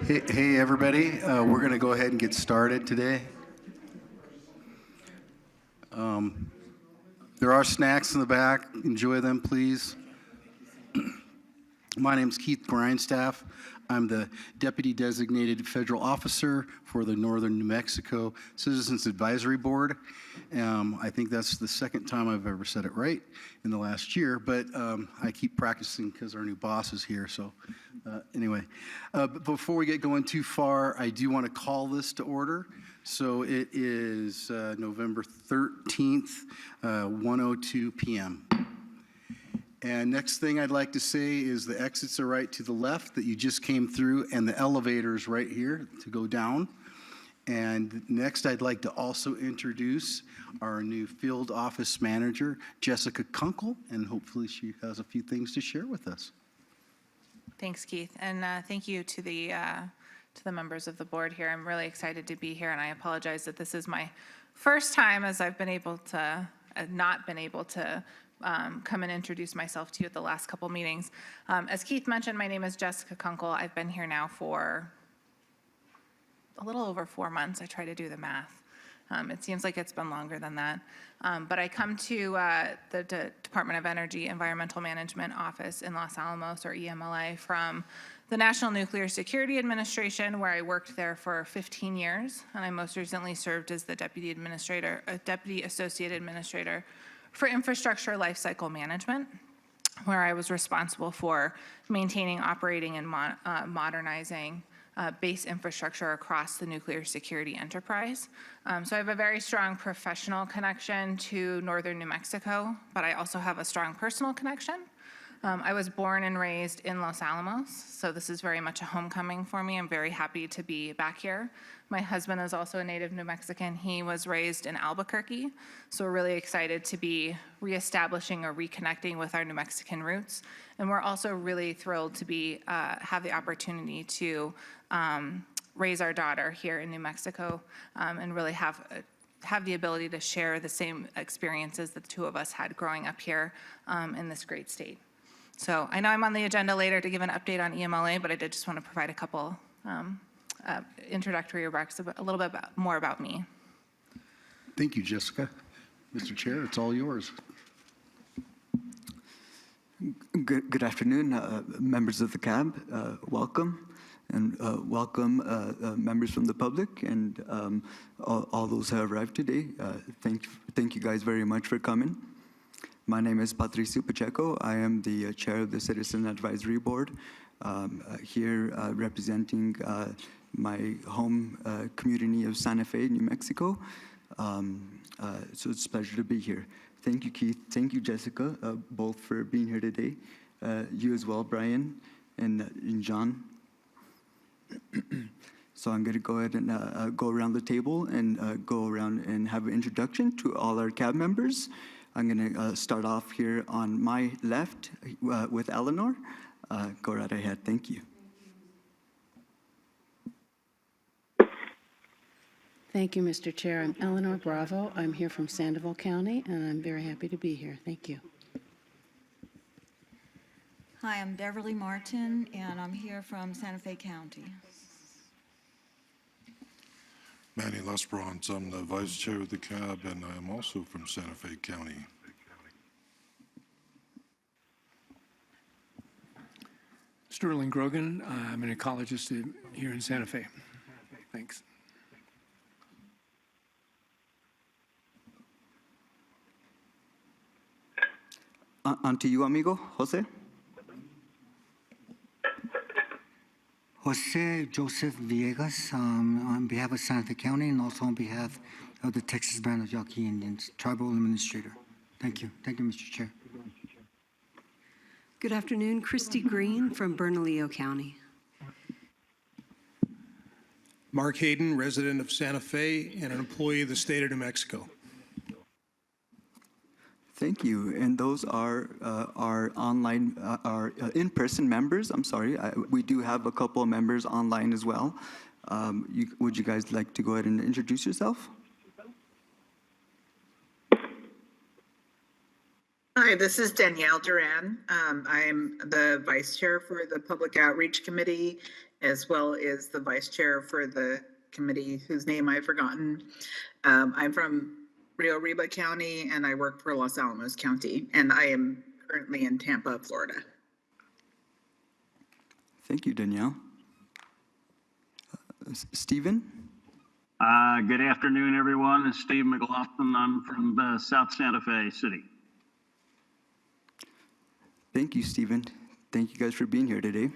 Hey everybody, we're going to go ahead and get started today. There are snacks in the back. Enjoy them, please. My name is Keith Grindstaff. I'm the Deputy Designated Federal Officer for the Northern New Mexico Citizens Advisory Board. I think that's the second time I've ever said it right in the last year, but I keep practicing because our new boss is here. So anyway, but before we get going too far, I do want to call this to order. So it is November 13th, 1:02 p.m. And next thing I'd like to say is the exits are right to the left that you just came through, and the elevators right here to go down. And next I'd like to also introduce our new field office manager, Jessica Kunkle, and hopefully she has a few things to share with us. Thanks, Keith, and thank you to the members of the board here. I'm really excited to be here, and I apologize that this is my first time as I've been able to, not been able to come and introduce myself to you at the last couple meetings. As Keith mentioned, my name is Jessica Kunkle. I've been here now for a little over 4 months. I try to do the math. It seems like it's been longer than that. But I come to the Department of Energy Environmental Management Office in Los Alamos, or EMLA, from the National Nuclear Security Administration, where I worked there for 15 years. And I most recently served as the Deputy Associate Administrator for Infrastructure Lifecycle Management, where I was responsible for maintaining, operating, and modernizing base infrastructure across the nuclear security enterprise. So I have a very strong professional connection to northern New Mexico, but I also have a strong personal connection. I was born and raised in Los Alamos, so this is very much a homecoming for me. I'm very happy to be back here. My husband is also a native New Mexican. He was raised in Albuquerque, so we're really excited to be reestablishing or reconnecting with our New Mexican roots. And we're also really thrilled to be have the opportunity to raise our daughter here in New Mexico and really have the ability to share the same experiences that the two of us had growing up here in this great state. So I know I'm on the agenda later to give an update on EMLA, but I did just want to provide a couple introductory remarks, a little bit more about me. Thank you, Jessica. Mr. Chair, it's all yours. Good afternoon, members of the CAB. Welcome, and welcome members from the public and all those who have arrived today. Thank you guys very much for coming. My name is Patricio Pacheco. I am the chair of the Citizen Advisory Board here representing my home community of Santa Fe, New Mexico. So it's a pleasure to be here. Thank you, Keith. Thank you, Jessica, both for being here today. You as well, Brian and John. So I'm going to go ahead and go around the table and go around and have an introduction to all our CAB members. I'm going to start off here on my left with Eleanor. Go right ahead. Thank you. Thank you, Mr. Chair. I'm Eleanor Bravo. I'm here from Sandoval County, and I'm very happy to be here. Thank you. Hi, I'm Beverly Martin, and I'm here from Santa Fe County. Manny Lesperance, I'm the vice chair of the CAB, and I'm also from Santa Fe County. Sterling Grogan, I'm an ecologist here in Santa Fe. Thanks. On to you, amigo, Jose. Jose Joseph Villegas, on behalf of Santa Fe County and also on behalf of the Texas Band of Yaqui Indians, Tribal Administrator. Thank you. Thank you, Mr. Chair. Good afternoon. Christy Green from Bernalillo County. Mark Hayden, resident of Santa Fe and an employee of the state of New Mexico. Thank you. And those are our online, our in-person members. I'm sorry. We do have a couple of members online as well. Would you guys like to go ahead and introduce yourself? Hi, this is Danielle Duran. I'm the vice chair for the Public Outreach Committee as well as the vice chair for the committee whose name I've forgotten. I'm from Rio Arriba County and I work for Los Alamos County, and I am currently in Tampa, Florida. Thank you, Danielle. Stephen? Good afternoon, everyone. It's Steve McLaughlin. I'm from South Santa Fe City. Thank you, Stephen. Thank you guys for being here today.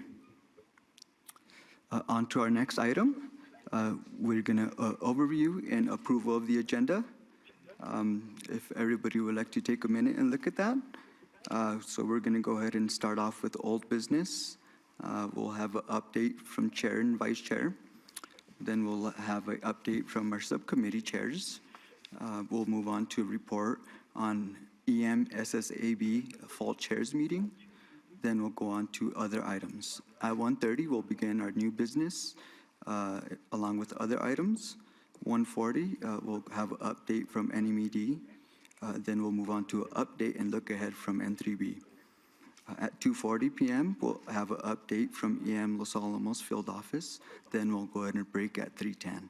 On to our next item. We're going to overview and approval of the agenda. If everybody would like to take a minute and look at that. So we're going to go ahead and start off with old business. We'll have an update from chair and vice chair. Then we'll have an update from our subcommittee chairs. We'll move on to a report on NNMCAB fall chairs meeting. Then we'll go on to other items. At 1:30, we'll begin our new business along with other items. 1:40, we'll have an update from NMED. Then we'll move on to an update and look ahead from N3B. At 2:40 p.m., we'll have an update from EM Los Alamos Field Office. Then we'll go ahead and break at 3:10.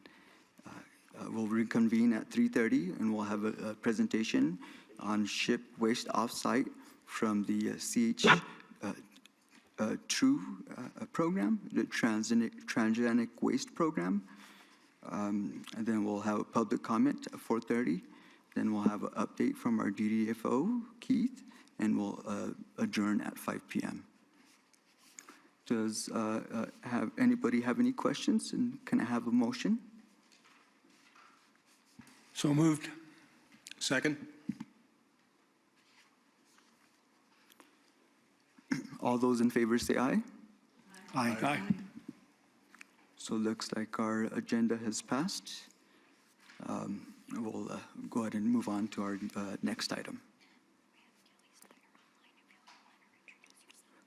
We'll reconvene at 3:30, and we'll have a presentation on ship waste offsite from the CH-TRU program, the transgenic waste program. And then we'll have a public comment at 4:30. Then we'll have an update from our DDFO, Keith, and we'll adjourn at 5 p.m. Does anybody have any questions? And can I have a motion? So moved. Second. All those in favor say aye. Aye. Aye. So it looks like our agenda has passed. We'll go ahead and move on to our next item.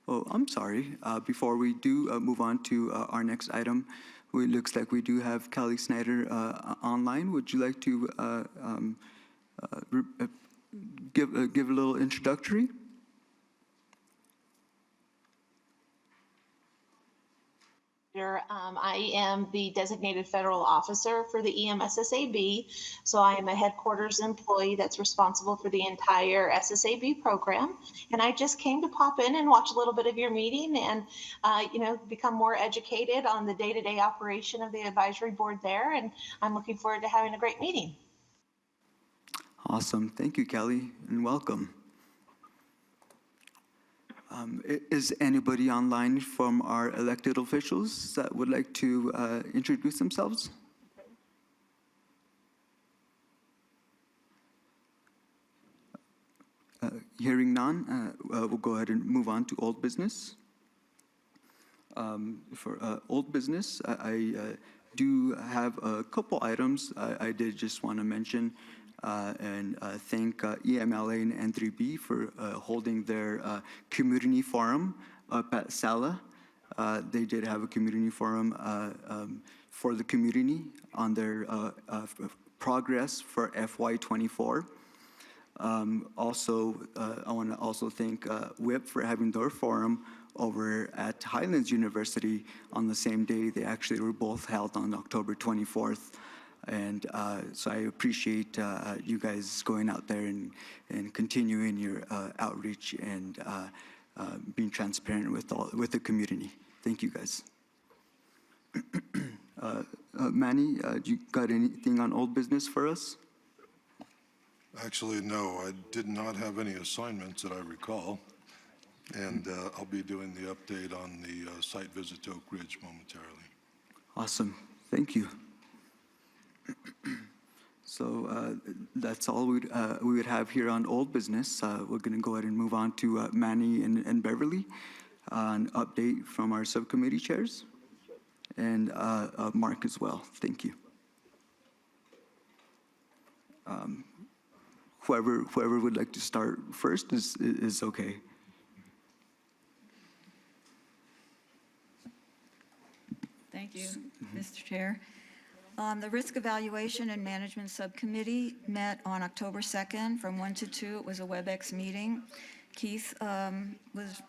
Oh, I'm sorry. Before we do move on to our next item, it looks like we do have Callie Snyder online. Would you like to give a little introductory? I am the designated federal officer for the EMSSAB, so I am a headquarters employee that's responsible for the entire SSAB program. And I just came to pop in and watch a little bit of your meeting and, become more educated on the day-to-day operation of the advisory board there. And I'm looking forward to having a great meeting. Awesome. Thank you, Kelly, and welcome. Is anybody online from our elected officials that would like to introduce themselves? Hearing none, we'll go ahead and move on to old business. For old business, I do have a couple items I did just want to mention. And thank EMLA and N3B for holding their community forum up at Sala. They did have a community forum for the community on their progress for FY24. Also, I want to also thank WIP for having their forum over at Highlands University on the same day. They actually were both held on October 24th. And so I appreciate you guys going out there and continuing your outreach and being transparent with the community. Thank you, guys. Manny, you got anything on old business for us? Actually, no, I did not have any assignments that I recall. And I'll be doing the update on the site visit to Oak Ridge momentarily. Awesome. Thank you. So that's all we would have here on old business. We're going to go ahead and move on to Manny and Beverly, an update from our subcommittee chairs, and Mark as well. Thank you. Whoever would like to start first is okay. Thank you, Mr. Chair. The Risk Evaluation and Management Subcommittee met on October 2nd from 1 to 2. It was a WebEx meeting. Keith was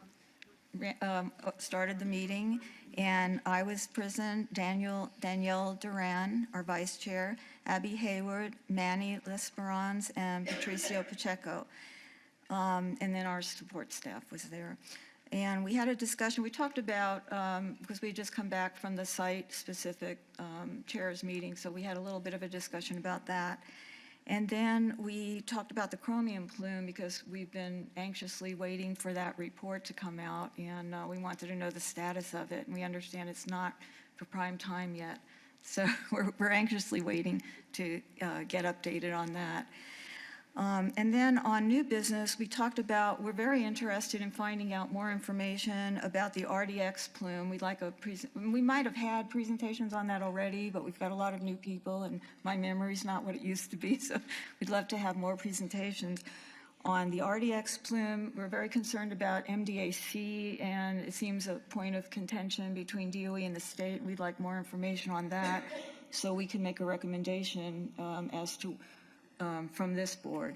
started the meeting, and I was present, Danielle Duran, our vice chair, Abby Hayward, Manny Lesperance, and Patricio Pacheco. And then our support staff was there. And we had a discussion, we talked about, because we had just come back from the site-specific chairs meeting, so we had a little bit of a discussion about that. And then we talked about the chromium plume because we've been anxiously waiting for that report to come out, and we wanted to know the status of it. And we understand it's not for prime time yet, so we're anxiously waiting to get updated on that. And then on new business, we talked about, we're very interested in finding out more information about the RDX plume. We'd like we might have had presentations on that already, but we've got a lot of new people and my memory's not what it used to be, so we'd love to have more presentations on the RDX plume. We're very concerned about MDAC, and it seems a point of contention between DOE and the state. We'd like more information on that so we can make a recommendation as to from this board.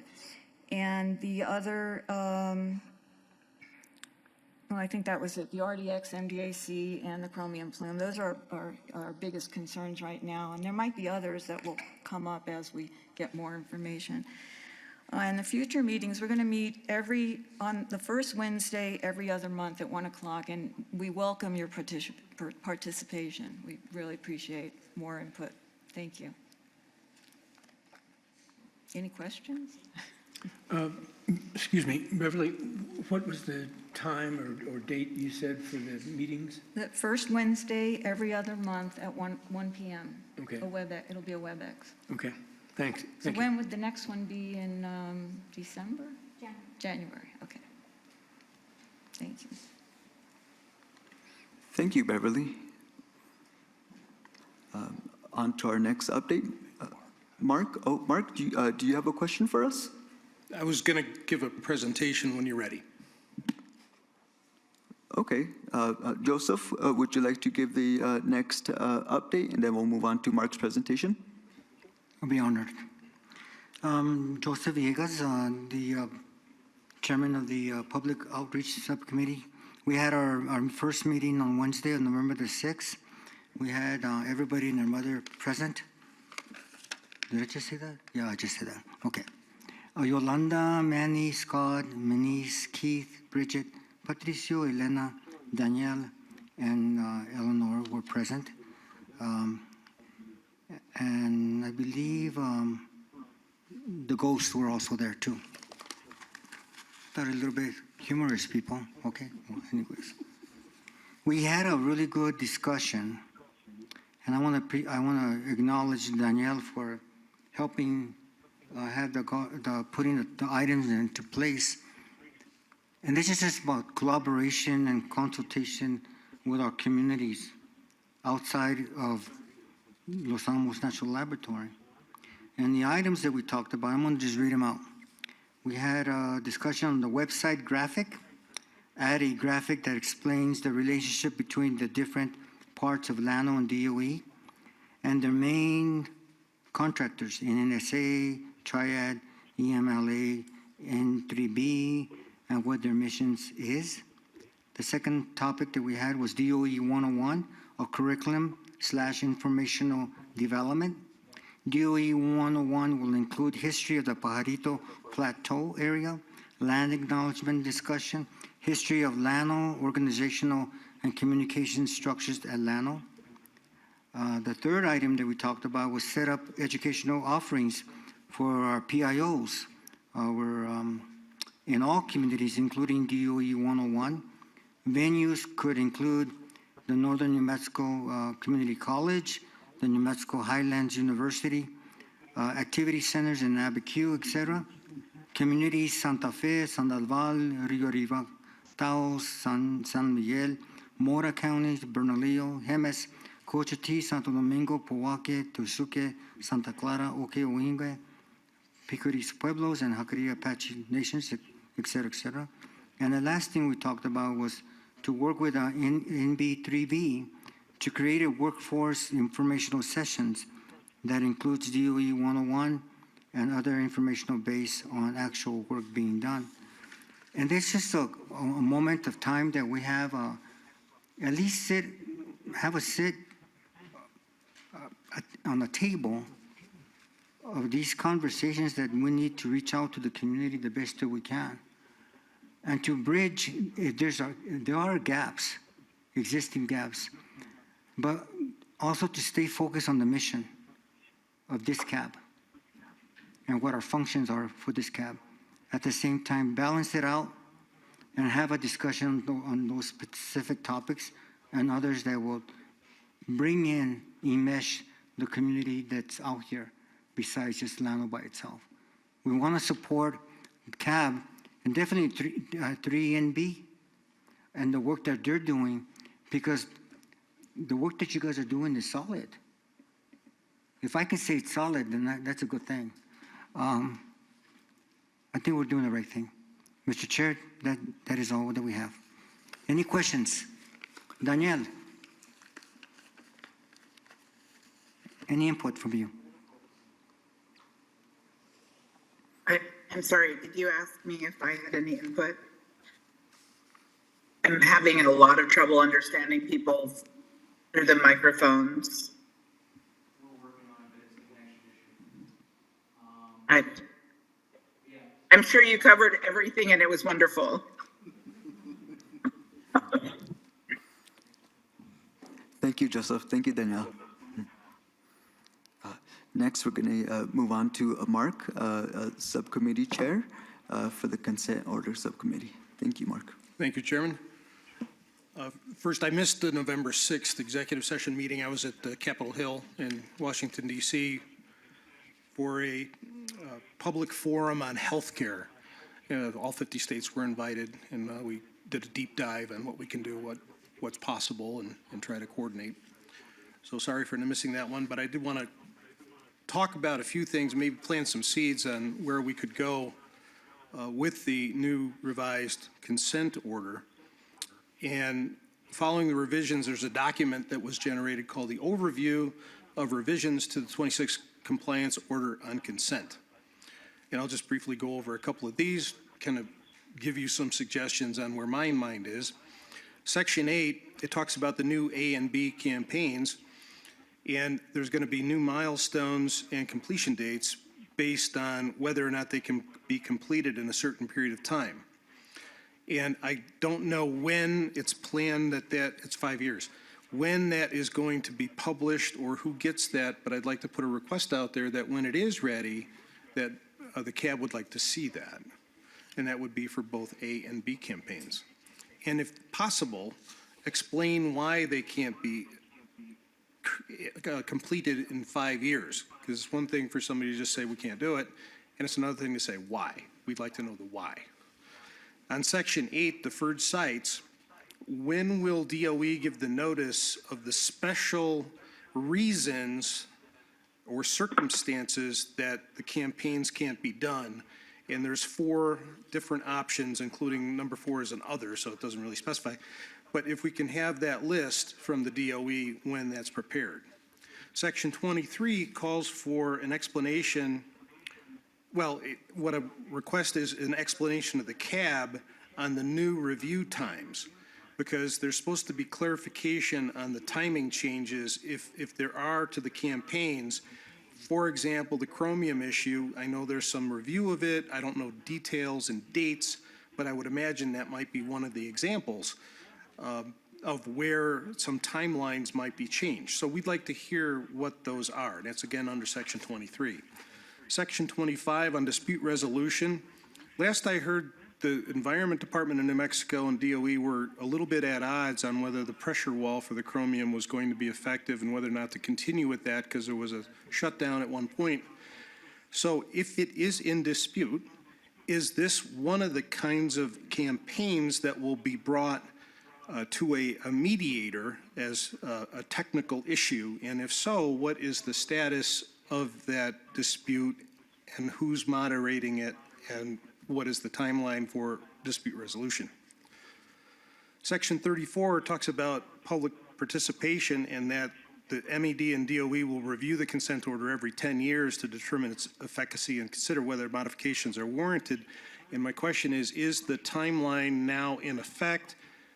And the other, well, I think that was it, the RDX, MDAC, and the chromium plume. Those are our biggest concerns right now, and there might be others that will come up as we get more information. In the future meetings, we're going to meet on the first Wednesday every other month at 1 o'clock, and we welcome your participation. We really appreciate more input. Thank you. Any questions? Excuse me, Beverly, what was the time or date you said for the meetings? The first Wednesday every other month at 1 p.m. Okay. It'll be a WebEx. Okay, thanks. So Thank you. when would the next one be, in December? January, okay. Thank you. Thank you, Beverly. On to our next update. Mark, do you have a question for us? I was going to give a presentation when you're ready. Okay. Joseph, would you like to give the next update, and then we'll move on to Mark's presentation? I'll be honored. Joseph Villegas, the chairman of the Public Outreach Subcommittee. We had our first meeting on Wednesday, on November the 6th. We had everybody and their mother present. Did I just say that? Yeah, I just said that. Okay. Yolanda, Manny, Scott, Denise, Keith, Bridget, Patricio, Elena, Danielle, and Eleanor were present. And I believe the ghosts were also there too. Thought a little bit humorous people. Okay. Well, anyways, we had a really good discussion, and I want to acknowledge Danielle for helping have putting the items into place. And this is just about collaboration and consultation with our communities outside of Los Alamos National Laboratory. And the items that we talked about, I'm going to just read them out. We had a discussion on the website graphic, add a graphic that explains the relationship between the different parts of LANO and DOE and their main contractors in NSA, Triad, EMLA, N3B, and what their missions is. The second topic that we had was DOE 101, a curriculum/informational development. DOE 101 will include history of the Pajarito Plateau area, land acknowledgement discussion, history of LANO, organizational and communication structures at LANO. The third item that we talked about was set up educational offerings for our PIOs. In all communities, including DOE 101. Venues could include the Northern New Mexico Community College, the New Mexico Highlands University, activity centers in Abiquiu, etc. Communities, Santa Fe, Sandoval, Rio Arriba, Taos, San Miguel, Mora counties, Bernalillo, Jemez, Cochiti, Santo Domingo, Pojoaque, Tusuque, Santa Clara, Oque, Oingue, Picuris Pueblos, and Jacari Apache Nations, etc., etc. And the last thing we talked about was to work with NB3B to create a workforce informational sessions that includes DOE 101 and other informational based on actual work being done. And it's just a moment of time that we have, at least have a sit on the table of these conversations that we need to reach out to the community the best that we can. And to bridge, there are gaps, existing gaps, but also to stay focused on the mission of this CAB and what our functions are for this CAB. At the same time, balance it out and have a discussion on those specific topics and others that will bring in, enmesh the community that's out here besides just Llano by itself. We want to support CAB and definitely 3NB and the work that they're doing, because the work that you guys are doing is solid. If I can say it's solid, then that's a good thing. I think we're doing the right thing. Mr. Chair, that is all that we have. Any questions? Danielle? Any input from you? I'm sorry, did you ask me if I had any input? I'm having a lot of trouble understanding people through the microphones. I'm sure you covered everything and it was wonderful. Thank you, Joseph. Thank you, Danielle. Next, we're going to move on to Mark, Subcommittee Chair for the Consent Order Subcommittee. Thank you, Mark. Thank you, Chairman. First, I missed the November 6th executive session meeting. I was at Capitol Hill in Washington, D.C. for a public forum on healthcare. All 50 states were invited, and we did a deep dive on what we can do, what's possible, and try to coordinate. So sorry for missing that one, but I did want to talk about a few things, maybe plant some seeds on where we could go with the new revised consent order. And following the revisions, there's a document that was generated called the Overview of Revisions to the 26 Compliance Order on Consent. And I'll just briefly go over a couple of these, kind of give you some suggestions on where my mind is. Section 8, it talks about the new A and B campaigns, and there's going to be new milestones and completion dates based on whether or not they can be completed in a certain period of time. And I don't know when it's planned that it's 5 years, when that is going to be published or who gets that, but I'd like to put a request out there that when it is ready, that the CAB would like to see that. And that would be for both A and B campaigns. And if possible, explain why they can't be completed in 5 years. Because it's one thing for somebody to just say we can't do it, and it's another thing to say why. We'd like to know the why. On Section 8, deferred sites, when will DOE give the notice of the special reasons or circumstances that the campaigns can't be done? And there's 4 different options, including number 4 is an other, so it doesn't really specify. But if we can have that list from the DOE when that's prepared. Section 23 calls for an explanation. Well, what a request is an explanation of the CAB on the new review times, because there's supposed to be clarification on the timing changes if there are to the campaigns. For example, the chromium issue, I know there's some review of it. I don't know details and dates, but I would imagine that might be one of the examples of where some timelines might be changed. So we'd like to hear what those are. And that's again under Section 23. Section 25 on dispute resolution. Last I heard, the Environment Department in New Mexico and DOE were a little bit at odds on whether the pressure wall for the chromium was going to be effective and whether or not to continue with that, because there was a shutdown at one point. So if it is in dispute, is this one of the kinds of campaigns that will be brought to a mediator as a technical issue? And if so, what is the status of that dispute and who's moderating it, and what is the timeline for dispute resolution? Section 34 talks about public participation and that the MED and DOE will review the consent order every 10 years to determine its efficacy and consider whether modifications are warranted. And my question is the timeline now in effect?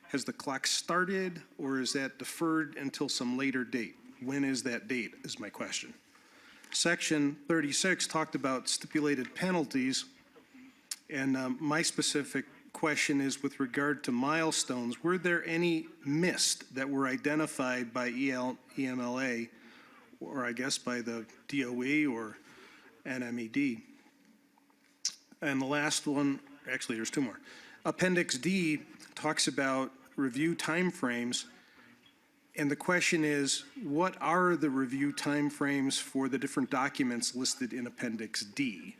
Has the clock started, or is that deferred until some later date? When is that date, is my question. Section 36 talked about stipulated penalties, and my specific question is with regard to milestones. Were there any missed that were identified by EMLA, or I guess by the DOE or NMED? And the last one, actually there's two more. Appendix D talks about review timeframes, and the question is, what are the review timeframes for the different documents listed in Appendix D?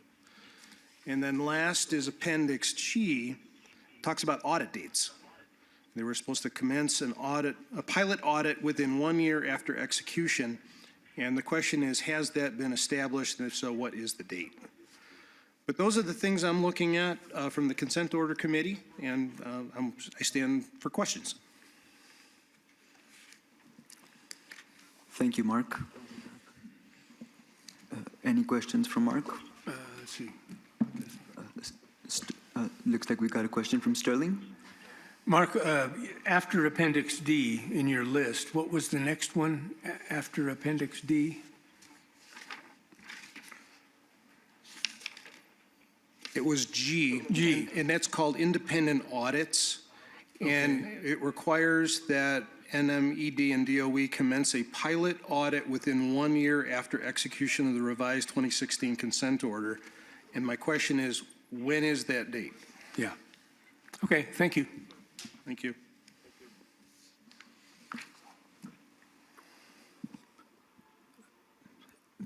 And then last is Appendix G, talks about audit dates. They were supposed to commence a pilot audit within 1 year after execution, and the question is, has that been established, and if so, what is the date? But those are the things I'm looking at from the consent order committee, and I stand for questions. Thank you, Mark. Any questions from Mark? Let's see. Looks like we got a question from Sterling. Mark, after Appendix D in your list, what was the next one after Appendix D? It was G. G. And that's called independent audits. Okay. And it requires that NMED and DOE commence a pilot audit within 1 year after execution of the revised 2016 consent order. And my question is, when is that date? Yeah. Okay, thank you. Thank you.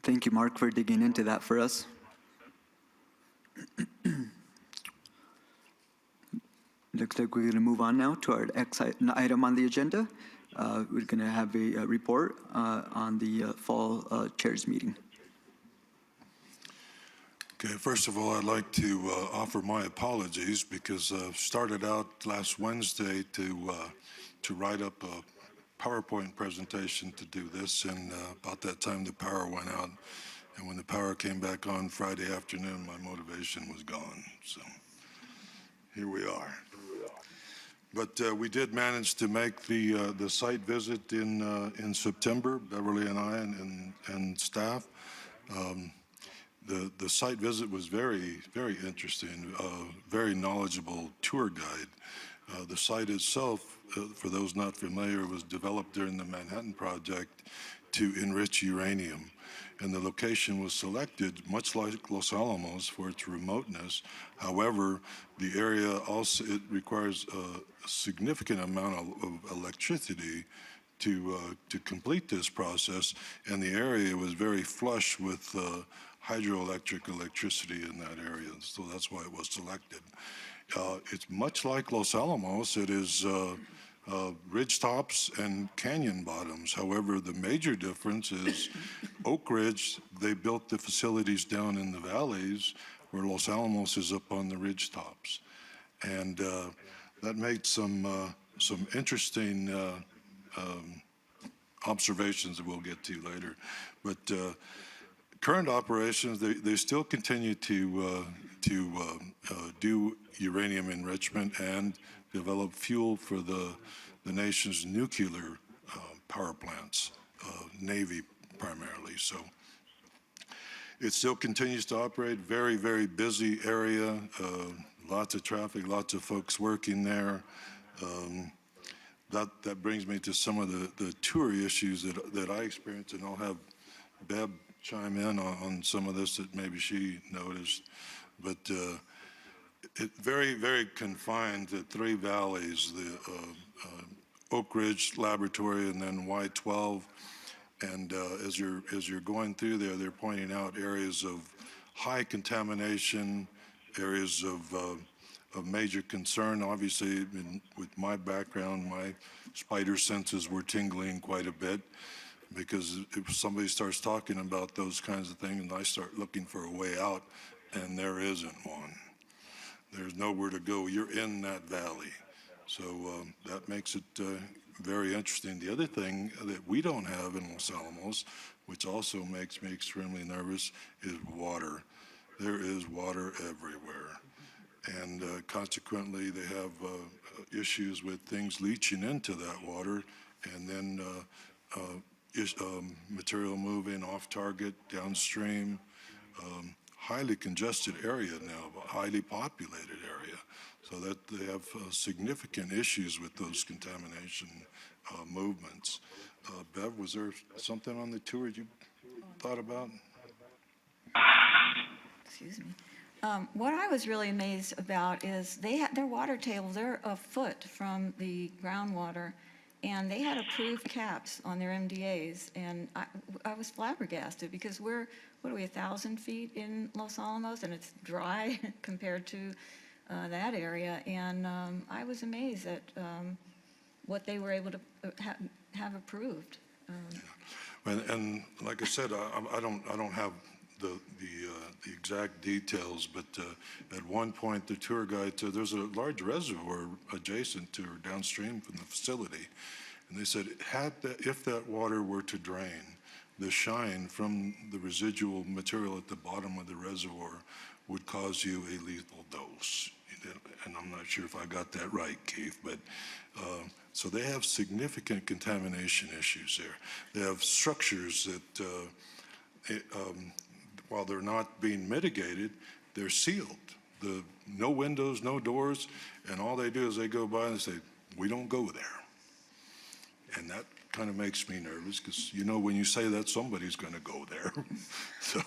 Thank you, Mark, for digging into that for us. Looks like we're going to move on now to our next item on the agenda. We're going to have a report on the fall chairs meeting. Okay, first of all, I'd like to offer my apologies because I started out last Wednesday to write up a PowerPoint presentation to do this, and about that time the power went out. And when the power came back on Friday afternoon, my motivation was gone. So here we are. But we did manage to make the site visit in September, Beverly and I and staff. The site visit was very, very interesting, very knowledgeable tour guide. The site itself, for those not familiar, was developed during the Manhattan Project to enrich uranium. And the location was selected, much like Los Alamos, for its remoteness. However, the area also, it requires a significant amount of electricity to complete this process, and the area was very flush with hydroelectric electricity in that area, so that's why it was selected. It's much like Los Alamos. It is ridge tops and canyon bottoms. However, the major difference is Oak Ridge, they built the facilities down in the valleys, where Los Alamos is up on the ridge tops. And that made some interesting observations that we'll get to later. But current operations, they still continue to do uranium enrichment and develop fuel for the nation's nuclear power plants, Navy primarily. So it still continues to operate. Very, very busy area, lots of traffic, lots of folks working there. That brings me to some of the tour issues that I experienced, and I'll have Beb chime in on some of this that maybe she noticed. But it very, very confined to three valleys, the Oak Ridge Laboratory and then Y12. And as you're going through there, they're pointing out areas of high contamination, areas of major concern. Obviously, with my background, my spider senses were tingling quite a bit, because if somebody starts talking about those kinds of things and I start looking for a way out, and there isn't one. There's nowhere to go. You're in that valley. So that makes it very interesting. The other thing that we don't have in Los Alamos, which also makes me extremely nervous, is water. There is water everywhere. and consequently they have issues with things leaching into that water, and then material moving off target downstream. Highly congested area now, a highly populated area, so that they have significant issues with those contamination movements. Bev, was there something on the tour you thought about? Excuse me. What I was really amazed about is their water tables, they're a foot from the groundwater, and they had approved caps on their MDAs, and I was flabbergasted because what are we, 1,000 feet in Los Alamos, and it's dry compared to that area, and I was amazed at what they were able to have approved. And like I said, I don't have the exact details, but at one point the tour guide said there's a large reservoir adjacent to or downstream from the facility, and they said if that water were to drain, the shine from the residual material at the bottom of the reservoir would cause you a lethal dose. And I'm not sure if I got that right, Keith, but so they have significant contamination issues there. They have structures that, while they're not being mitigated, they're sealed. No windows, no doors, and all they do is they go by and say, we don't go there. And that kind of makes me nervous because, when you say that, somebody's going to go there. So,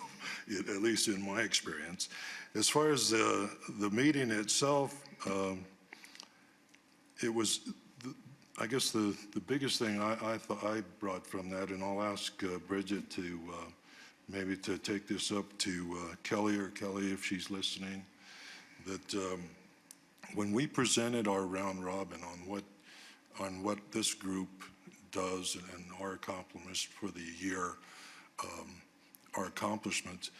at least in my experience. As far as the meeting itself, it was, I guess the biggest thing I thought I brought from that, and I'll ask Bridget to maybe to take this up to Kelly if she's listening, that when we presented our round robin on what this group does and our accomplishments for the year, our accomplishments,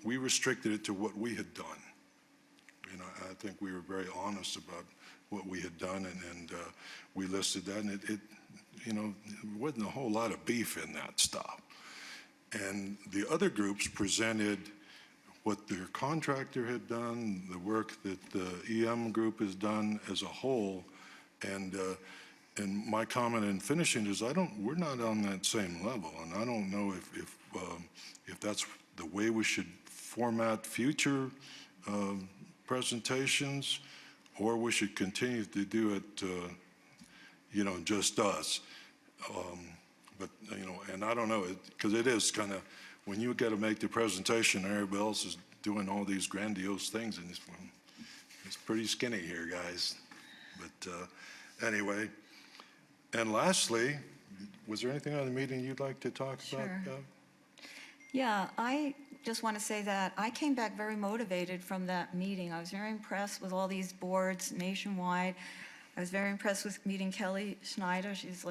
we restricted it to what we had done. I think we were very honest about what we had done, and we listed that, and it wasn't a whole lot of beef in that stuff. And the other groups presented what their contractor had done, the work that the EM group has done as a whole, and my comment in finishing is we're not on that same level, and I don't know if that's the way we should format future presentations, or we should continue to do it, just us. But and I don't know, because it is kind of, when you got to make the presentation, everybody else is doing all these grandiose things, and it's pretty skinny here, guys. But anyway. And lastly, was there anything on the meeting you'd like to talk about? Yeah, I just want to say that I came back very motivated from that meeting. I was very impressed with all these boards nationwide. I was very impressed with meeting Kelly Schneider. She's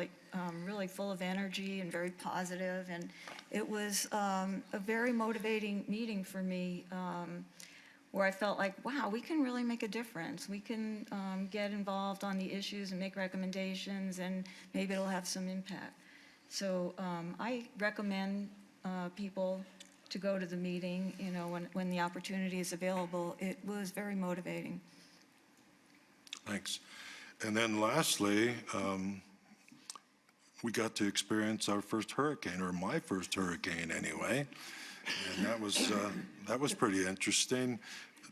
really full of energy and very positive. And it was a very motivating meeting for me, where I felt like, wow, we can really make a difference. We can get involved on the issues and make recommendations, and maybe it'll have some impact. So I recommend people to go to the meeting, when the opportunity is available. It was very motivating. Thanks. And then lastly, we got to experience our first hurricane, or my first hurricane anyway. And that was pretty interesting.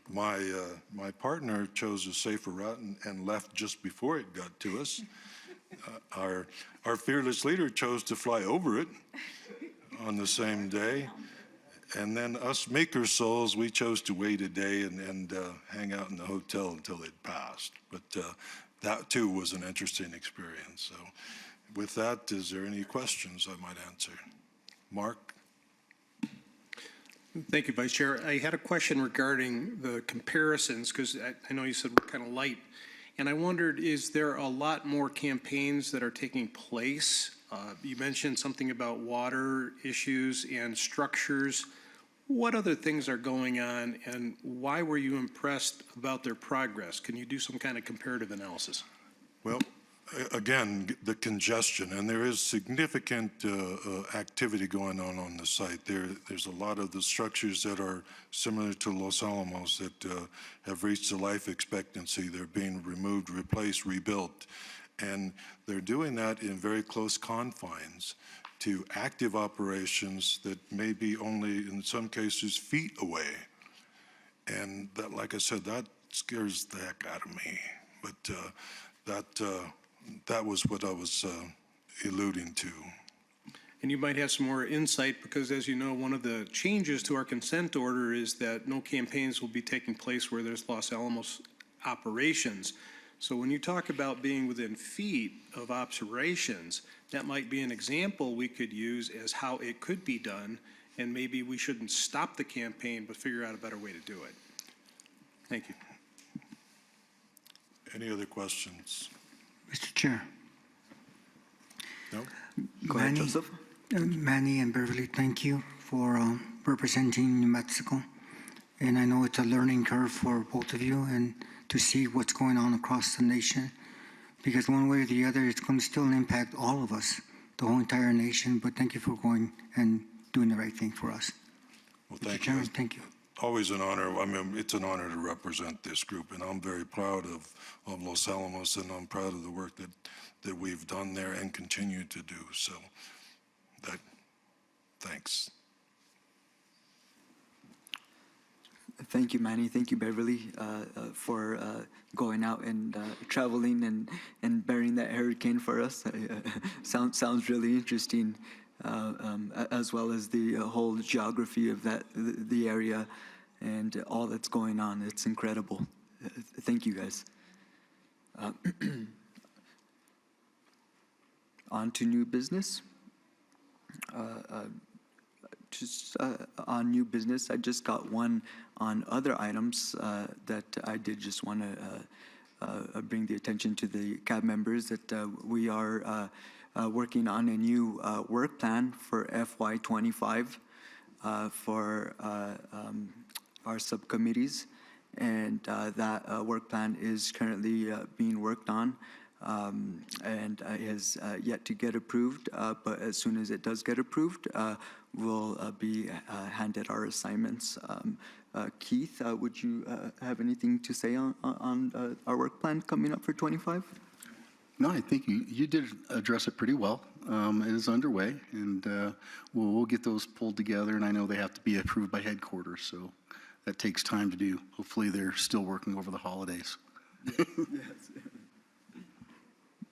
My partner chose a safer route and left just before it got to us. Our fearless leader chose to fly over it on the same day. And then us meeker souls, we chose to wait a day and hang out in the hotel until it passed. But that too was an interesting experience. So with that, is there any questions I might answer? Mark? Thank you, Vice Chair. I had a question regarding the comparisons, because I know you said we're kind of light. And I wondered, is there a lot more campaigns that are taking place? You mentioned something about water issues and structures. What other things are going on, and why were you impressed about their progress? Can you do some kind of comparative analysis? Well, again, the congestion, and there is significant activity going on the site. There's a lot of the structures that are similar to Los Alamos that have reached a life expectancy. They're being removed, replaced, rebuilt, and they're doing that in very close confines to active operations that may be only, in some cases, feet away. And that, like I said, that scares the heck out of me. But that was what I was alluding to. And you might have some more insight because, as you know, one of the changes to our consent order is that no campaigns will be taking place where there's Los Alamos operations. So when you talk about being within feet of operations, that might be an example we could use as how it could be done, and maybe we shouldn't stop the campaign, but figure out a better way to do it. Thank you. Any other questions? Mr. Chair. No? Go ahead, Joseph. Manny and Beverly, thank you for representing New Mexico. And I know it's a learning curve for both of you and to see what's going on across the nation. Because one way or the other, it's going to still impact all of us, the whole entire nation. But thank you for going and doing the right thing for us. Well, Mr. thank Chairman, you. thank you. Always an honor. I mean, it's an honor to represent this group, and I'm very proud of Los Alamos, and I'm proud of the work that we've done there and continue to do. So, thanks. Thank you, Manny. Thank you, Beverly, for going out and traveling and bearing that hurricane for us. Sounds really interesting, as well as the whole geography of the area and all that's going on. It's incredible. Thank you, guys. On to new business. Just on new business, I just got one on other items that I did just want to bring the attention to the CAB members that we are working on a new work plan for FY25 for our subcommittees, and that work plan is currently being worked on. And is yet to get approved, but as soon as it does get approved, we'll be handed our assignments. Keith, would you have anything to say on our work plan coming up for 25? No, I think you did address it pretty well. It is underway, and we'll get those pulled together, and I know they have to be approved by headquarters, so that takes time to do. Hopefully they're still working over the holidays. Yes.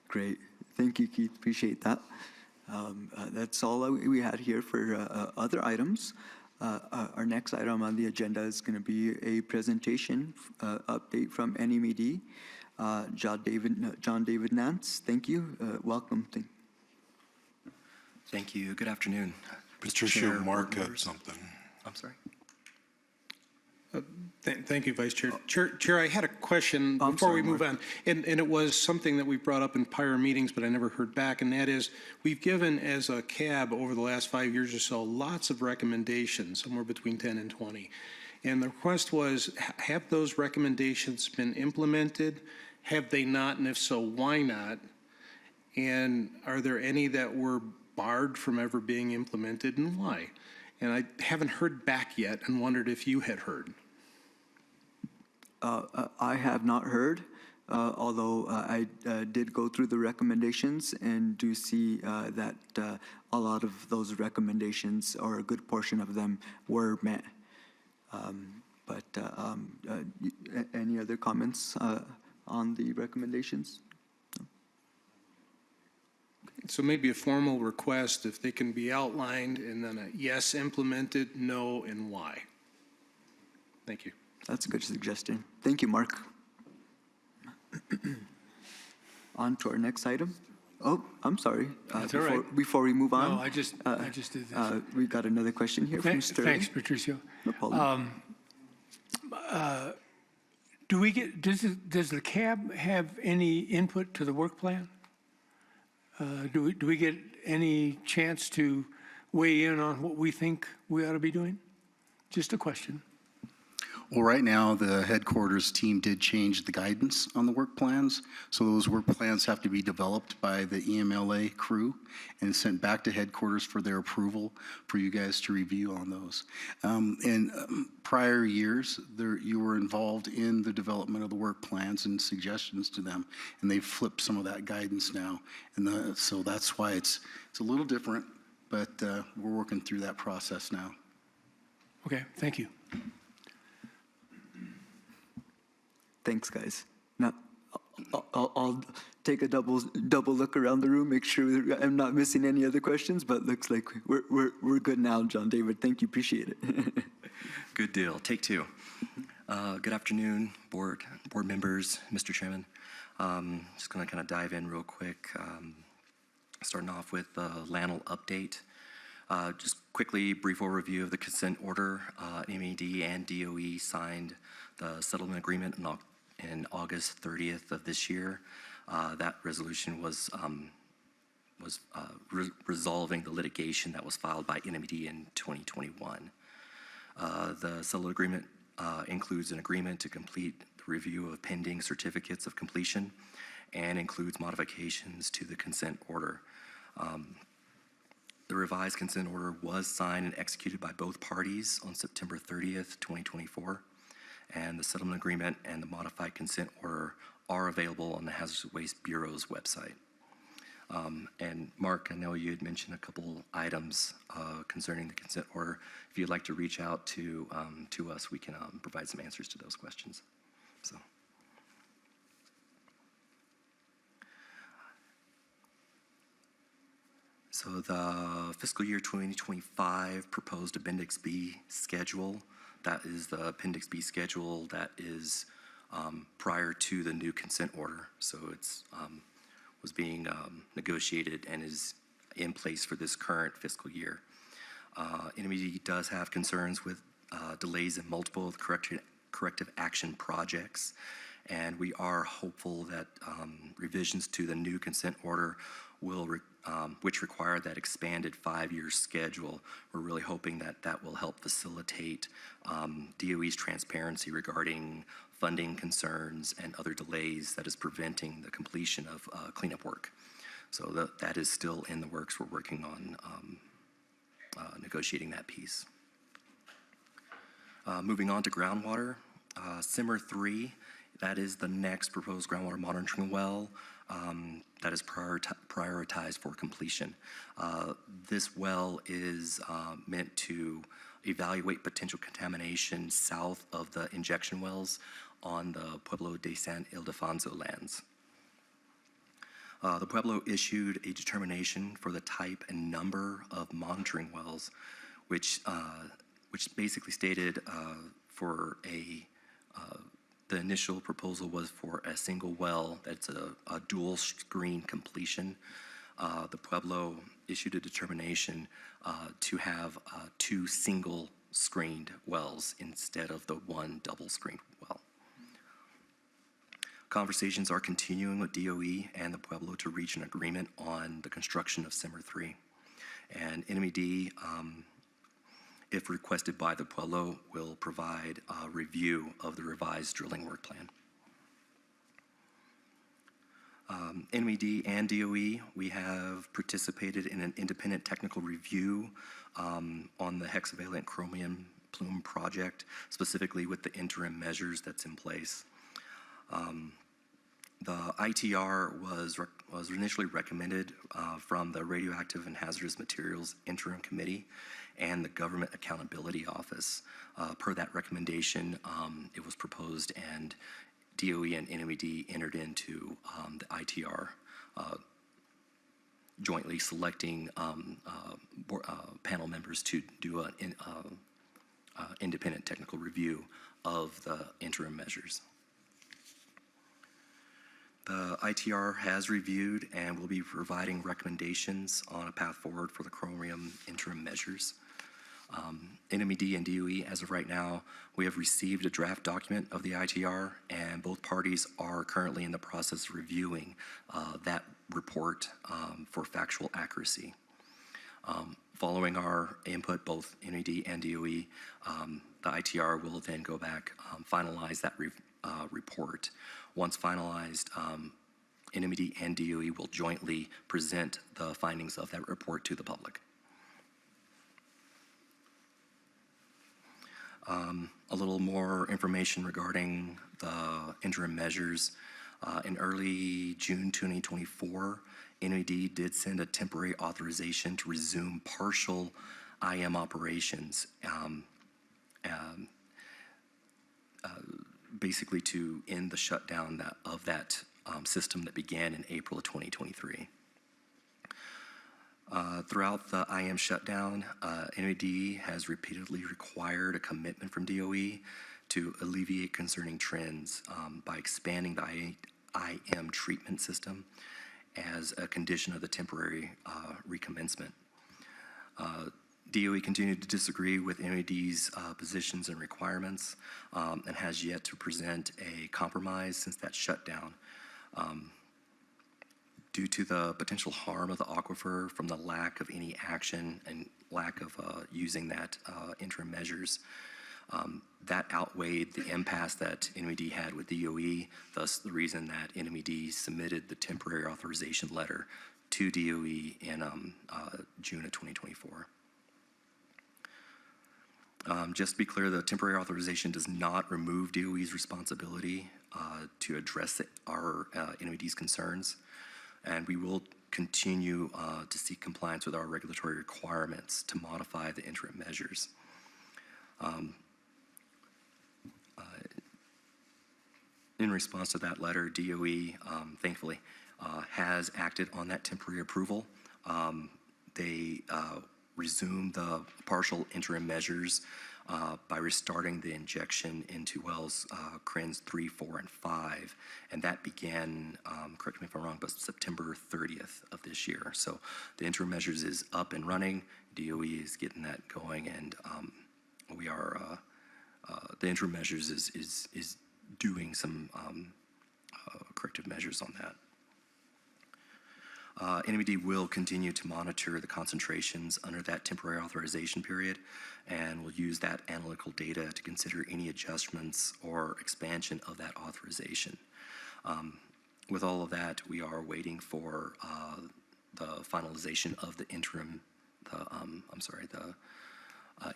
Great. Thank you, Keith. Appreciate that. That's all we had here for other items. Our next item on the agenda is going to be a presentation update from NNMCAB. John David Nance, thank you. Welcome. Thank you. Good afternoon. Patricia, Mark had something. I'm sorry. Thank you, Vice Chair. Chair, I had a question before we move on, and it was something that we brought up in prior meetings, but I never heard back, and that is we've given as a CAB over the last 5 years or so lots of recommendations, somewhere between 10 and 20. And the request was, have those recommendations been implemented? Have they not? And if so, why not? And are there any that were barred from ever being implemented, and why? And I haven't heard back yet and wondered if you had heard. I have not heard, although I did go through the recommendations and do see that a lot of those recommendations, or a good portion of them, were met. But any other comments on the recommendations? So maybe a formal request, if they can be outlined, and then a yes, implemented, no, and why. Thank you. That's a good suggestion. Thank you, Mark. On to our next item. Oh, I'm sorry. That's all right. Before we move on. No, I just did this. We got another question here from Sterling. Thanks, Patricio. No problem. Does the CAB have any input to the work plan? Do we get any chance to weigh in on what we think we ought to be doing? Just a question. Well, right now, the headquarters team did change the guidance on the work plans. So those work plans have to be developed by the EMLA crew and sent back to headquarters for their approval for you guys to review on those. In prior years, you were involved in the development of the work plans and suggestions to them, and they've flipped some of that guidance now. And so that's why it's a little different, but we're working through that process now. Okay, thank you. Thanks, guys. Now, I'll take a double look around the room, make sure that I'm not missing any other questions, but looks like we're good now, John David. Thank you, appreciate it. Good deal. Take two. Good afternoon, board members, Mr. Chairman. Just going to kind of dive in real quick. Starting off with the LANL update. Just quickly, brief overview of the consent order. MED and DOE signed the settlement agreement in August 30th of this year. That resolution was resolving the litigation that was filed by NMD in 2021. The settlement agreement includes an agreement to complete the review of pending certificates of completion and includes modifications to the consent order. The revised consent order was signed and executed by both parties on September 30th, 2024, and the settlement agreement and the modified consent order are available on the Hazardous Waste Bureau's website. And Mark, I know you had mentioned a couple items concerning the consent order. If you'd like to reach out to us, we can provide some answers to those questions. So the fiscal year 2025 proposed Appendix B schedule, that is the Appendix B schedule that is prior to the new consent order. So it's was being negotiated and is in place for this current fiscal year. NMED does have concerns with delays in multiple corrective action projects, and we are hopeful that revisions to the new consent order will which require that expanded 5-year schedule. We're really hoping that that will help facilitate DOE's transparency regarding funding concerns and other delays that is preventing the completion of cleanup work. So that is still in the works. We're working on negotiating that piece. Moving on to groundwater, Simmer 3, that is the next proposed groundwater monitoring well that is prioritized for completion. This well is meant to evaluate potential contamination south of the injection wells on the Pueblo de San Ildefonso lands. The Pueblo issued a determination for the type and number of monitoring wells, which basically stated the initial proposal was for a single well that's a dual screen completion. The Pueblo issued a determination to have 2 single screened wells instead of the 1 double screened well. Conversations are continuing with DOE and the Pueblo to reach an agreement on the construction of Simmer 3. And NMED, if requested by the Pueblo, will provide a review of the revised drilling work plan. NMED and DOE, we have participated in an independent technical review on the hexavalent chromium plume project, specifically with the interim measures that's in place. The ITR was initially recommended from the Radioactive and Hazardous Materials Interim Committee and the Government Accountability Office. Per that recommendation, it was proposed and DOE and NMED entered into the ITR, jointly selecting panel members to do an independent technical review of the interim measures. The ITR has reviewed and will be providing recommendations on a path forward for the chromium interim measures. NMED and DOE, as of right now, we have received a draft document of the ITR, and both parties are currently in the process of reviewing that report for factual accuracy. Following our input, both NED and DOE, the ITR will then go back, finalize that report. Once finalized, NMED and DOE will jointly present the findings of that report to the public. A little more information regarding the interim measures. In early June 2024, NED did send a temporary authorization to resume partial IM operations, basically to end the shutdown of that system that began in April of 2023. Throughout the IM shutdown, NED has repeatedly required a commitment from DOE to alleviate concerning trends by expanding the IM treatment system as a condition of the temporary recommencement. DOE continued to disagree with NED's positions and requirements and has yet to present a compromise since that shutdown. Due to the potential harm of the aquifer from the lack of any action and lack of using that interim measures, that outweighed the impasse that NMED had with DOE, thus the reason that NMED submitted the temporary authorization letter to DOE in June of 2024. Just to be clear, the temporary authorization does not remove DOE's responsibility to address our NMED's concerns, and we will continue to seek compliance with our regulatory requirements to modify the interim measures. In response to that letter, DOE, thankfully, has acted on that temporary approval. They resumed the partial interim measures by restarting the injection into wells CRINs 3, 4, and 5, and that began, correct me if I'm wrong, but September 30th of this year. So the interim measures is up and running. DOE is getting that going, and we are, the interim measures is doing some corrective measures on that. NMED will continue to monitor the concentrations under that temporary authorization period, and will use that analytical data to consider any adjustments or expansion of that authorization. With all of that, we are waiting for the finalization of the interim, the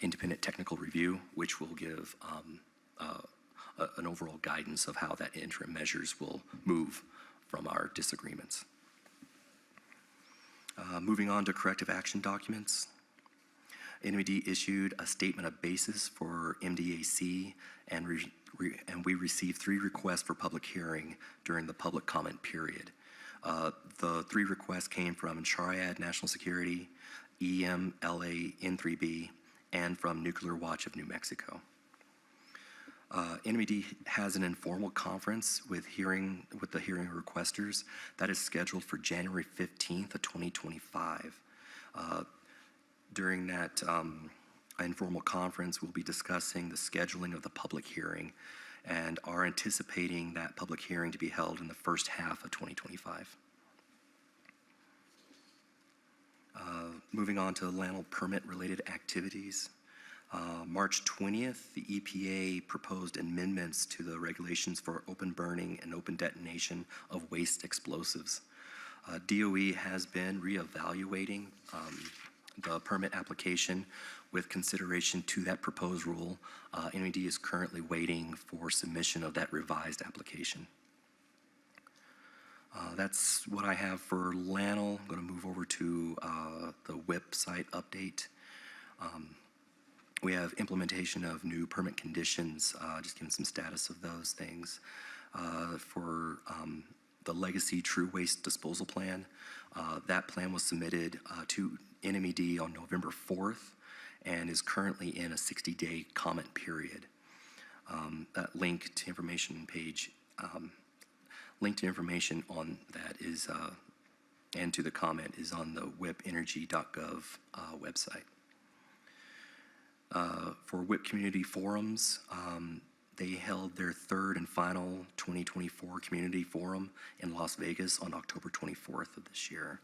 independent technical review, which will give an overall guidance of how that interim measures will move from our disagreements. Moving on to corrective action documents. NMED issued a statement of basis for MDAC, and we received 3 requests for public hearing during the public comment period. The 3 requests came from Triad National Security, EMLA N3B, and from Nuclear Watch of New Mexico. NMED has an informal conference with the hearing requesters that is scheduled for January 15th of 2025. During that informal conference, we'll be discussing the scheduling of the public hearing and are anticipating that public hearing to be held in the first half of 2025. Moving on to land permit-related activities. March 20th, the EPA proposed amendments to the regulations for open burning and open detonation of waste explosives. DOE has been reevaluating the permit application with consideration to that proposed rule. NED is currently waiting for submission of that revised application. That's what I have for LANL. I'm going to move over to the WIP site update. We have implementation of new permit conditions, just giving some status of those things. For the legacy CH-TRU waste disposal plan, that plan was submitted to NMED on November 4th and is currently in a 60-day comment period. That link to information page, link to information on that is, and to the comment is on the whipenergy.gov website. For WIP Community Forums, they held their 3rd and final 2024 Community Forum in Las Vegas on October 24th of this year.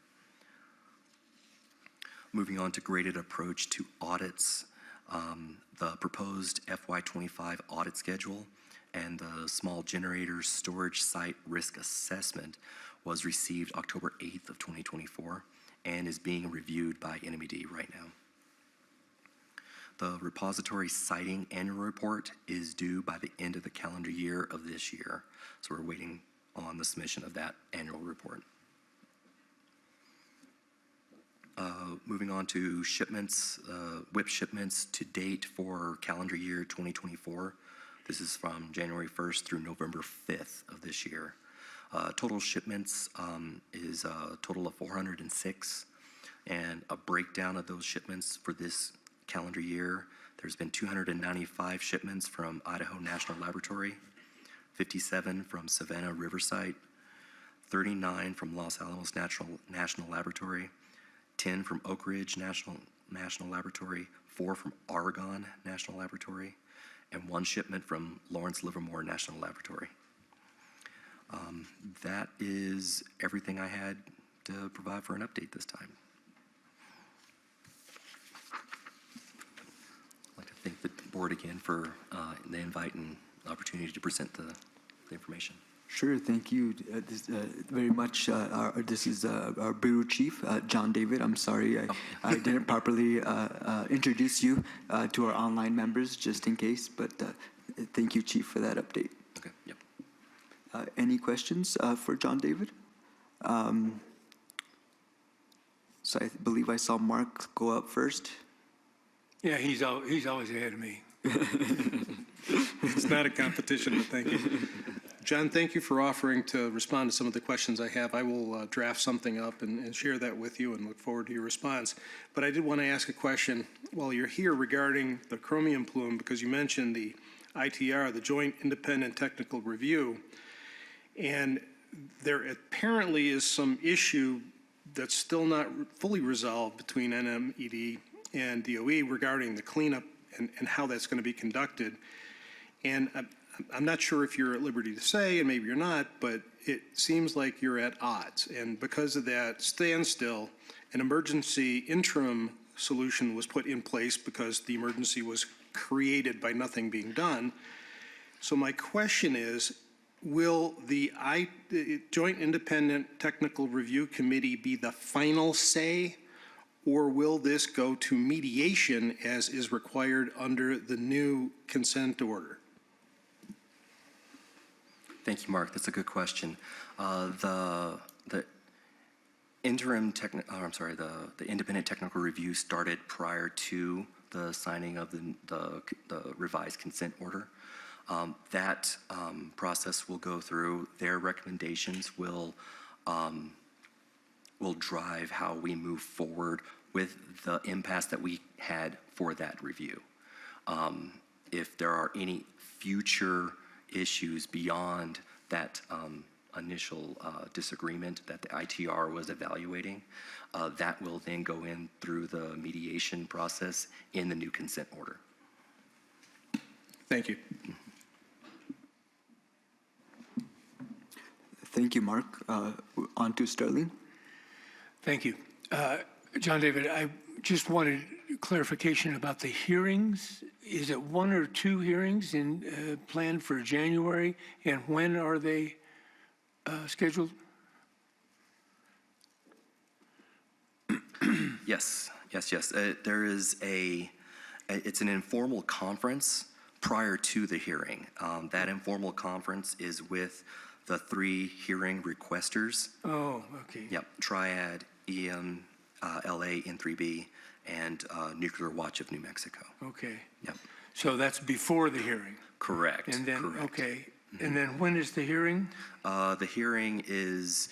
Moving on to graded approach to audits, the proposed FY25 audit schedule and the small generator storage site risk assessment was received October 8th of 2024 and is being reviewed by NMED right now. The repository siting annual report is due by the end of the calendar year of this year, so we're waiting on the submission of that annual report. Moving on to shipments, WIP shipments to date for calendar year 2024. This is from January 1st through November 5th of this year. Total shipments is a total of 406, and a breakdown of those shipments for this calendar year. There's been 295 shipments from Idaho National Laboratory, 57 from Savannah Riverside, 39 from Los Alamos National Laboratory, 10 from Oak Ridge National Laboratory, 4 from Argonne National Laboratory, and 1 shipment from Lawrence Livermore National Laboratory. That is everything I had to provide for an update this time. I'd like to thank the board again for the invite and opportunity to present the information. Sure, thank you very much. This is our Bureau Chief, John David. I'm sorry I didn't properly introduce you to our online members, just in case, but thank you, Chief, for that update. Okay, yep. Any questions for John David? So I believe I saw Mark go up first. Yeah, he's always ahead of me. It's not a competition, but thank you. John, thank you for offering to respond to some of the questions I have. I will draft something up and share that with you and look forward to your response. But I did want to ask a question while you're here regarding the chromium plume, because you mentioned the ITR, the Joint Independent Technical Review, and there apparently is some issue that's still not fully resolved between NMED and DOE regarding the cleanup and how that's going to be conducted. And I'm not sure if you're at liberty to say, and maybe you're not, but it seems like you're at odds. And because of that standstill, an emergency interim solution was put in place because the emergency was created by nothing being done. So my question is, will the Joint Independent Technical Review Committee be the final say, or will this go to mediation as is required under the new consent order? Thank you, Mark. That's a good question. The independent technical review started prior to the signing of the revised consent order. That process will go through. Their recommendations will drive how we move forward with the impasse that we had for that review. If there are any future issues beyond that initial disagreement that the ITR was evaluating, that will then go in through the mediation process in the new consent order. Thank you. Thank you, Mark. On to Sterling. Thank you. John David, I just wanted clarification about the hearings. Is it 1 or 2 hearings planned for January, and when are they scheduled? Yes. There is it's an informal conference prior to the hearing. That informal conference is with the 3 hearing requesters. Oh, okay. Yep, Triad, EM, LA, N3B, and Nuclear Watch of New Mexico. Okay. Yep. So that's before the hearing? Correct. And then, correct. okay. And then when is the hearing? The hearing is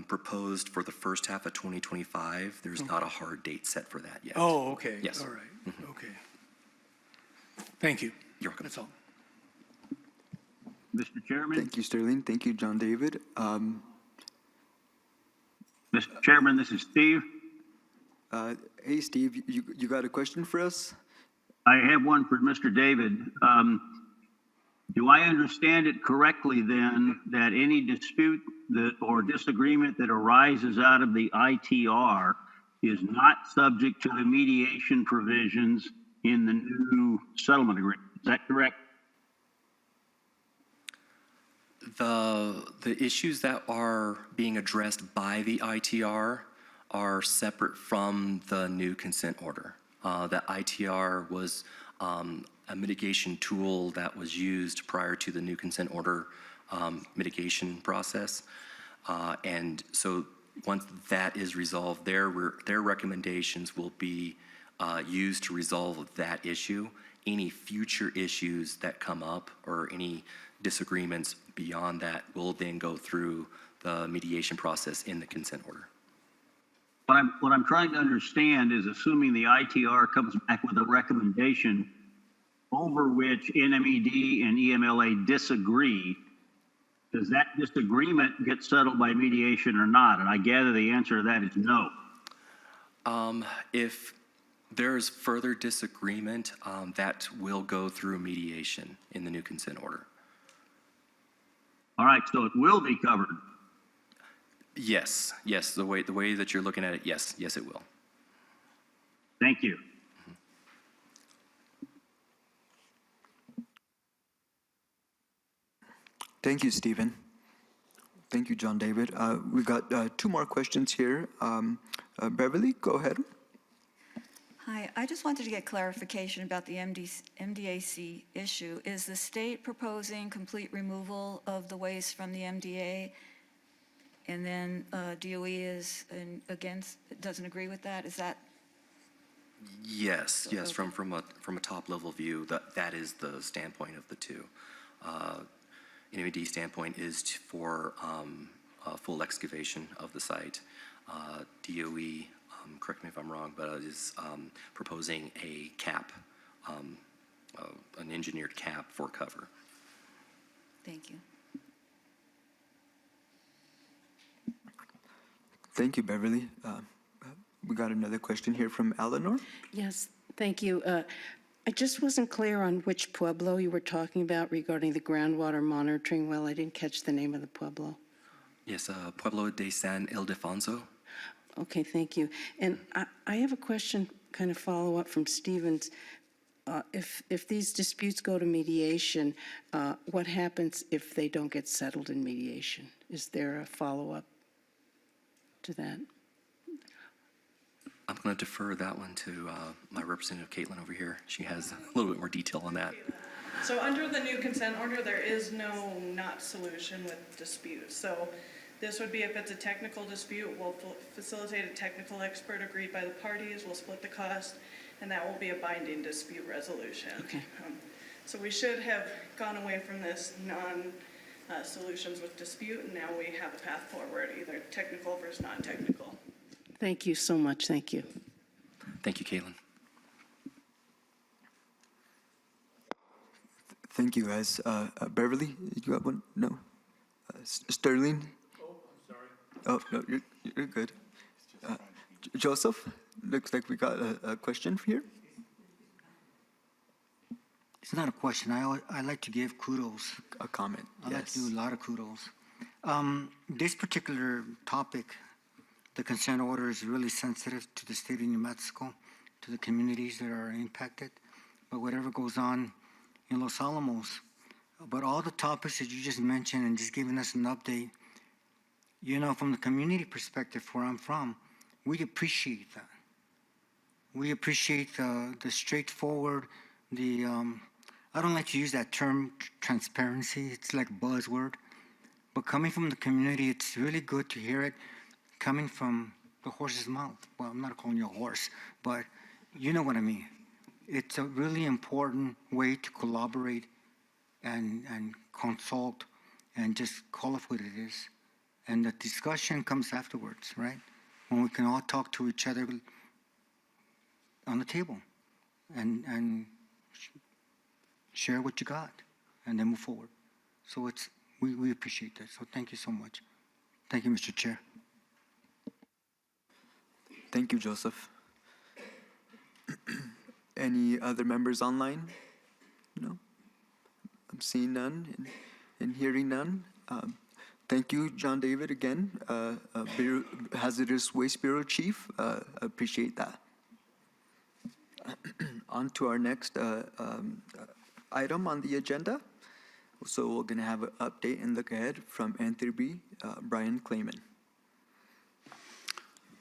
proposed for the first half of 2025. There's not a hard date set for that yet. Oh, okay. Yes. All right. Okay. Thank you. You're welcome. That's all. Mr. Chairman? Thank you, Sterling. Thank you, John David. Mr. Chairman, this is Steve. Hey, Steve, you got a question for us? I have one for Mr. David. Do I understand it correctly then that any dispute or disagreement that arises out of the ITR is not subject to the mediation provisions in the new settlement agreement. Is that correct? The issues that are being addressed by the ITR are separate from the new consent order. The ITR was a mitigation tool that was used prior to the new consent order mitigation process. And so once that is resolved, their recommendations will be used to resolve that issue. Any future issues that come up or any disagreements beyond that will then go through the mediation process in the consent order. What I'm trying to understand is, assuming the ITR comes back with a recommendation over which NMED and EMLA disagree, does that disagreement get settled by mediation or not? And I gather the answer to that is no. If there is further disagreement, that will go through mediation in the new consent order. All right, so it will be covered. Yes, the way that you're looking at it, yes, it will. Thank you. Thank you, Stephen. Thank you, John David. We got two more questions here. Beverly, go ahead. Hi, I just wanted to get clarification about the MDAC issue. Is the state proposing complete removal of the waste from the MDA? And then DOE is doesn't agree with that? Is that? Yes, Okay. from a top level view, that is the standpoint of the two. NMED standpoint is for full excavation of the site. DOE, correct me if I'm wrong, but is proposing a cap, an engineered cap for cover. Thank you. Thank you, Beverly. We got another question here from Eleanor. Yes, thank you. I just wasn't clear on which pueblo you were talking about regarding the groundwater monitoring well. I didn't catch the name of the pueblo. Yes, Pueblo de San Ildefonso. Okay, thank you. And I have a question, kind of follow up from Stevens. If these disputes go to mediation, what happens if they don't get settled in mediation? Is there a follow up to that? I'm going to defer that one to my representative, Caitlin, over here. She has a little bit more detail on that. So under the new consent order, there is no not solution with disputes. So this would be if it's a technical dispute, we'll facilitate a technical expert agreed by the parties, we'll split the cost, and that will be a binding dispute resolution. Okay. So we should have gone away from this non-solutions with dispute, and now we have a path forward, either technical versus non-technical. Thank you so much. Thank you. Thank you, Caitlin. Thank you, guys. Beverly, you got one? No? Sterling? Oh, I'm sorry. Oh, no, you're good. Joseph, looks like we got a question here. It's not a question. I like to give kudos. A comment, I like to do a lot of kudos. This particular topic, the consent order, is really sensitive to the state of New Mexico, to the communities that are impacted by whatever goes on in Los Alamos. But all the topics that you just mentioned and just giving us an update, you know, from the community perspective where I'm from, we appreciate that. We appreciate the straightforward, I don't like to use that term, transparency. It's like a buzzword. But coming from the community, it's really good to hear it coming from the horse's mouth. Well, I'm not calling you a horse, but you know what I mean. It's a really important way to collaborate and consult and just call it what it is. And the discussion comes afterwards, right? When we can all talk to each other on the table and share what you got and then move forward. So we appreciate that. So thank you so much. Thank you, Mr. Chair. Thank you, Joseph. Any other members online? No? I'm seeing none and hearing none. Thank you, John David, again, Hazardous Waste Bureau Chief. Appreciate that. On to our next item on the agenda. So we're going to have an update and look ahead from N3B, Brian Clayman.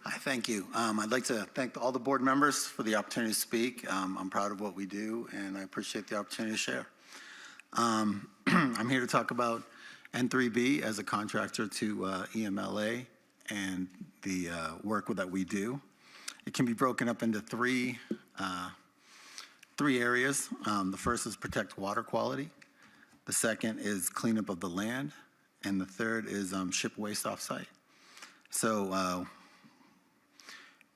Hi, thank you. I'd like to thank all the board members for the opportunity to speak. I'm proud of what we do, and I appreciate the opportunity to share. I'm here to talk about N3B as a contractor to EMLA and the work that we do. It can be broken up into three areas. The first is protect water quality. The second is cleanup of the land. And the third is ship waste offsite. So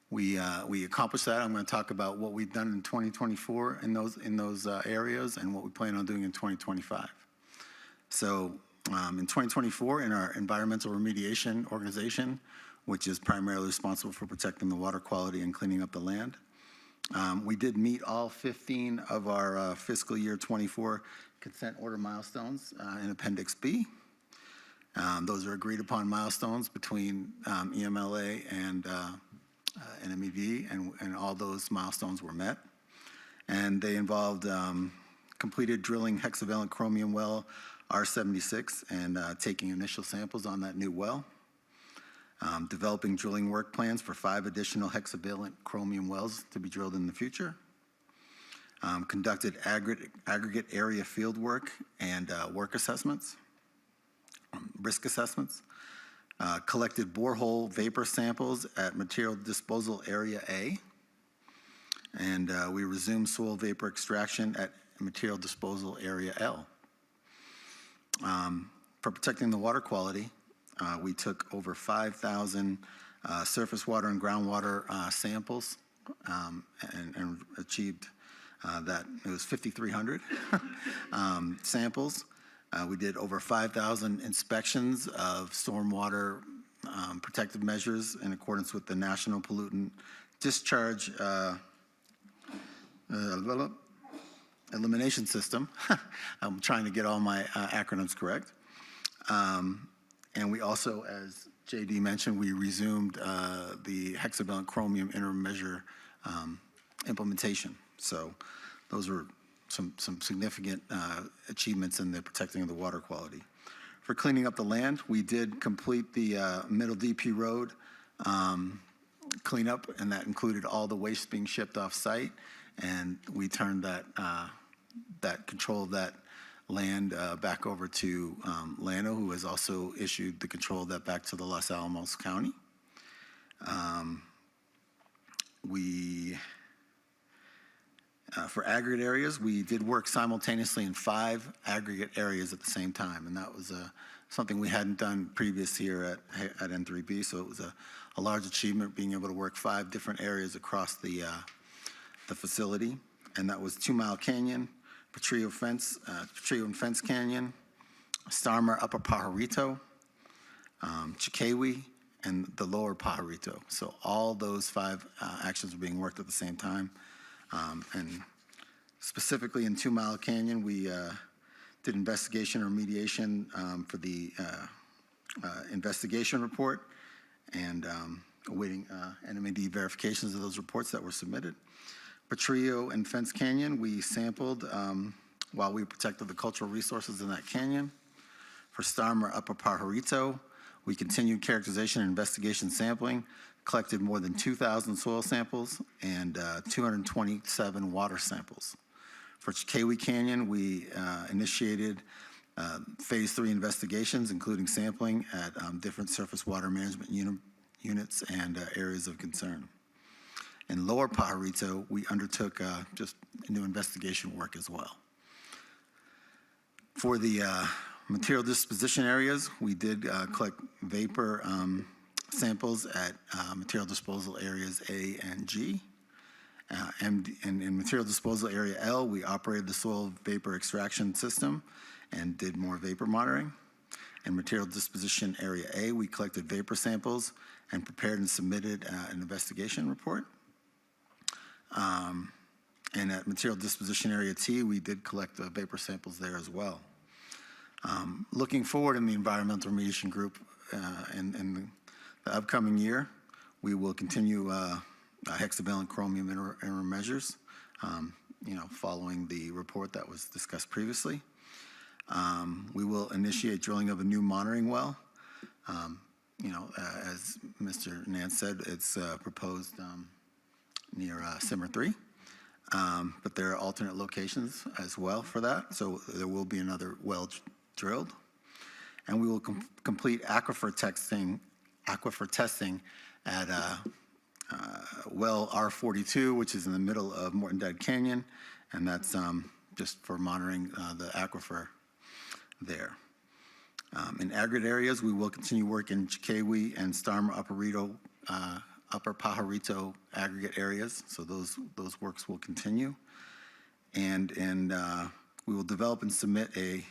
we accomplished that. I'm going to talk about what we've done in 2024 in those areas and what we plan on doing in 2025. So in 2024, in our environmental remediation organization, which is primarily responsible for protecting the water quality and cleaning up the land, we did meet all 15 of our fiscal year 24 consent order milestones in Appendix B. Those are agreed upon milestones between EMLA and NNMCAB, and all those milestones were met. And they involved completed drilling hexavalent chromium well R76 and taking initial samples on that new well. Developing drilling work plans for 5 additional hexavalent chromium wells to be drilled in the future. Conducted aggregate area field work and work assessments, risk assessments. Collected borehole vapor samples at material disposal area A. And we resumed soil vapor extraction at material disposal area L. For protecting the water quality, we took over 5,000 surface water and groundwater samples and achieved that. It was 5,300 samples. We did over 5,000 inspections of stormwater protective measures in accordance with the National Pollutant Discharge Elimination System. I'm trying to get all my acronyms correct. And we also, as JD mentioned, we resumed the hexavalent chromium intermeasure implementation. So those were some significant achievements in the protecting of the water quality. For cleaning up the land, we did complete the Middle DP Road cleanup, and that included all the waste being shipped off site, and we turned that control of that land back over to Llano, who has also issued the control of that back to the Los Alamos County. For aggregate areas, we did work simultaneously in 5 aggregate areas at the same time, and that was something we hadn't done previous here at N3B, so it was a large achievement being able to work 5 different areas across the facility, and that was 2 Mile Canyon, Petrillo and Fence Canyon, Starmer Upper Pajarito, Chiquewi, and the Lower Pajarito. So all those 5 actions were being worked at the same time. And specifically in 2 Mile Canyon, we did investigation or remediation for the investigation report and awaiting NMAD verifications of those reports that were submitted. Petrillo and Fence Canyon, we sampled while we protected the cultural resources in that canyon. For Starmer Upper Pajarito, we continued characterization and investigation sampling, collected more than 2,000 soil samples and 227 water samples. For Chiquewi Canyon, we initiated phase 3 investigations, including sampling at different surface water management units and areas of concern. In Lower Pajarito, we undertook just new investigation work as well. For the material disposition areas, we did collect vapor samples at material disposal areas A and G. And in material disposal area L, we operated the soil vapor extraction system and did more vapor monitoring. In material disposition area A, we collected vapor samples and prepared and submitted an investigation report. And at material disposition area T, we did collect vapor samples there as well. Looking forward in the environmental remediation group in the upcoming year, we will continue hexavalent chromium interim measures, following the report that was discussed previously. We will initiate drilling of a new monitoring well. As Mr. Nance said, it's proposed near Simmer 3. But there are alternate locations as well for that, so there will be another well drilled. And we will complete aquifer testing at well R42, which is in the middle of Morton Dead Canyon, and that's just for monitoring the aquifer there. In aggregate areas, we will continue work in Chiqueway and Starmer Upper Pajarito aggregate areas, so those works will continue. And we will develop and submit an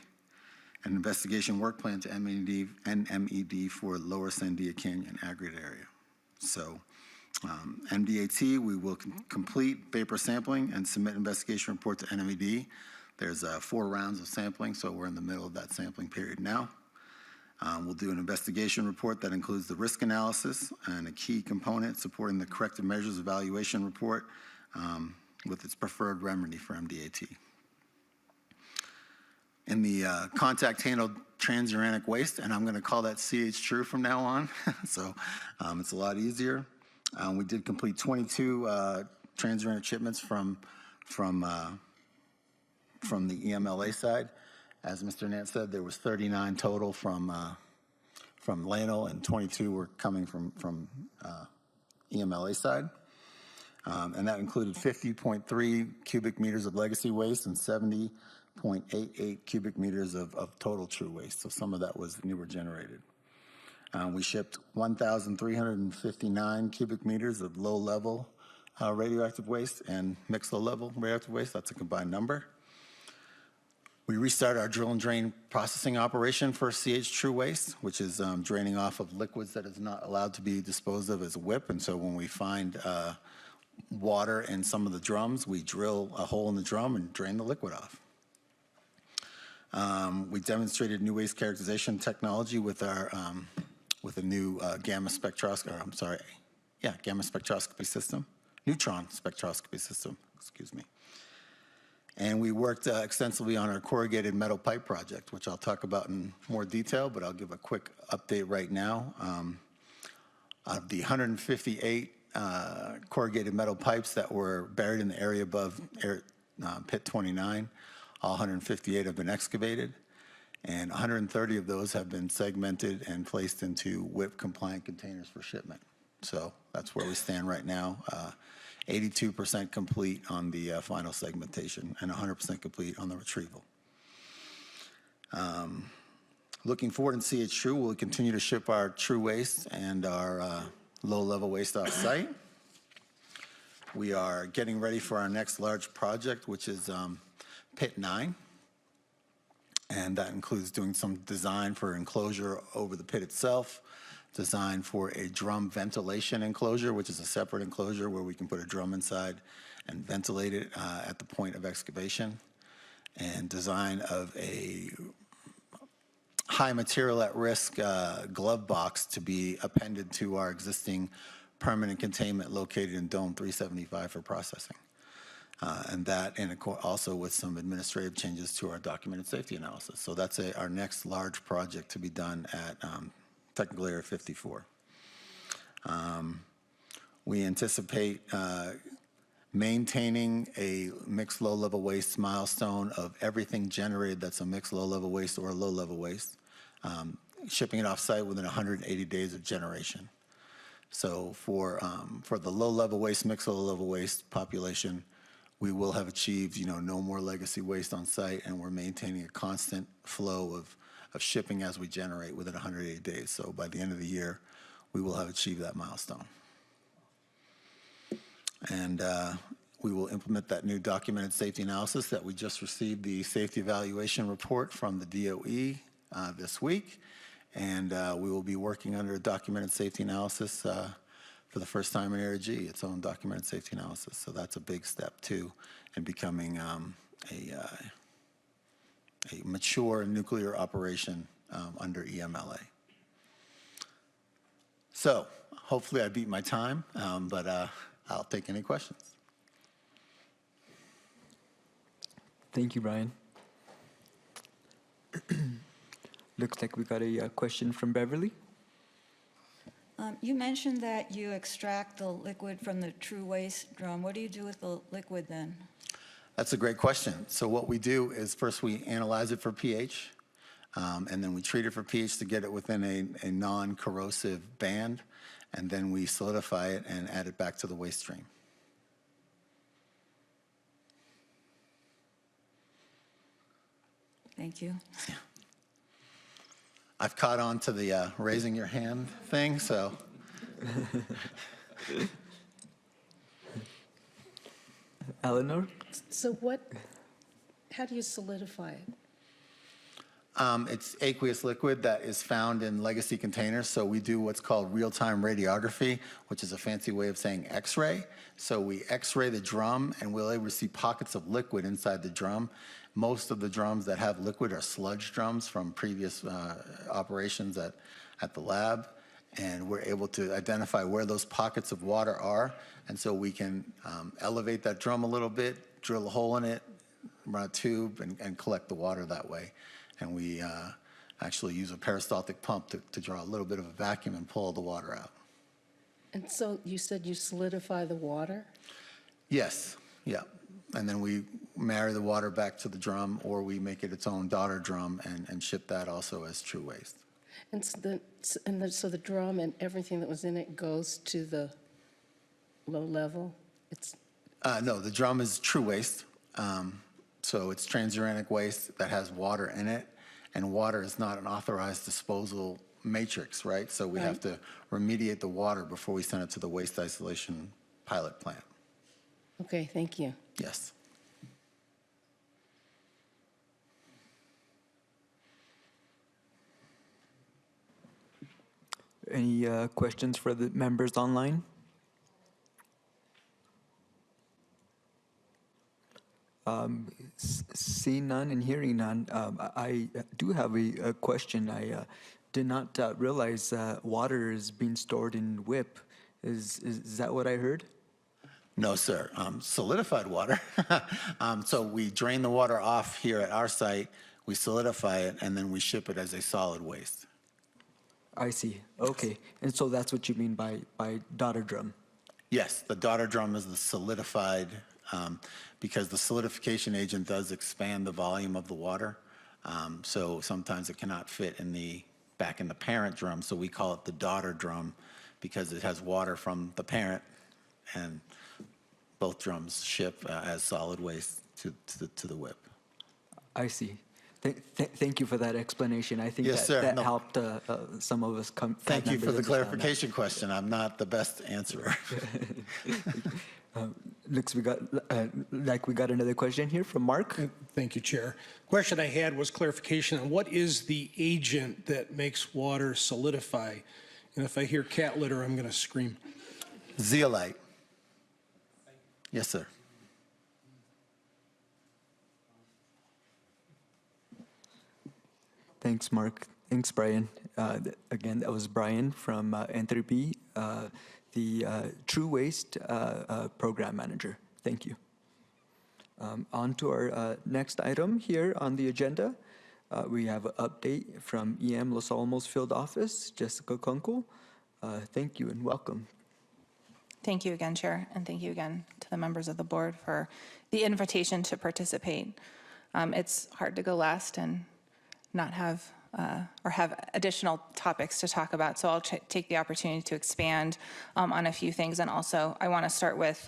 investigation work plan to NMED for Lower Sandia Canyon aggregate area. So MDAT, we will complete vapor sampling and submit investigation report to NMED. There's 4 rounds of sampling, so we're in the middle of that sampling period now. We'll do an investigation report that includes the risk analysis and a key component supporting the corrective measures evaluation report with its preferred remedy for MDAT. In the contact handled transuranic waste, and I'm going to call that CH-TRU from now on, so it's a lot easier. We did complete 22 transuranic shipments from the EMLA side. As Mr. Nance said, there was 39 total from Llano, and 22 were coming from EMLA side. And that included 50.3 cubic meters of legacy waste and 70.88 cubic meters of total true waste. So some of that was newer generated. We shipped 1,359 cubic meters of low-level radioactive waste and mixed low-level radioactive waste. That's a combined number. We restarted our drill and drain processing operation for CH-TRU waste, which is draining off of liquids that is not allowed to be disposed of as a WIP. And so when we find water in some of the drums, we drill a hole in the drum and drain the liquid off. We demonstrated new waste characterization technology with our with a new gamma spectroscopy system, neutron spectroscopy system, excuse me. And we worked extensively on our corrugated metal pipe project, which I'll talk about in more detail, but I'll give a quick update right now. Of the 158 corrugated metal pipes that were buried in the area above pit 29, all 158 have been excavated, and 130 of those have been segmented and placed into WIP compliant containers for shipment. So that's where we stand right now. 82% complete on the final segmentation and 100% complete on the retrieval. Looking forward in CH-TRU, we'll continue to ship our true waste and our low-level waste off-site. We are getting ready for our next large project, which is Pit 9. And that includes doing some design for enclosure over the pit itself, design for a drum ventilation enclosure, which is a separate enclosure where we can put a drum inside and ventilate it at the point of excavation, and design of a high material at risk glove box to be appended to our existing permanent containment located in Dome 375 for processing. And that, and also with some administrative changes to our documented safety analysis. So that's our next large project to be done at Technical Area 54. We anticipate maintaining a mixed low-level waste milestone of everything generated that's a mixed low-level waste or a low-level waste, shipping it off-site within 180 days of generation. So for the low-level waste, mixed low-level waste population, we will have achieved, no more legacy waste on site, and we're maintaining a constant flow of shipping as we generate within 180 days. So by the end of the year, we will have achieved that milestone. And we will implement that new documented safety analysis that we just received the safety evaluation report from the DOE this week. And we will be working under a documented safety analysis for the first time in Area G, its own documented safety analysis. So that's a big step too in becoming a mature nuclear operation under EMLA. So hopefully I beat my time, but I'll take any questions. Thank you, Brian. Looks like we got a question from Beverly. You mentioned that you extract the liquid from the TRU waste drum. What do you do with the liquid then? That's a great question. So what we do is first we analyze it for pH, and then we treat it for pH to get it within a non-corrosive band, and then we solidify it and add it back to the waste stream. Thank you. I've caught on to the raising your hand thing, so. Eleanor? So how do you solidify it? It's aqueous liquid that is found in legacy containers. So we do what's called real-time radiography, which is a fancy way of saying X-ray. So we X-ray the drum, and we're able to see pockets of liquid inside the drum. Most of the drums that have liquid are sludge drums from previous operations at the lab. And we're able to identify where those pockets of water are. And so we can elevate that drum a little bit, drill a hole in it, run a tube, and collect the water that way. And we actually use a peristaltic pump to draw a little bit of a vacuum and pull the water out. And so you said you solidify the water? Yes, yeah. And then we marry the water back to the drum, or we make it its own daughter drum and ship that also as TRU waste. And so the drum and everything that was in it goes to the low level? No, the drum is TRU waste. So it's transuranic waste that has water in it, and water is not an authorized disposal matrix, right? So we have to remediate the water before we send it to the waste isolation pilot plant. Okay, thank you. Yes. Any questions for the members online? Seeing none and hearing none, I do have a question. I did not realize water is being stored in WIP. Is that what I heard? No, sir. Solidified water. So we drain the water off here at our site, we solidify it, and then we ship it as a solid waste. I see. Okay. And so that's what you mean by daughter drum? Yes, the daughter drum is the solidified, because the solidification agent does expand the volume of the water. So sometimes it cannot fit back in the parent drum, so we call it the daughter drum because it has water from the parent, and both drums ship as solid waste to the WIP. I see. Thank you for that explanation. I think Yes, sir. that No. helped some of us come. Thank you for the clarification question. I'm not the best answerer. Looks we got another question here from Mark. Thank you, Chair. Question I had was clarification on what is the agent that makes water solidify? And if I hear cat litter, I'm going to scream. Zeolite. Yes, sir. Thanks, Mark. Thanks, Brian. Again, that was Brian from N3B, the TRU Waste Program Manager. Thank you. On to our next item here on the agenda. We have an update from EM Los Alamos Field Office, Jessica Kunkle. Thank you and welcome. Thank you again, Chair, and thank you again to the members of the board for the invitation to participate. It's hard to go last and not have or have additional topics to talk about, so I'll take the opportunity to expand on a few things. And also, I want to start with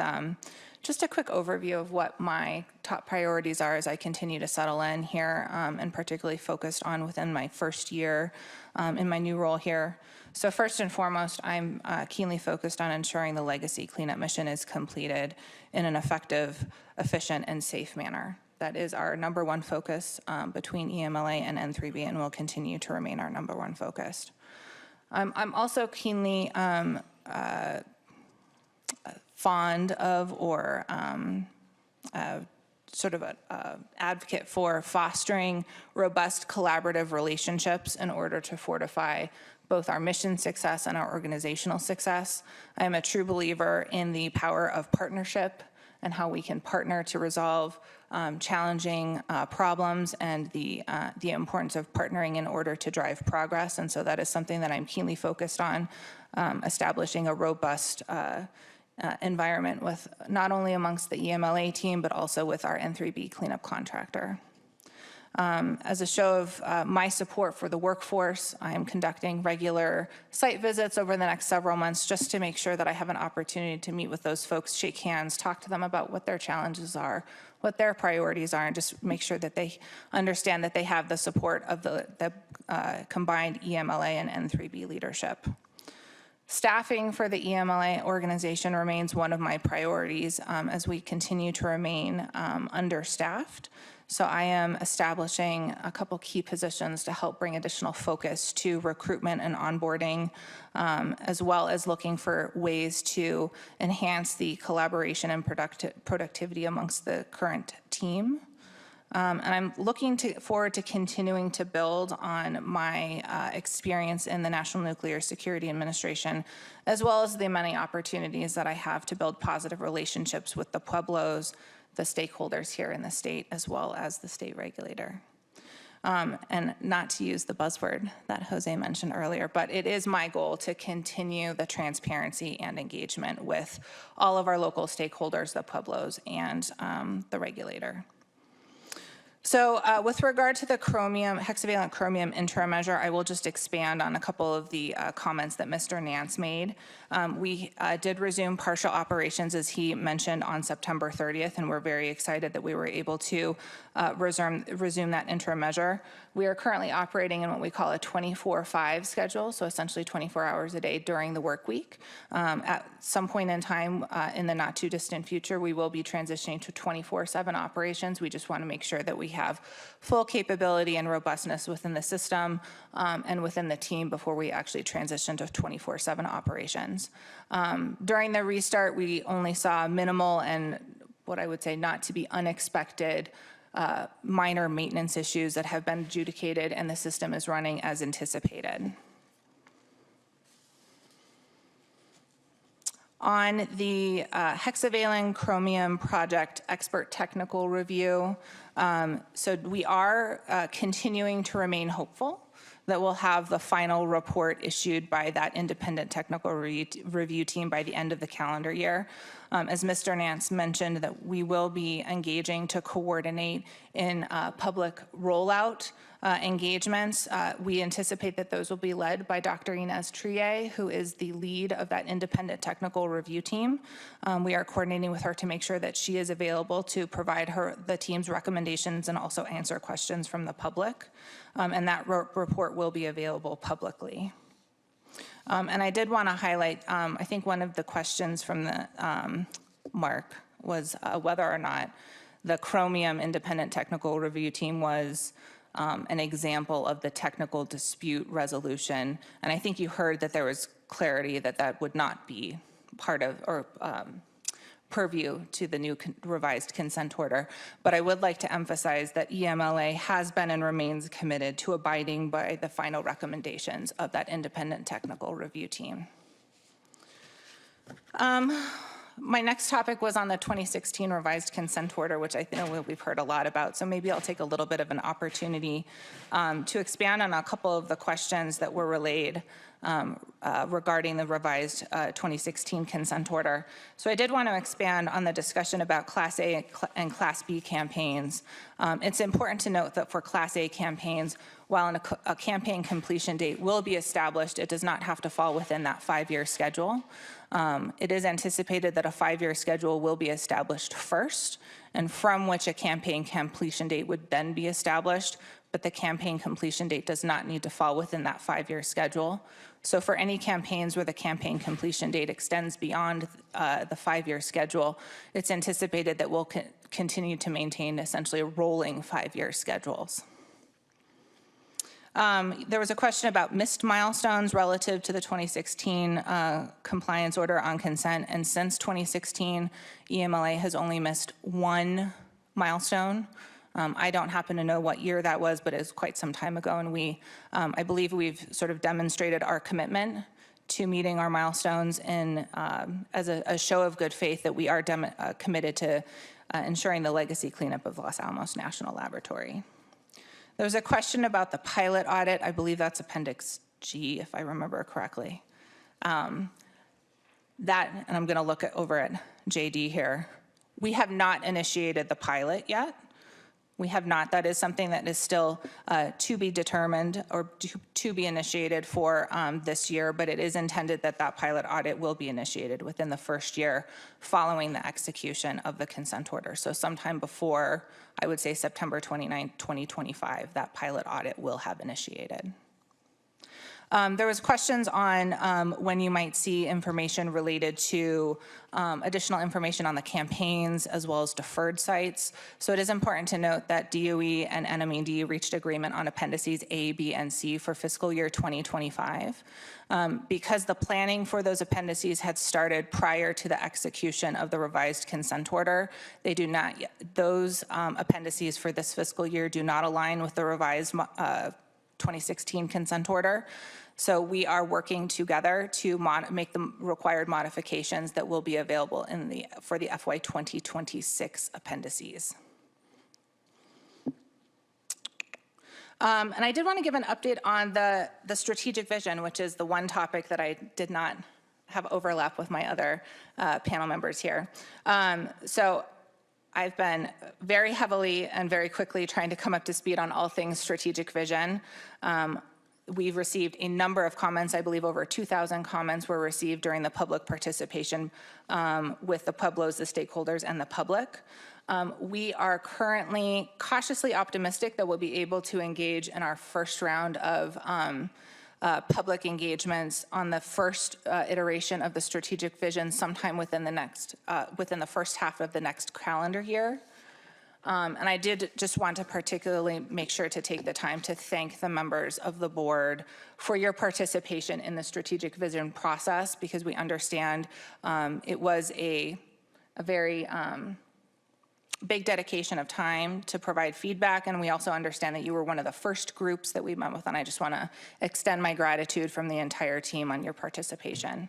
just a quick overview of what my top priorities are as I continue to settle in here, and particularly focused on within my first year in my new role here. So first and foremost, I'm keenly focused on ensuring the legacy cleanup mission is completed in an effective, efficient, and safe manner. That is our number one focus between EMLA and N3B, and will continue to remain our number one focus. I'm also keenly fond of or sort of a advocate for fostering robust collaborative relationships in order to fortify both our mission success and our organizational success. I am a true believer in the power of partnership and how we can partner to resolve challenging problems, and the importance of partnering in order to drive progress. And so that is something that I'm keenly focused on, establishing a robust environment with not only amongst the EMLA team, but also with our N3B cleanup contractor. As a show of my support for the workforce, I am conducting regular site visits over the next several months just to make sure that I have an opportunity to meet with those folks, shake hands, talk to them about what their challenges are, what their priorities are, and just make sure that they understand that they have the support of the combined EMLA and N3B leadership. Staffing for the EMLA organization remains one of my priorities as we continue to remain understaffed. So I am establishing a couple key positions to help bring additional focus to recruitment and onboarding, as well as looking for ways to enhance the collaboration and productivity amongst the current team. And I'm looking forward to continuing to build on my experience in the National Nuclear Security Administration, as well as the many opportunities that I have to build positive relationships with the Pueblos, the stakeholders here in the state, as well as the state regulator. And not to use the buzzword that Jose mentioned earlier, but it is my goal to continue the transparency and engagement with all of our local stakeholders, the Pueblos, and the regulator. So with regard to the hexavalent chromium interim measure, I will just expand on a couple of the comments that Mr. Nance made. We did resume partial operations, as he mentioned, on September 30th, and we're very excited that we were able to resume that interim measure. We are currently operating in what we call a 24/5 schedule, so essentially 24 hours a day during the work week. At some point in time in the not too distant future, we will be transitioning to 24/7 operations. We just want to make sure that we have full capability and robustness within the system and within the team before we actually transition to 24/7 operations. During the restart, we only saw minimal and what I would say not to be unexpected minor maintenance issues that have been adjudicated, and the system is running as anticipated. On the hexavalent chromium project expert technical review, so we are continuing to remain hopeful that we'll have the final report issued by that independent technical review team by the end of the calendar year. As Mr. Nance mentioned, that we will be engaging to coordinate in public rollout engagements. We anticipate that those will be led by Dr. Inez Trier, who is the lead of that independent technical review team. We are coordinating with her to make sure that she is available to provide the team's recommendations and also answer questions from the public. And that report will be available publicly. And I did want to highlight, I think one of the questions from the Mark was whether or not the chromium independent technical review team was an example of the technical dispute resolution. And I think you heard that there was clarity that that would not be part of or purview to the new revised consent order. But I would like to emphasize that EMLA has been and remains committed to abiding by the final recommendations of that independent technical review team. My next topic was on the 2016 revised consent order, which I know we've heard a lot about. So maybe I'll take a little bit of an opportunity to expand on a couple of the questions that were relayed regarding the revised 2016 consent order. So I did want to expand on the discussion about Class A and Class B campaigns. It's important to note that for Class A campaigns, while a campaign completion date will be established, it does not have to fall within that 5-year schedule. It is anticipated that a 5-year schedule will be established first, and from which a campaign completion date would then be established, but the campaign completion date does not need to fall within that 5-year schedule. So for any campaigns where the campaign completion date extends beyond the 5-year schedule, it's anticipated that we'll continue to maintain essentially rolling 5-year schedules. There was a question about missed milestones relative to the 2016 compliance order on consent, and since 2016, EMLA has only missed one milestone. I don't happen to know what year that was, but it was quite some time ago, and I believe we've sort of demonstrated our commitment to meeting our milestones in, as a show of good faith that we are committed to ensuring the legacy cleanup of Los Alamos National Laboratory. There was a question about the pilot audit. I believe that's Appendix G, if I remember correctly. And I'm going to look over at JD here. We have not initiated the pilot yet. We have not. That is something that is still to be determined or to be initiated for this year, but it is intended that that pilot audit will be initiated within the first year following the execution of the consent order. So sometime before, I would say September 29, 2025, that pilot audit will have initiated. There was questions on when you might see information related to additional information on the campaigns as well as deferred sites. So it is important to note that DOE and NNMCAB reached agreement on appendices A, B, and C for fiscal year 2025. Because the planning for those appendices had started prior to the execution of the revised consent order, they do not, those appendices for this fiscal year do not align with the revised 2016 consent order. So we are working together to make the required modifications that will be available for the FY 2026 appendices. And I did want to give an update on the strategic vision, which is the one topic that I did not have overlap with my other panel members here. So I've been very heavily and very quickly trying to come up to speed on all things strategic vision. We've received a number of comments. I believe over 2,000 comments were received during the public participation with the Pueblos, the stakeholders, and the public. We are currently cautiously optimistic that we'll be able to engage in our first round of public engagements on the first iteration of the strategic vision sometime within the first half of the next calendar year. And I did just want to particularly make sure to take the time to thank the members of the board for your participation in the strategic vision process, because we understand it was a very big dedication of time to provide feedback, and we also understand that you were one of the first groups that we met with, and I just want to extend my gratitude from the entire team on your participation.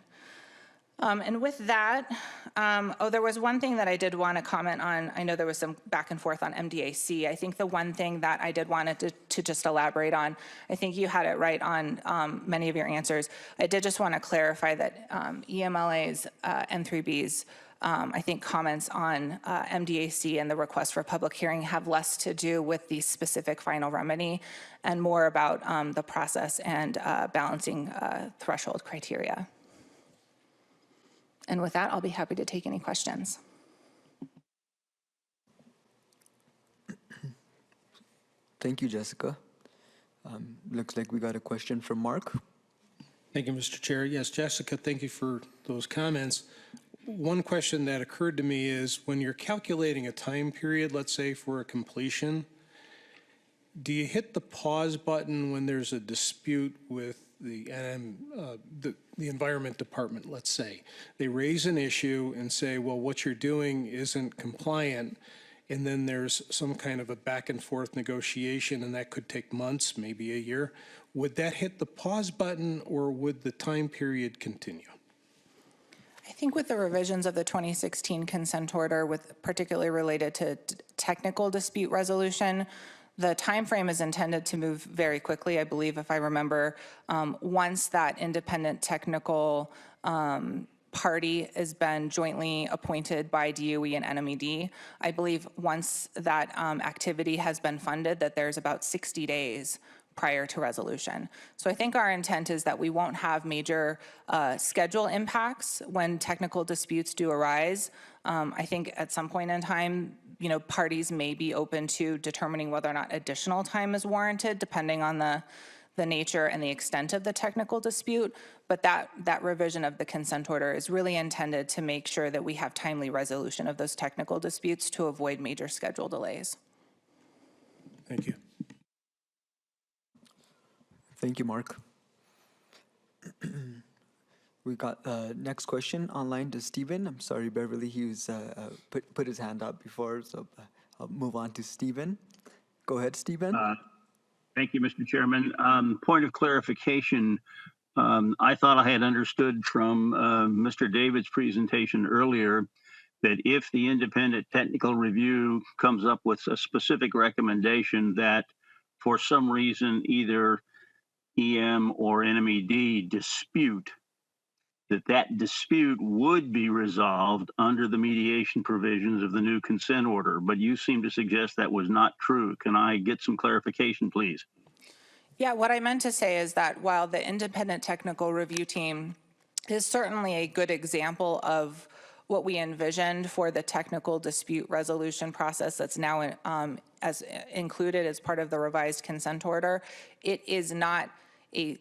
And with that, there was one thing that I did want to comment on. I know there was some back and forth on MDAC. I think the one thing that I did want to just elaborate on, I think you had it right on many of your answers. I did just want to clarify that EMLA's N3B's I think comments on MDAC and the request for public hearing have less to do with the specific final remedy and more about the process and balancing threshold criteria. And with that, I'll be happy to take any questions. Thank you, Jessica. Looks like we got a question from Mark. Thank you, Mr. Chair. Yes, Jessica, thank you for those comments. One question that occurred to me is when you're calculating a time period, let's say for a completion, do you hit the pause button when there's a dispute with the Environment Department, let's say? They raise an issue and say, well, what you're doing isn't compliant, and then there's some kind of a back and forth negotiation, and that could take months, maybe a year. Would that hit the pause button, or would the time period continue? I think with the revisions of the 2016 consent order, particularly related to technical dispute resolution, the time frame is intended to move very quickly. I believe, if I remember, once that independent technical party has been jointly appointed by DOE and NNMCAB, I believe once that activity has been funded, that there's about 60 days prior to resolution. So I think our intent is that we won't have major schedule impacts when technical disputes do arise. I think at some point in time, parties may be open to determining whether or not additional time is warranted, depending on the nature and the extent of the technical dispute. But that revision of the consent order is really intended to make sure that we have timely resolution of those technical disputes to avoid major schedule delays. Thank you. Thank you, Mark. We got next question online to Stephen. I'm sorry, Beverly, he was put his hand up before, so I'll move on to Stephen. Go ahead, Stephen. Thank you, Mr. Chairman. Point of clarification. I thought I had understood from Mr. David's presentation earlier that if the independent technical review comes up with a specific recommendation that for some reason either EM or NMED dispute, that dispute would be resolved under the mediation provisions of the new consent order. But you seem to suggest that was not true. Can I get some clarification, please? Yeah, what I meant to say is that while the independent technical review team is certainly a good example of what we envisioned for the technical dispute resolution process that's now as included as part of the revised consent order, it is not a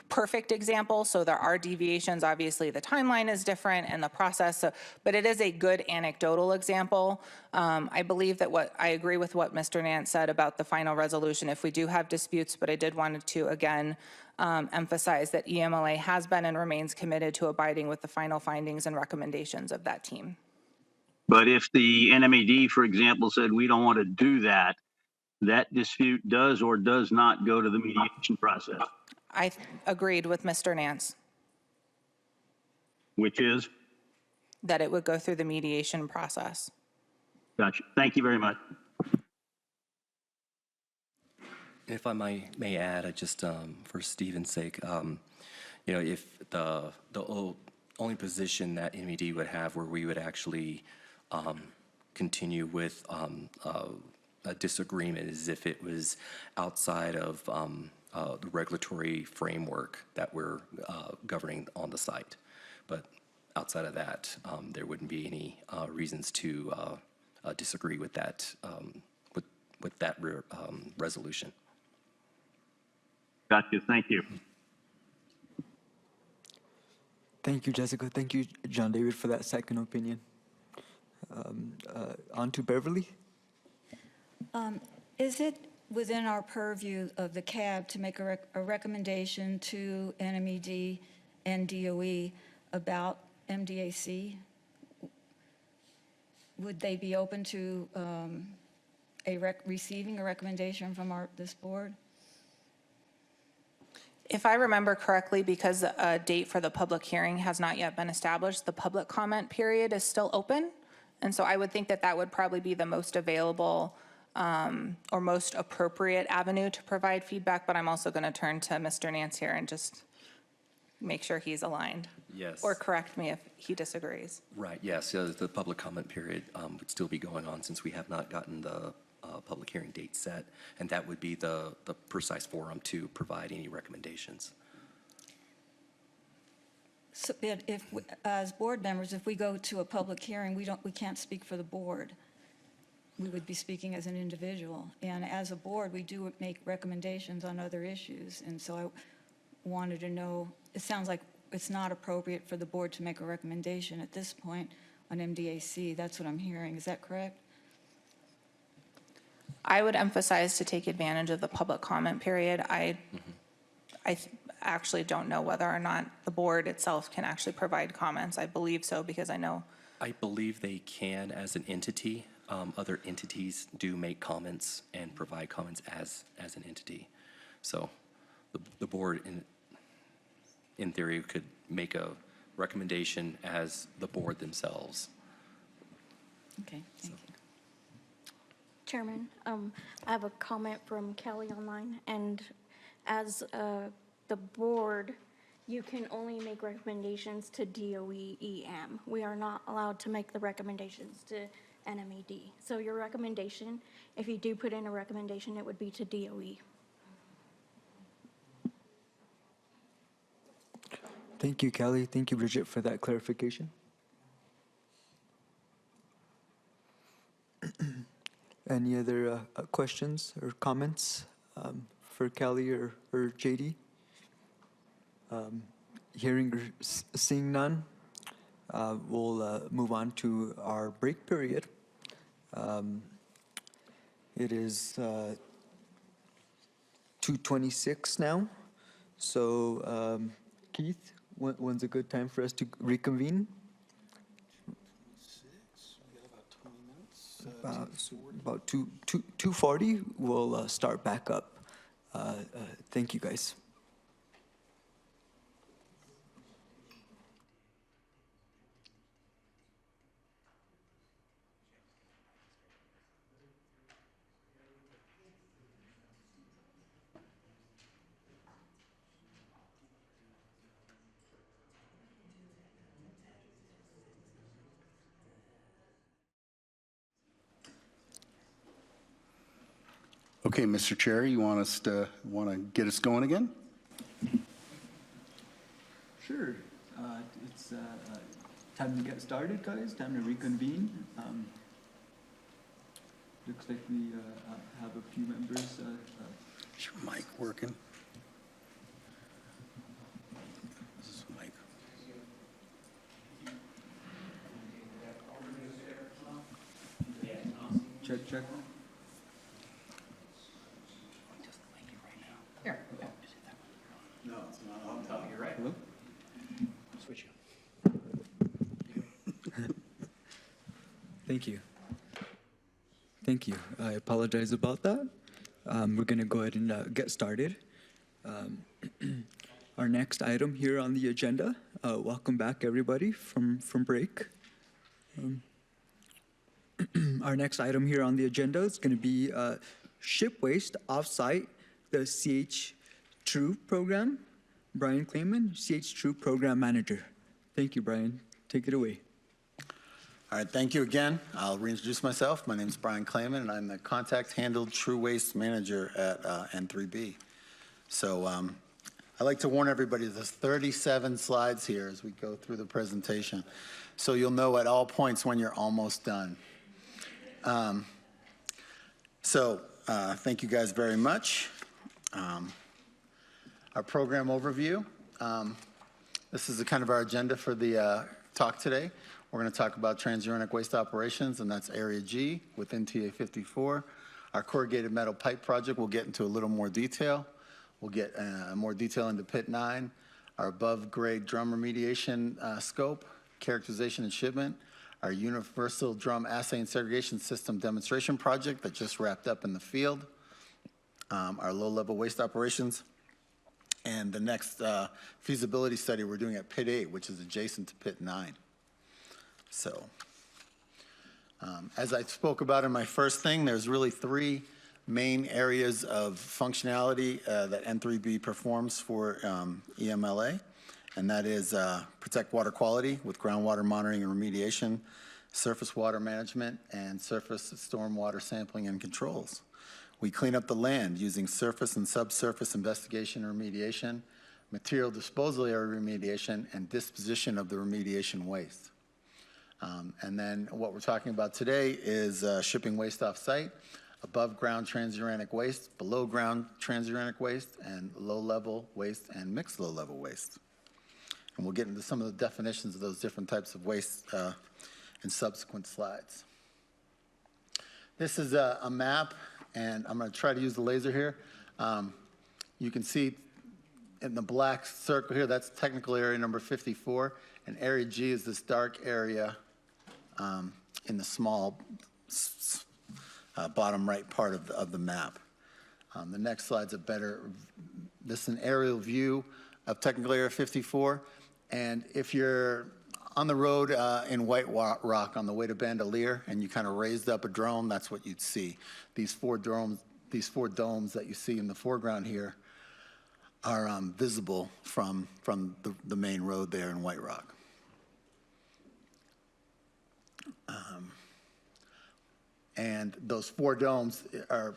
perfect example. So there are deviations. Obviously, the timeline is different and the process, but it is a good anecdotal example. I believe that I agree with what Mr. Nance said about the final resolution if we do have disputes, but I did want to, again, emphasize that EMLA has been and remains committed to abiding with the final findings and recommendations of that team. But if the NMED, for example, said we don't want to do that, that dispute does or does not go to the mediation process. I agreed with Mr. Nance Which is? that it would go through the mediation process. Gotcha. Thank you very much. If I may add, I just for Stephen's sake, if the only position that NMED would have where we would actually continue with a disagreement is if it was outside of the regulatory framework that we're governing on the site. But outside of that, there wouldn't be any reasons to disagree with that resolution. Gotcha. Thank you. Thank you, Jessica. Thank you, John David, for that second opinion. On to Beverly. Is it within our purview of the CAB to make a recommendation to NMED and DOE about MDAC? Would they be open to receiving a recommendation from this board? If I remember correctly, because a date for the public hearing has not yet been established, the public comment period is still open. And so I would think that that would probably be the most available or most appropriate avenue to provide feedback, but I'm also going to turn to Mr. Nance here and just make sure he's aligned. Yes. Or correct me if he disagrees. Right, yes, so the public comment period would still be going on since we have not gotten the public hearing date set, and that would be the precise forum to provide any recommendations. So, but if, as board members, if we go to a public hearing, we can't speak for the board. We would be speaking as an individual. And as a board, we do make recommendations on other issues. And so I wanted to know, it sounds like it's not appropriate for the board to make a recommendation at this point on MDAC. That's what I'm hearing. Is that correct? I would emphasize to take advantage of the public comment period. I actually don't know whether or not the board itself can actually provide comments. I believe so because I know. I believe they can as an entity. Other entities do make comments and provide comments as an entity. So the board, in theory, could make a recommendation as the board themselves. Okay, thank you. Chairman, I have a comment from Kelly online, and as the board, you can only make recommendations to DOE EM. We are not allowed to make the recommendations to NMED. So your recommendation, if you do put in a recommendation, it would be to DOE. Thank you, Kelly. Thank you, Bridget, for that clarification. Any other questions or comments for Kelly or JD? Hearing or seeing none, we'll move on to our break period. It is 2:26 now. So, Keith, when's a good time for us to reconvene? We got about 20 minutes. about 2:40, we'll start back up. Thank you, guys. Okay, Mr. Chair, you want to get us going again? Sure. It's time to get started, guys. Time to reconvene. Looks like we have a few members. Is your mic working? This is mic. Check. No, it's not on top. You're right. Hello? Switch Thank you. Thank you. I apologize about that. We're going to go ahead and get started. Our next item here on the agenda, welcome back everybody from break. Our next item here on the agenda is going to be ship waste offsite, the CH-TRU program. Brian Clayman, CH-TRU program manager. Thank you, Brian. Take it away. All right, thank you again. I'll reintroduce myself. My name is Brian Clayman, and I'm the contact handled TRU waste manager at N3B. So I'd like to warn everybody there's 37 slides here as we go through the presentation. So you'll know at all points when you're almost done. Thank you guys very much. Our program overview. This is kind of our agenda for the talk today. We're going to talk about transuranic waste operations, and that's Area G within TA 54. Our corrugated metal pipe project, we'll get into a little more detail. We'll get more detail into Pit 9, our above-grade drum remediation scope, characterization and shipment, our universal drum assay and segregation system demonstration project that just wrapped up in the field, our low-level waste operations, and the next feasibility study we're doing at Pit 8, which is adjacent to Pit 9. So, as I spoke about in my first thing, there's really three main areas of functionality that N3B performs for EMLA, and that is protect water quality with groundwater monitoring and remediation, surface water management, and surface stormwater sampling and controls. We clean up the land using surface and subsurface investigation and remediation, material disposal area remediation, and disposition of the remediation waste. And then what we're talking about today is shipping waste off-site, above-ground transuranic waste, below-ground transuranic waste, and low-level waste and mixed low-level waste. And we'll get into some of the definitions of those different types of waste in subsequent slides. This is a map, and I'm going to try to use the laser here. You can see in the black circle here, that's technical area number 54, and Area G is this dark area in the small bottom right part of the map. The next slide's this is an aerial view of technical area 54, and if you're on the road in White Rock on the way to Bandelier and you kind of raised up a drone, that's what you'd see. These four domes that you see in the foreground here are visible from the main road there in White Rock. And those four domes are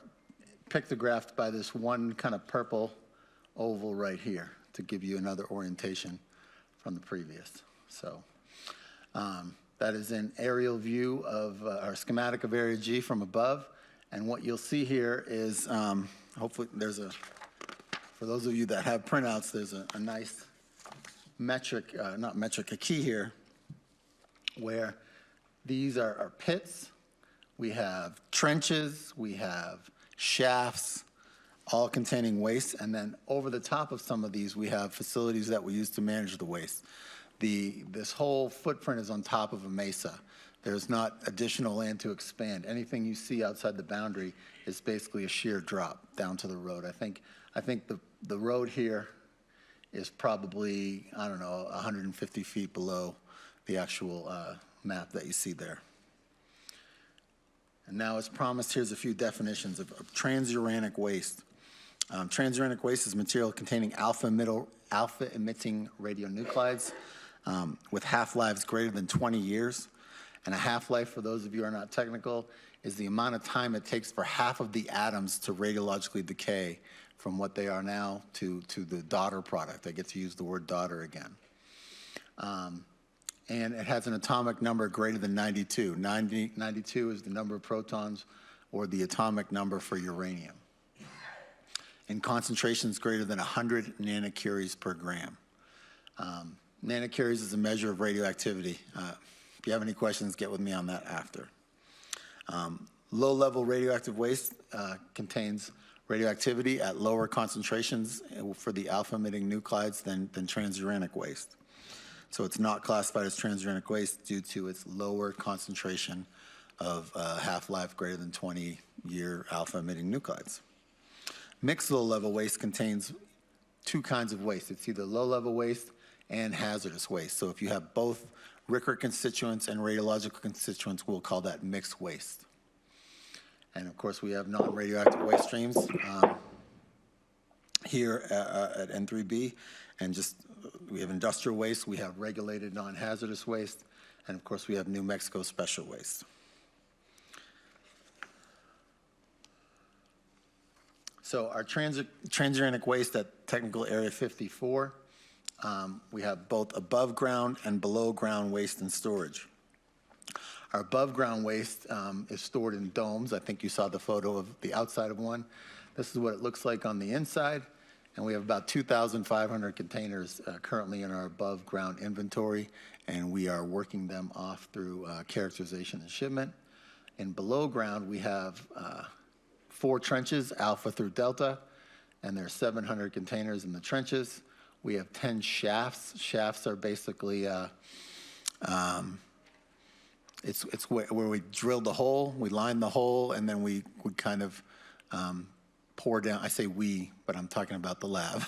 pictographed by this one kind of purple oval right here to give you another orientation from the previous. So that is an aerial view of our schematic of Area G from above. And what you'll see here is, hopefully for those of you that have printouts, there's a nice a key here where these are pits. We have trenches, we have shafts, all containing waste, and then over the top of some of these, we have facilities that we use to manage the waste. This whole footprint is on top of a mesa. There's not additional land to expand. Anything you see outside the boundary is basically a sheer drop down to the road. I think the road here is probably, I don't know, 150 feet below the actual map that you see there. And now, as promised, here's a few definitions of transuranic waste. Transuranic waste is material containing alpha-emitting radionuclides with half-lives greater than 20 years. And a half-life, for those of you who are not technical, is the amount of time it takes for half of the atoms to radiologically decay from what they are now to the daughter product. I get to use the word daughter again. And it has an atomic number greater than 92. 92 is the number of protons or the atomic number for uranium. And concentrations greater than 100 nanocuries per gram. Nanocuries is a measure of radioactivity. If you have any questions, get with me on that after. Low-level radioactive waste contains radioactivity at lower concentrations for the alpha-emitting nuclides than transuranic waste. So it's not classified as transuranic waste due to its lower concentration of half-life greater than 20-year alpha-emitting nuclides. Mixed low-level waste contains two kinds of waste. It's either low-level waste and hazardous waste. So if you have both Rickert constituents and radiological constituents, we'll call that mixed waste. And of course, we have non-radioactive waste streams here at N3B, and we have industrial waste, we have regulated non-hazardous waste, and of course, we have New Mexico special waste. So our transuranic waste at Technical Area 54, we have both above ground and below ground waste and storage. Our above ground waste is stored in domes. I think you saw the photo of the outside of one. This is what it looks like on the inside, and we have about 2,500 containers currently in our above ground inventory, and we are working them off through characterization and shipment. And below ground, we have 4 trenches, alpha through delta, and there are 700 containers in the trenches. We have 10 shafts. Shafts are basically, it's where we drill the hole, we line the hole, and then we kind of pour down. I say we, but I'm talking about the lab.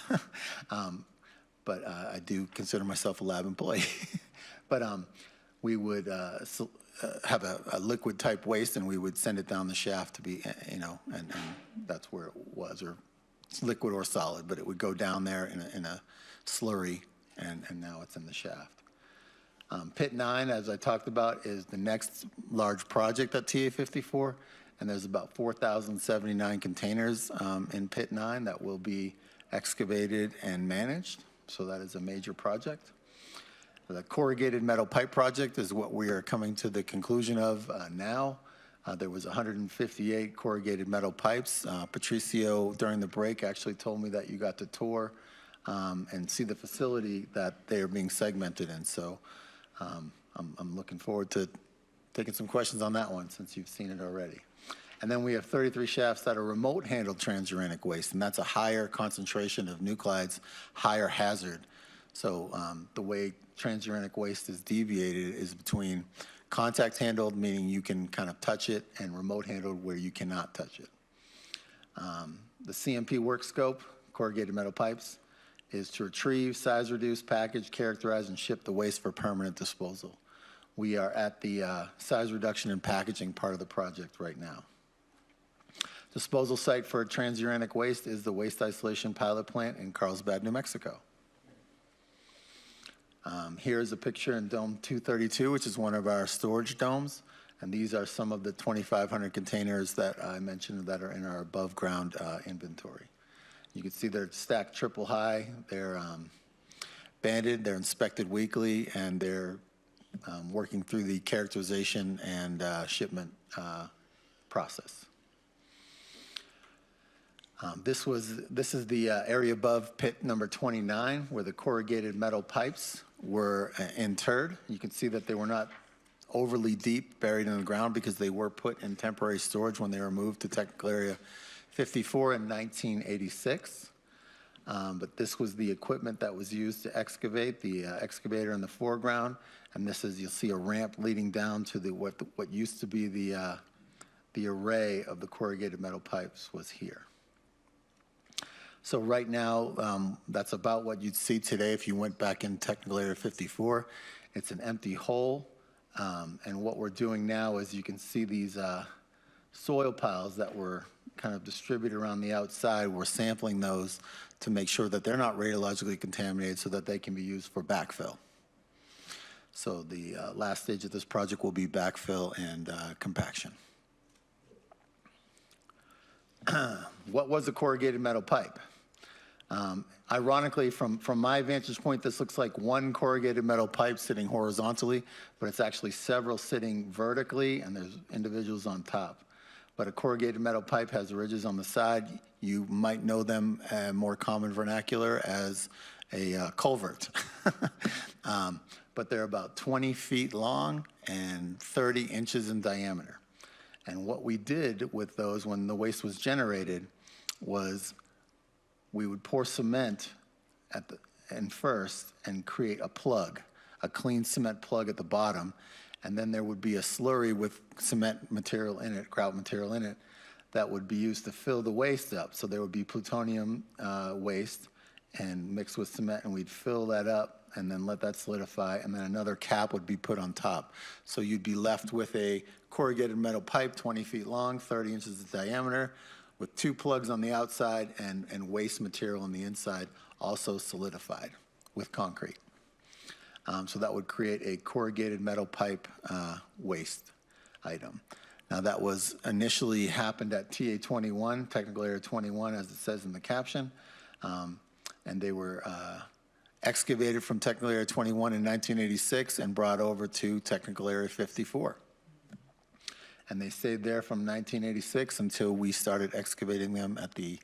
But I do consider myself a lab employee. But we would have a liquid type waste, and we would send it down the shaft to be, and that's where it was, or it's liquid or solid, but it would go down there in a slurry, and now it's in the shaft. Pit 9, as I talked about, is the next large project at TA54, and there's about 4,079 containers in Pit 9 that will be excavated and managed, so that is a major project. The corrugated metal pipe project is what we are coming to the conclusion of now. There was 158 corrugated metal pipes. Patricio, during the break, actually told me that you got to tour and see the facility that they are being segmented in. So I'm looking forward to taking some questions on that one since you've seen it already. And then we have 33 shafts that are remote handled transuranic waste, and that's a higher concentration of nuclides, higher hazard. So the way transuranic waste is deviated is between contact handled, meaning you can kind of touch it, and remote handled, where you cannot touch it. The CMP work scope, corrugated metal pipes, is to retrieve, size reduce, package, characterize, and ship the waste for permanent disposal. We are at the size reduction and packaging part of the project right now. Disposal site for transuranic waste is the Waste Isolation Pilot Plant in Carlsbad, New Mexico. Here's a picture in Dome 232, which is one of our storage domes. And these are some of the 2,500 containers that I mentioned that are in our above ground inventory. You can see they're stacked triple high. They're banded, they're inspected weekly, and they're working through the characterization and shipment process. This is the area above pit number 29, where the corrugated metal pipes were interred. You can see that they were not overly deep, buried in the ground, because they were put in temporary storage when they were moved to Technical Area 54 in 1986. But this was the equipment that was used to excavate, the excavator in the foreground. And this is, you'll see a ramp leading down to what used to be the array of the corrugated metal pipes was here. So right now, that's about what you'd see today if you went back in technical area 54. It's an empty hole. And what we're doing now is you can see these soil piles that were kind of distributed around the outside. We're sampling those to make sure that they're not radiologically contaminated so that they can be used for backfill. So the last stage of this project will be backfill and compaction. What was a corrugated metal pipe? Ironically, from my vantage point, this looks like one corrugated metal pipe sitting horizontally, but it's actually several sitting vertically, and there's individuals on top. But a corrugated metal pipe has ridges on the side. You might know them, more common vernacular, as a culvert. But they're about 20 feet long and 30 inches in diameter. And what we did with those when the waste was generated was we would pour cement at the end first and create a plug, a clean cement plug at the bottom, and then there would be a slurry with cement material in it, grout material in it, that would be used to fill the waste up. So there would be plutonium waste and mixed with cement, and we'd fill that up and then let that solidify, and then another cap would be put on top. So you'd be left with a corrugated metal pipe 20 feet long, 30 inches in diameter, with two plugs on the outside and waste material on the inside, also solidified with concrete. So that would create a corrugated metal pipe waste item. Now that was initially happened at TA 21, technical area 21, as it says in the caption. And they were excavated from technical area 21 in 1986 and brought over to technical area 54. And they stayed there from 1986 until we started excavating them at I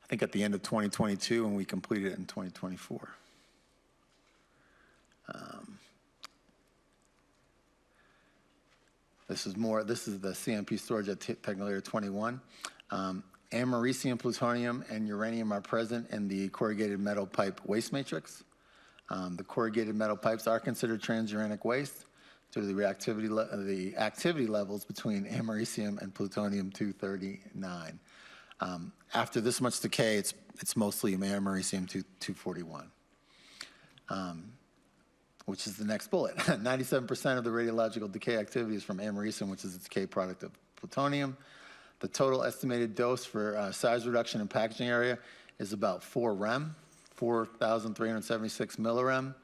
think at the end of 2022, and we completed it in 2024. This is the CMP storage at technical area 21. Americium, plutonium, and uranium are present in the corrugated metal pipe waste matrix. The corrugated metal pipes are considered transuranic waste due to the activity levels between americium and plutonium-239. After this much decay, it's mostly americium-241, which is the next bullet. 97% of the radiological decay activity is from americium, which is a decay product of plutonium. The total estimated dose for size reduction and packaging area is about 4 rem, 4,376 millirem.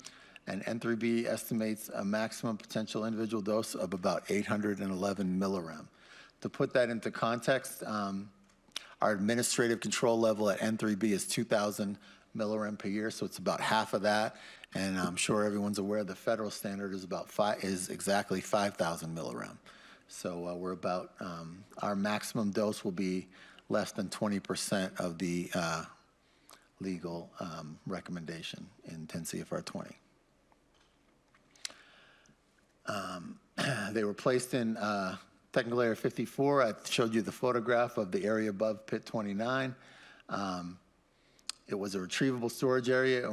And N3B estimates a maximum potential individual dose of about 811 millirem. To put that into context, our administrative control level at N3B is 2,000 millirem per year, so it's about half of that. And I'm sure everyone's aware the federal standard is exactly 5,000 millirem. So we're about, our maximum dose will be less than 20% of the legal recommendation in 10 CFR 20. They were placed in technical area 54. I showed you the photograph of the area above pit 29. It was a retrievable storage area.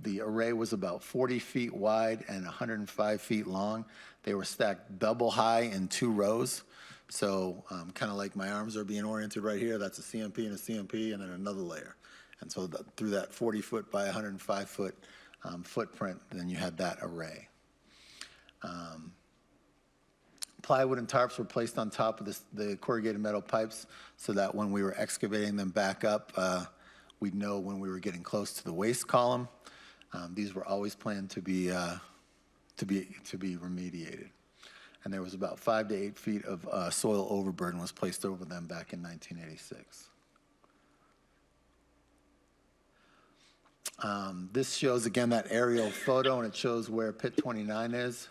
The array was about 40 feet wide and 105 feet long. They were stacked double high in 2 rows. So kind of like my arms are being oriented right here, that's a CMP and a CMP and then another layer. And so through that 40-foot by 105-foot footprint, then you had that array. Plywood and tarps were placed on top of the corrugated metal pipes so that when we were excavating them back up, we'd know when we were getting close to the waste column. These were always planned to be remediated. And there was about 5 to 8 feet of soil overburden was placed over them back in 1986. This shows again that aerial photo, and it shows where pit 29 is,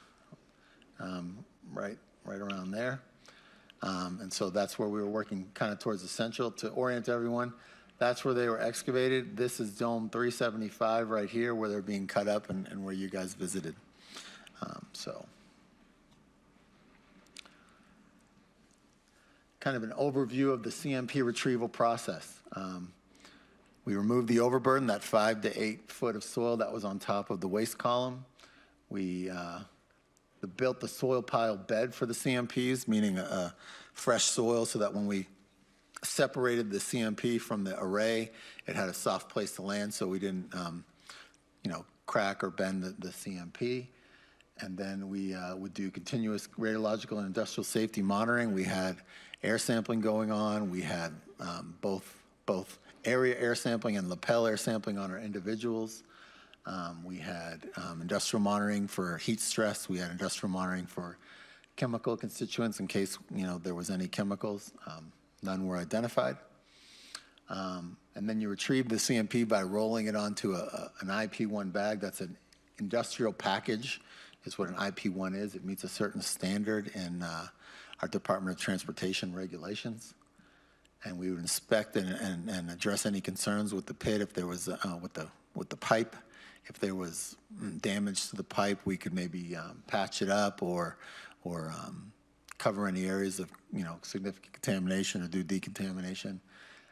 right around there. And so that's where we were working kind of towards the central. To orient everyone, that's where they were excavated. This is Dome 375 right here where they're being cut up and where you guys visited. So kind of an overview of the CMP retrieval process. We removed the overburden, that 5 to 8 foot of soil that was on top of the waste column. We built the soil pile bed for the CMPs, meaning a fresh soil, so that when we separated the CMP from the array, it had a soft place to land, so we didn't, crack or bend the CMP. And then we would do continuous radiological and industrial safety monitoring. We had air sampling going on. We had both area air sampling and lapel air sampling on our individuals. We had industrial monitoring for heat stress. We had industrial monitoring for chemical constituents in case there was any chemicals. None were identified. And then you retrieve the CMP by rolling it onto an IP1 bag. That's an industrial package is what an IP1 is. It meets a certain standard in our Department of Transportation regulations. And we would inspect and address any concerns with the pit if there was, with the pipe. If there was damage to the pipe, we could maybe patch it up or cover any areas of significant contamination or do decontamination.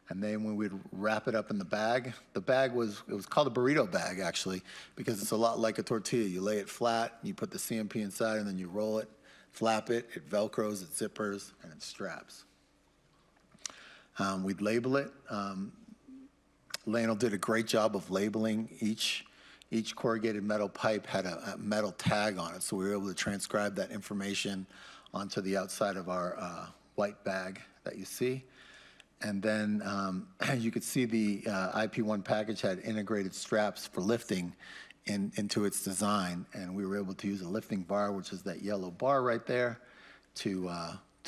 And then when we'd wrap it up in the bag was called a burrito bag actually, because it's a lot like a tortilla. You lay it flat, you put the CMP inside, and then you roll it, flap it, it Velcros, it zippers, and it straps. We'd label it. Lionel did a great job of labeling each corrugated metal pipe had a metal tag on it, so we were able to transcribe that information onto the outside of our white bag that you see. And then you could see the IP1 package had integrated straps for lifting into its design, and we were able to use a lifting bar, which is that yellow bar right there, to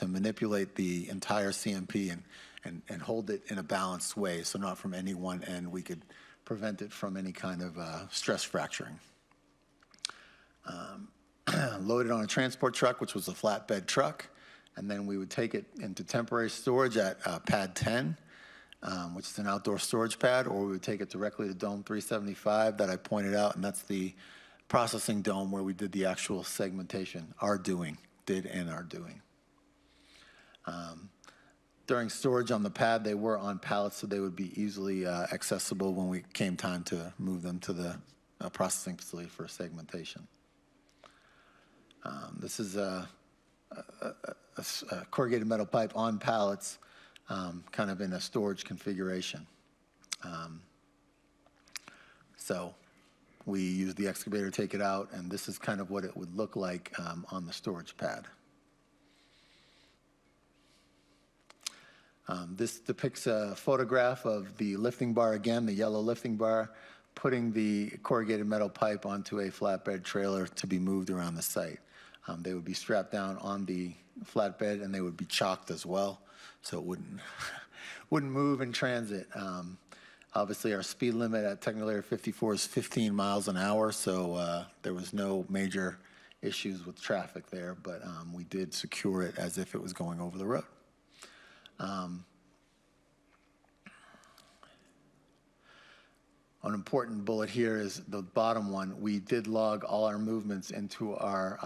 manipulate the entire CMP and hold it in a balanced way, so not from any one end. We could prevent it from any kind of stress fracturing. Loaded on a transport truck, which was a flatbed truck, and then we would take it into temporary storage at pad 10, which is an outdoor storage pad, or we would take it directly to dome 375 that I pointed out, and that's the processing dome where we did the actual segmentation, did and are doing. During storage on the pad, they were on pallets, so they would be easily accessible when we came time to move them to the processing facility for segmentation. This is a corrugated metal pipe on pallets, kind of in a storage configuration. So we use the excavator to take it out, and this is kind of what it would look like on the storage pad. This depicts a photograph of the lifting bar again, the yellow lifting bar, putting the corrugated metal pipe onto a flatbed trailer to be moved around the site. They would be strapped down on the flatbed, and they would be chalked as well, so it wouldn't move in transit. Obviously, our speed limit at Technical Area 54 is 15 miles an hour, so there was no major issues with traffic there, but we did secure it as if it was going over the road. An important bullet here is the bottom one. We did log all our movements into our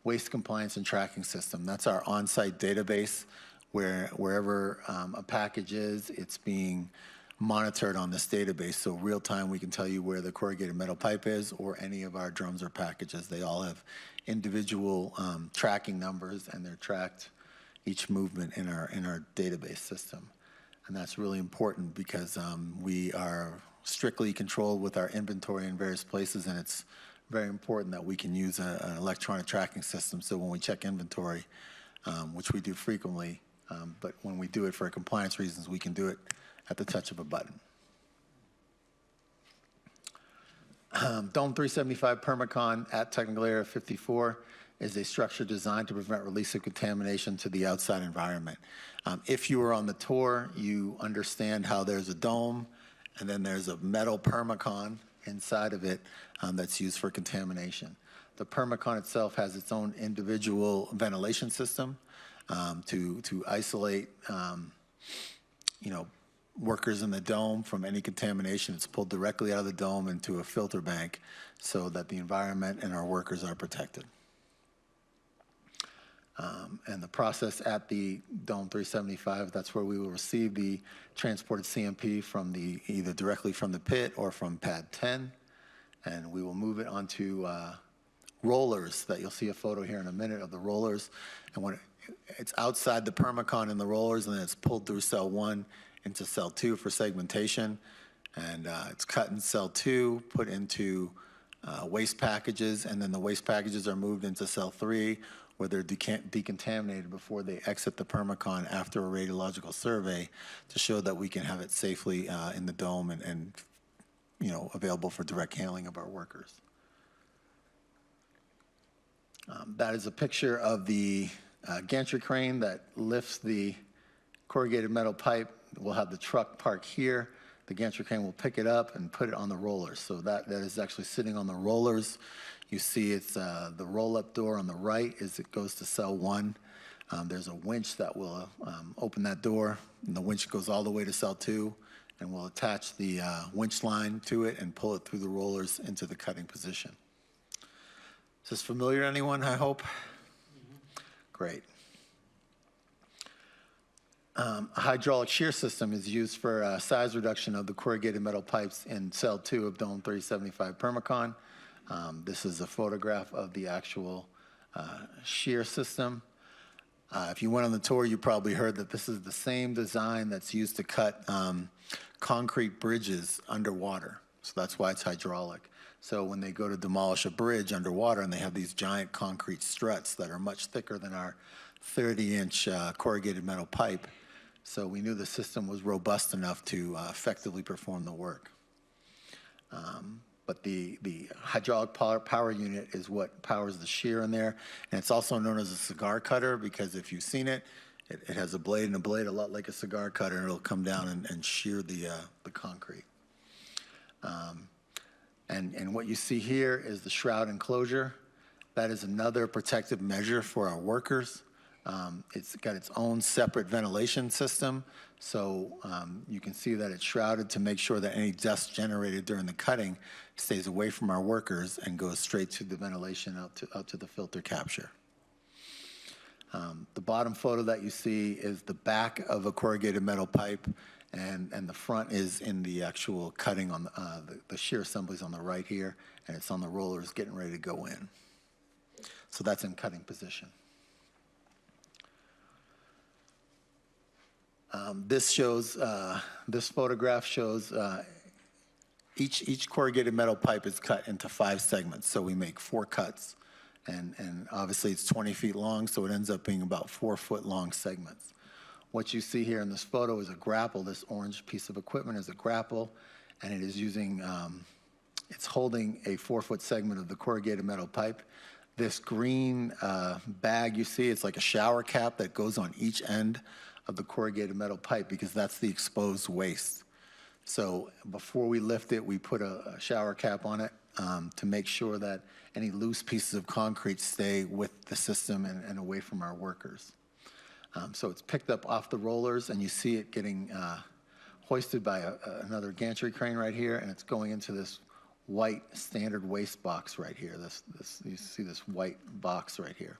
waste compliance and tracking system. That's our on-site database where wherever a package is, it's being monitored on this database. So real time, we can tell you where the corrugated metal pipe is or any of our drums or packages. They all have individual tracking numbers, and they're tracked each movement in our database system. And that's really important because we are strictly controlled with our inventory in various places, and it's very important that we can use an electronic tracking system. So when we check inventory, which we do frequently, but when we do it for compliance reasons, we can do it at the touch of a button. Dome 375 Permacon at Technical Area 54 is a structure designed to prevent release of contamination to the outside environment. If you were on the tour, you understand how there's a dome, and then there's a metal Permacon inside of it that's used for contamination. The Permacon itself has its own individual ventilation system to isolate, workers in the dome from any contamination. It's pulled directly out of the dome into a filter bank so that the environment and our workers are protected. And the process at the Dome 375, that's where we will receive the transported CMP from either directly from the pit or from pad 10. And we will move it onto rollers that you'll see a photo here in a minute of the rollers. And when it's outside the permacon in the rollers, and then it's pulled through cell 1 into cell 2 for segmentation. And it's cut in cell 2, put into waste packages, and then the waste packages are moved into cell 3, where they're decontaminated before they exit the permacon after a radiological survey to show that we can have it safely in the dome and available for direct handling of our workers. That is a picture of the gantry crane that lifts the corrugated metal pipe. We'll have the truck parked here. The gantry crane will pick it up and put it on the rollers. So that is actually sitting on the rollers. You see it's the roll-up door on the right as it goes to cell 1. There's a winch that will open that door, and the winch goes all the way to cell 2, and we'll attach the winch line to it and pull it through the rollers into the cutting position. Is this familiar to anyone, I hope? Great. A hydraulic shear system is used for size reduction of the corrugated metal pipes in cell 2 of Dome 375 permacon. This is a photograph of the actual shear system. If you went on the tour, you probably heard that this is the same design that's used to cut concrete bridges underwater. So that's why it's hydraulic. So when they go to demolish a bridge underwater and they have these giant concrete struts that are much thicker than our 30-inch corrugated metal pipe, so we knew the system was robust enough to effectively perform the work. But the hydraulic power unit is what powers the shear in there. And it's also known as a cigar cutter because if you've seen it, it has a blade and a blade a lot like a cigar cutter, and it'll come down and shear the concrete. And what you see here is the shroud enclosure. That is another protective measure for our workers. It's got its own separate ventilation system. So you can see that it's shrouded to make sure that any dust generated during the cutting stays away from our workers and goes straight to the ventilation out to the filter capture. The bottom photo that you see is the back of a corrugated metal pipe, and the front is in the actual cutting on the shear assemblies on the right here, and it's on the rollers getting ready to go in. So that's in cutting position. This photograph shows each corrugated metal pipe is cut into 5 segments. So we make 4 cuts, and obviously it's 20 feet long, so it ends up being about 4-foot long segments. What you see here in this photo is a grapple. This orange piece of equipment is a grapple, and it is using, it's holding a 4-foot segment of the corrugated metal pipe. This green bag you see, it's like a shower cap that goes on each end of the corrugated metal pipe because that's the exposed waste. So before we lift it, we put a shower cap on it to make sure that any loose pieces of concrete stay with the system and away from our workers. So it's picked up off the rollers, and you see it getting hoisted by another gantry crane right here, and it's going into this white standard waste box right here. You see this white box right here.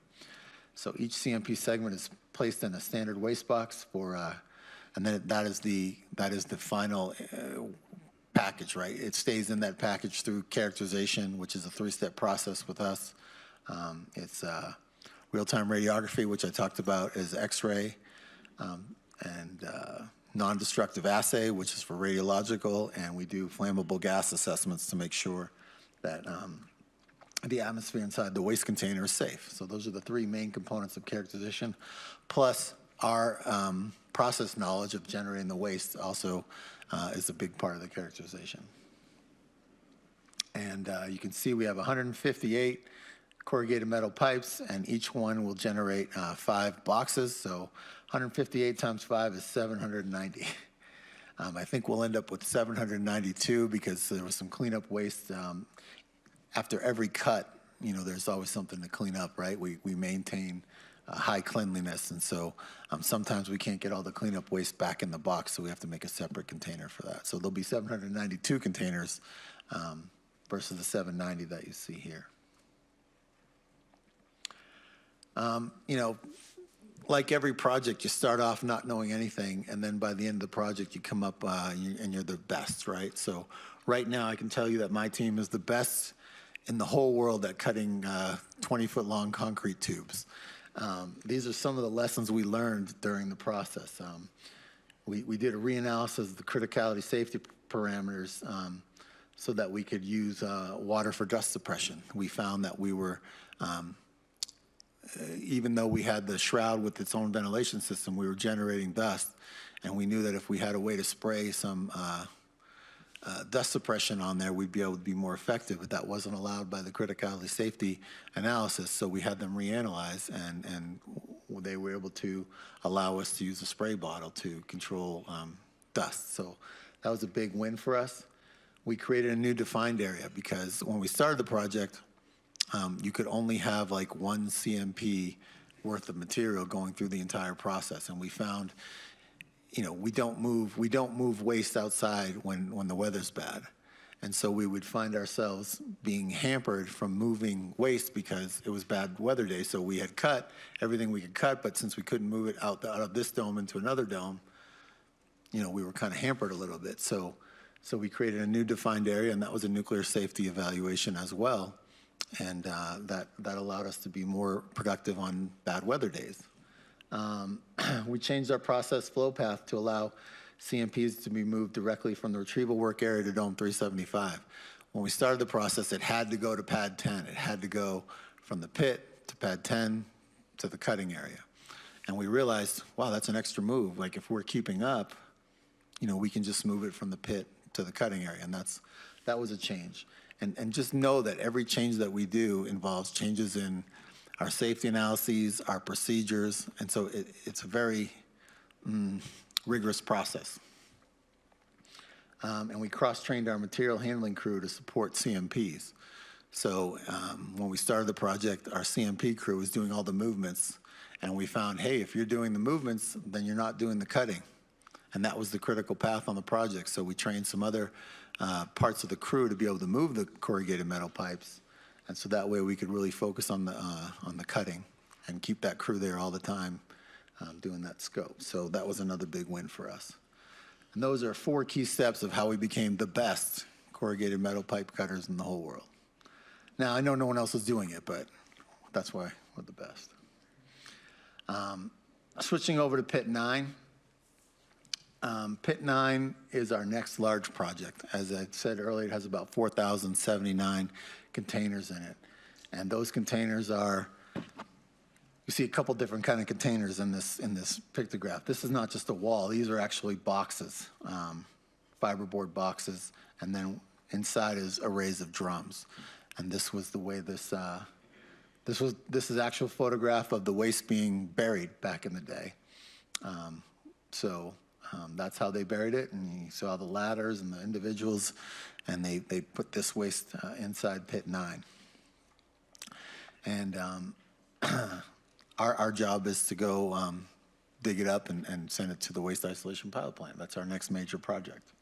So each CMP segment is placed in a standard waste box and then that is the final package, right? It stays in that package through characterization, which is a 3-step process with us. It's real-time radiography, which I talked about, is X-ray, and non-destructive assay, which is for radiological, and we do flammable gas assessments to make sure that the atmosphere inside the waste container is safe. So those are the 3 main components of characterization, plus our process knowledge of generating the waste also is a big part of the characterization. And you can see we have 158 corrugated metal pipes, and each one will generate 5 boxes. So 158 times 5 is 790. I think we'll end up with 792 because there was some cleanup waste. After every cut, there's always something to clean up, right? We maintain high cleanliness, and so sometimes we can't get all the cleanup waste back in the box, so we have to make a separate container for that. So there'll be 792 containers versus the 790 that you see here. You know, like every project, you start off not knowing anything, and then by the end of the project, you come up and you're the best, right? So right now, I can tell you that my team is the best in the whole world at cutting 20-foot-long concrete tubes. These are some of the lessons we learned during the process. We did a reanalysis of the criticality safety parameters so that we could use water for dust suppression. We found that we were, even though we had the shroud with its own ventilation system, we were generating dust, and we knew that if we had a way to spray some dust suppression on there, we'd be able to be more effective, but that wasn't allowed by the criticality safety analysis, so we had them reanalyze, and they were able to allow us to use a spray bottle to control dust. So that was a big win for us. We created a new defined area because when we started the project, you could only have like 1 CMP worth of material going through the entire process, and we found, you know, we don't move waste outside when the weather's bad. And so we would find ourselves being hampered from moving waste because it was bad weather day. So we had cut everything we could cut, but since we couldn't move it out of this dome into another dome, you know, we were kind of hampered a little bit. So we created a new defined area, and that was a nuclear safety evaluation as well. And that allowed us to be more productive on bad weather days. We changed our process flow path to allow CMPs to be moved directly from the retrieval work area to Dome 375. When we started the process, it had to go to pad 10. It had to go from the pit to pad 10 to the cutting area. And we realized, wow, that's an extra move. Like if we're keeping up, you know, we can just move it from the pit to the cutting area. And that was a change. And just know that every change that we do involves changes in our safety analyses, our procedures, and so it's a very rigorous process. And we cross-trained our material handling crew to support CMPs. So when we started the project, our CMP crew was doing all the movements, and we found, hey, if you're doing the movements, then you're not doing the cutting. And that was the critical path on the project. So we trained some other parts of the crew to be able to move the corrugated metal pipes. And so that way we could really focus on the cutting and keep that crew there all the time doing that scope. So that was another big win for us. And those are 4 key steps of how we became the best corrugated metal pipe cutters in the whole world. Now, I know no one else is doing it, but that's why we're the best. Switching over to Pit 9. Pit 9 is our next large project. As I said earlier, it has about 4,079 containers in it. And those containers are, you see a couple different kind of containers in this pictograph. This is not just a wall. These are actually boxes, fiberboard boxes, and then inside is arrays of drums. And this was the way this is actual photograph of the waste being buried back in the day. That's how they buried it, and you saw the ladders and the individuals, and they put this waste inside Pit 9. And our job is to go dig it up and send it to the waste isolation pilot plant. That's our next major project.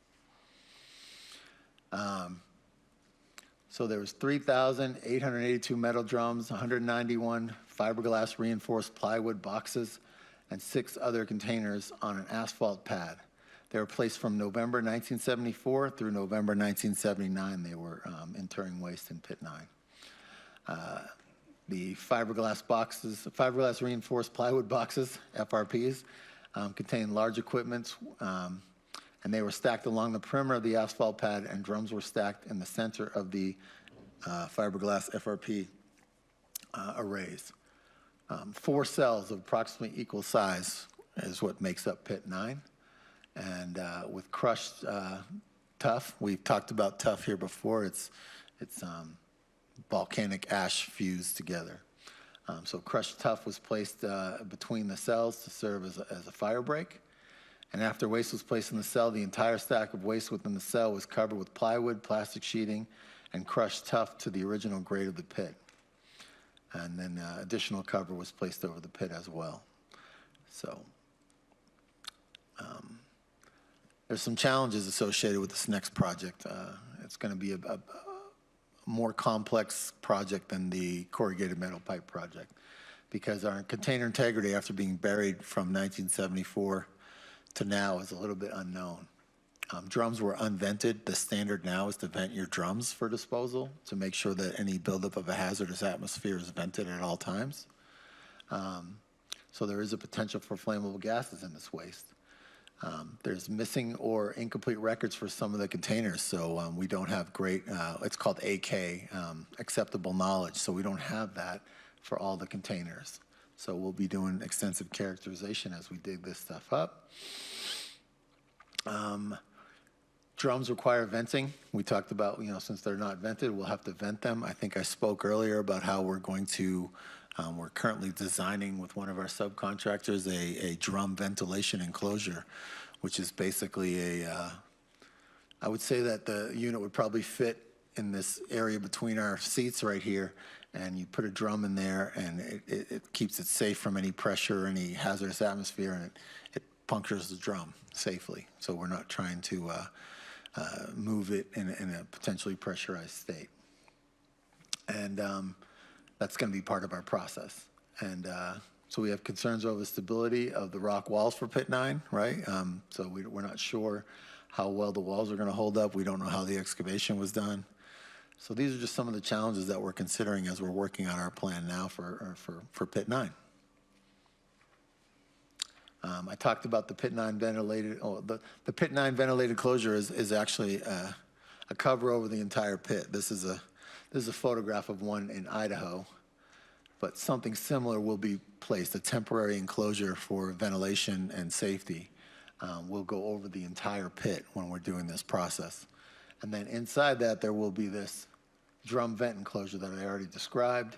So there was 3,882 metal drums, 191 fiberglass reinforced plywood boxes, and 6 other containers on an asphalt pad. They were placed from November 1974 through November 1979. They were interring waste in Pit 9. The fiberglass reinforced plywood boxes, FRPs, contain large equipment, and they were stacked along the perimeter of the asphalt pad, and drums were stacked in the center of the fiberglass FRP arrays. 4 cells of approximately equal size is what makes up Pit 9. And with crushed tuff, we've talked about tuff here before. It's volcanic ash fused together. So crushed tuff was placed between the cells to serve as a fire break. And after waste was placed in the cell, the entire stack of waste within the cell was covered with plywood, plastic sheeting, and crushed tuff to the original grade of the pit. And then additional cover was placed over the pit as well. So there's some challenges associated with this next project. It's going to be a more complex project than the corrugated metal pipe project because our container integrity after being buried from 1974 to now is a little bit unknown. Drums were unvented. The standard now is to vent your drums for disposal to make sure that any buildup of a hazardous atmosphere is vented at all times. So there is a potential for flammable gases in this waste. There's missing or incomplete records for some of the containers, so we don't have great, it's called AK, acceptable knowledge, so we don't have that for all the containers. So we'll be doing extensive characterization as we dig this stuff up. Drums require venting. We talked about, since they're not vented, we'll have to vent them. I think I spoke earlier about how we're going to, we're currently designing with one of our subcontractors a drum ventilation enclosure, which is basically I would say that the unit would probably fit in this area between our seats right here, and you put a drum in there, and it keeps it safe from any pressure, any hazardous atmosphere, and it punctures the drum safely. So we're not trying to move it in a potentially pressurized state. And that's going to be part of our process. And so we have concerns over the stability of the rock walls for Pit 9, right? So we're not sure how well the walls are going to hold up. We don't know how the excavation was done. So these are just some of the challenges that we're considering as we're working on our plan now for Pit 9. I talked about the Pit 9 ventilated, the Pit 9 ventilated closure is actually a cover over the entire pit. This is a photograph of one in Idaho, but something similar will be placed, a temporary enclosure for ventilation and safety. Will go over the entire pit when we're doing this process. And then inside that, there will be this drum vent enclosure that I already described.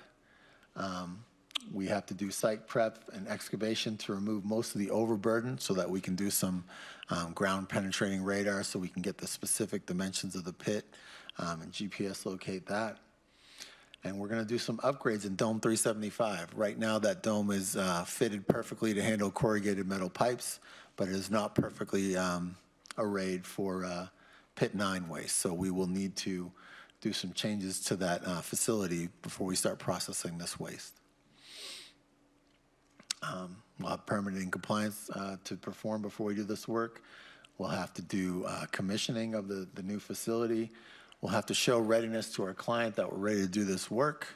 We have to do site prep and excavation to remove most of the overburden so that we can do some ground penetrating radar so we can get the specific dimensions of the pit and GPS locate that. And we're going to do some upgrades in Dome 375. Right now that dome is fitted perfectly to handle corrugated metal pipes, but it is not perfectly arrayed for Pit 9 waste. So we will need to do some changes to that facility before we start processing this waste. We'll have permitting compliance to perform before we do this work. We'll have to do commissioning of the new facility. We'll have to show readiness to our client that we're ready to do this work.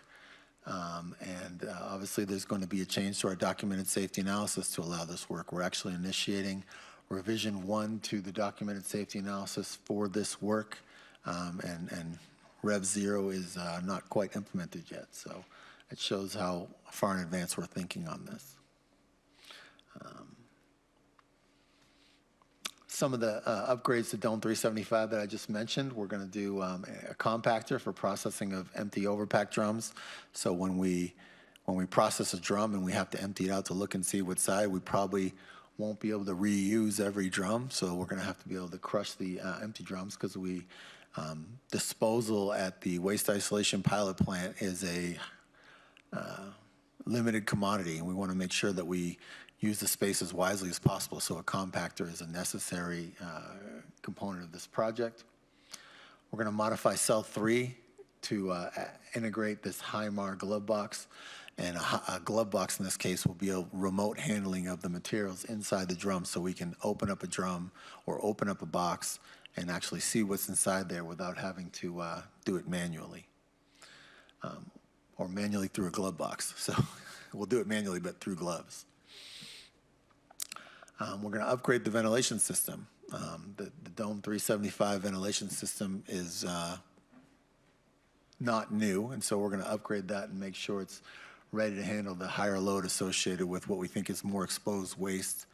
And obviously there's going to be a change to our documented safety analysis to allow this work. We're actually initiating revision 1 to the documented safety analysis for this work. And Rev 0 is not quite implemented yet. So it shows how far in advance we're thinking on this. Some of the upgrades to Dome 375 that I just mentioned, we're going to do a compactor for processing of empty overpack drums. So when we process a drum and we have to empty it out to look and see what side, we probably won't be able to reuse every drum. So we're going to have to be able to crush the empty drums because disposal at the waste isolation pilot plant is a limited commodity, and we want to make sure that we use the space as wisely as possible, so a compactor is a necessary component of this project. We're going to modify cell 3 to integrate this HIMAR glove box, and a glove box in this case will be a remote handling of the materials inside the drum, so we can open up a drum or open up a box and actually see what's inside there without having to do it manually. Or manually through a glove box. So we'll do it manually, but through gloves. We're going to upgrade the ventilation system. The Dome 375 ventilation system is not new, and so we're going to upgrade that and make sure it's ready to handle the higher load associated with what we think is more exposed waste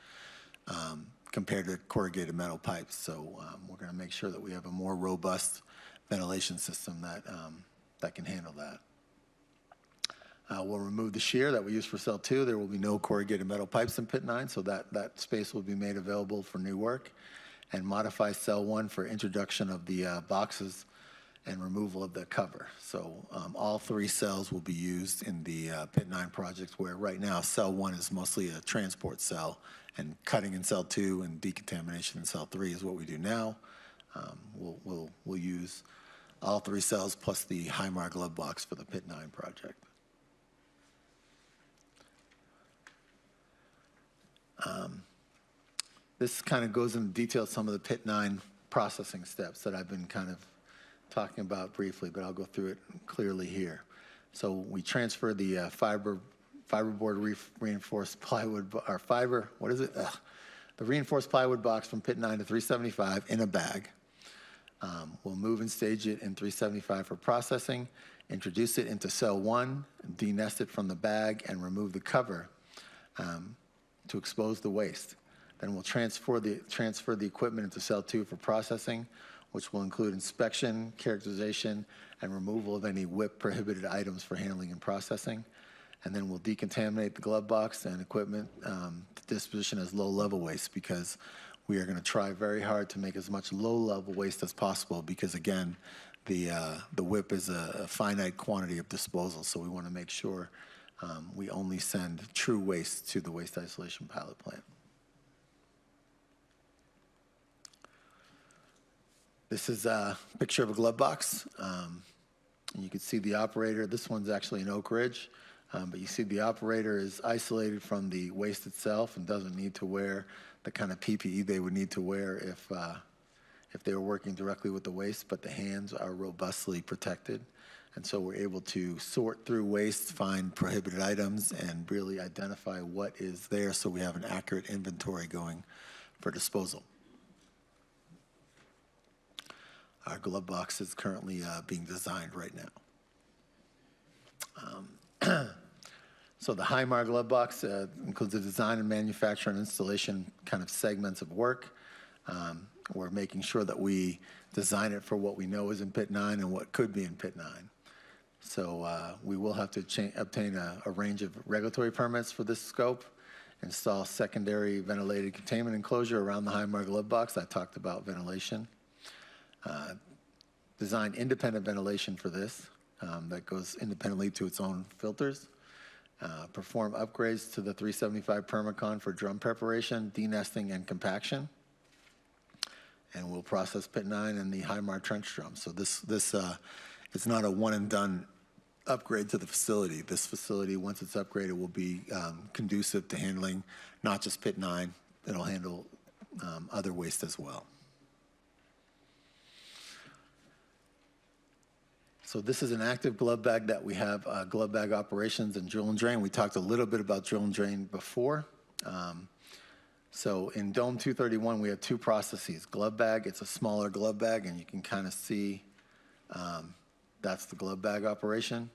compared to corrugated metal pipes. So we're going to make sure that we have a more robust ventilation system that can handle that. We'll remove the shear that we use for cell 2. There will be no corrugated metal pipes in Pit 9, so that space will be made available for new work. And modify cell 1 for introduction of the boxes and removal of the cover. So all 3 cells will be used in the Pit 9 project, where right now cell 1 is mostly a transport cell, and cutting in cell 2 and decontamination in cell 3 is what we do now. We'll use all 3 cells plus the HIMAR glove box for the Pit 9 project. This kind of goes into detail some of the PIT 9 processing steps that I've been kind of talking about briefly, but I'll go through it clearly here. So we transfer the fiberboard reinforced plywood, or fiber, what is it? The reinforced plywood box from PIT 9 to 375 in a bag. We'll move and stage it in 375 for processing, introduce it into cell 1, denest it from the bag, and remove the cover to expose the waste. Then we'll transfer the equipment into cell 2 for processing, which will include inspection, characterization, and removal of any WIP prohibited items for handling and processing. And then we'll decontaminate the glove box and equipment to disposition as low-level waste, because we are going to try very hard to make as much low-level waste as possible, because again, the WIP is a finite quantity of disposal, so we want to make sure we only send true waste to the waste isolation pilot plant. This is a picture of a glove box. And you can see the operator. This one's actually in Oak Ridge, but you see the operator is isolated from the waste itself and doesn't need to wear the kind of PPE they would need to wear if they were working directly with the waste, but the hands are robustly protected. And so we're able to sort through waste, find prohibited items, and really identify what is there so we have an accurate inventory going for disposal. Our glove box is currently being designed right now. So the Hymar glove box includes the design and manufacture and installation kind of segments of work. We're making sure that we design it for what we know is in PIT 9 and what could be in PIT 9. So we will have to obtain a range of regulatory permits for this scope, install secondary ventilated containment enclosure around the Hymar glove box. I talked about ventilation. Design independent ventilation for this that goes independently to its own filters. Perform upgrades to the 375 Permacon for drum preparation, denesting, and compaction. And we'll process PIT 9 and the Hymar trench drum. So this it's not a one and done upgrade to the facility. This facility, once it's upgraded, will be conducive to handling not just PIT 9, it'll handle other waste as well. So this is an active glove bag that we have, glove bag operations and drill and drain. We talked a little bit about drill and drain before. So in Dome 231, we have two processes. Glove bag, it's a smaller glove bag, and you can kind of see that's the glove bag operation.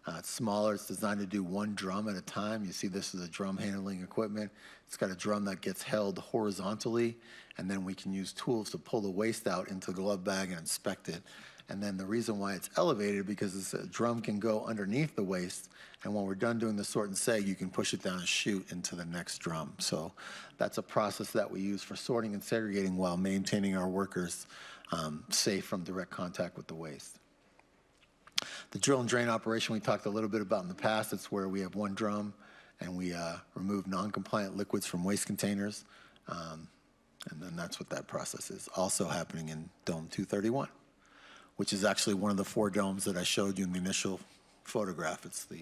It's smaller, it's designed to do one drum at a time. You see this is a drum handling equipment. It's got a drum that gets held horizontally, and then we can use tools to pull the waste out into the glove bag and inspect it. And then the reason why it's elevated, because this drum can go underneath the waste, and when we're done doing the sort and seg, you can push it down and shoot into the next drum. So that's a process that we use for sorting and segregating while maintaining our workers safe from direct contact with the waste. The drill and drain operation we talked a little bit about in the past. It's where we have one drum and we remove non-compliant liquids from waste containers. And then that's what that process is. Also happening in Dome 231, which is actually one of the 4 domes that I showed you in the initial photograph. It's the,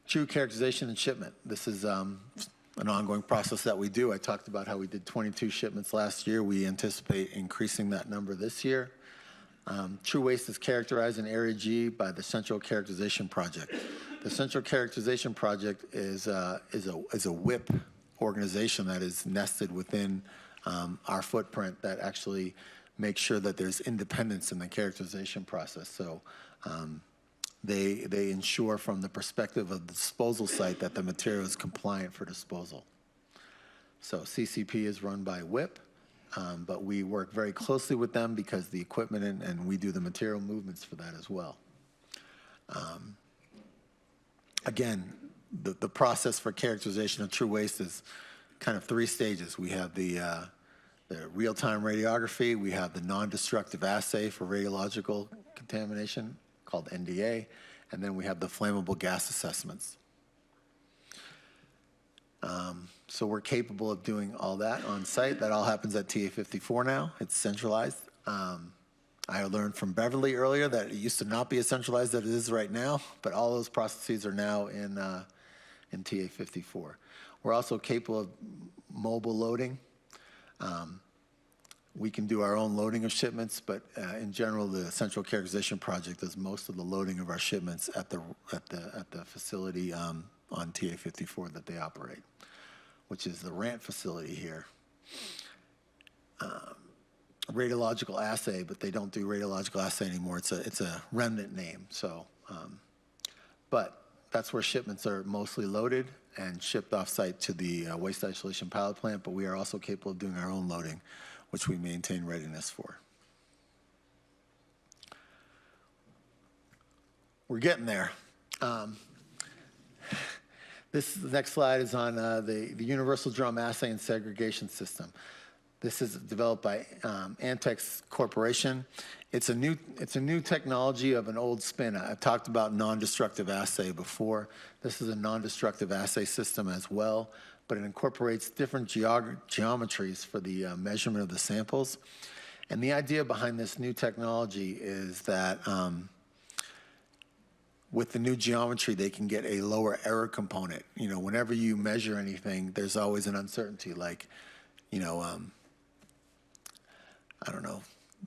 TRU characterization and shipment. This is an ongoing process that we do. I talked about how we did 22 shipments last year. We anticipate increasing that number this year. TRU waste is characterized in Area G by the Central Characterization Project. The Central Characterization Project is a WIP organization that is nested within our footprint that actually makes sure that there's independence in the characterization process. So they ensure from the perspective of the disposal site that the material is compliant for disposal. So CCP is run by WIP, but we work very closely with them because the equipment and we do the material movements for that as well. Again, the process for characterization of TRU waste is kind of 3 stages. We have the real-time radiography, we have the non-destructive assay for radiological contamination called NDA, and then we have the flammable gas assessments. So we're capable of doing all that on site. That all happens at TA 54 now. It's centralized. I learned from Beverly earlier that it used to not be as centralized as it is right now, but all those processes are now in TA54. We're also capable of mobile loading. We can do our own loading of shipments, but in general, the Central Characterization Project does most of the loading of our shipments at the facility on TA54 that they operate, which is the RANT facility here. Radiological assay, but they don't do radiological assay anymore. It's a remnant name. So, but that's where shipments are mostly loaded and shipped off-site to the waste isolation pilot plant. But we are also capable of doing our own loading, which we maintain readiness for. We're getting there. The next slide is on the universal drum assay and segregation system. This is developed by Antex Corporation. It's a new technology of an old spin. I've talked about non-destructive assay before. This is a non-destructive assay system as well, but it incorporates different geometries for the measurement of the samples. And the idea behind this new technology is that with the new geometry, they can get a lower error component. You know, whenever you measure anything, there's always an uncertainty, like, you know, I don't know,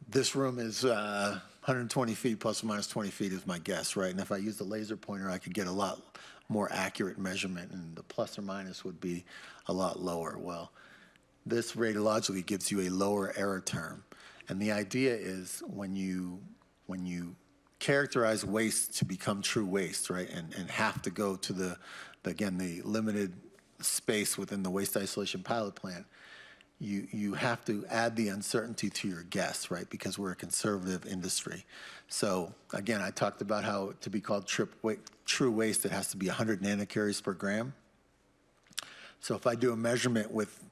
this room is 120 feet plus or minus 20 feet is my guess, right? And if I use the laser pointer, I could get a lot more accurate measurement, and the plus or minus would be a lot lower. Well, this radiologically gives you a lower error term. And the idea is when you characterize waste to become true waste, right, and have to go to the limited space within the waste isolation pilot plant, you have to add the uncertainty to your guess, right, because we're a conservative industry. So again, I talked about how to be called true waste, it has to be 100 nanocuries per gram. So if I do a measurement with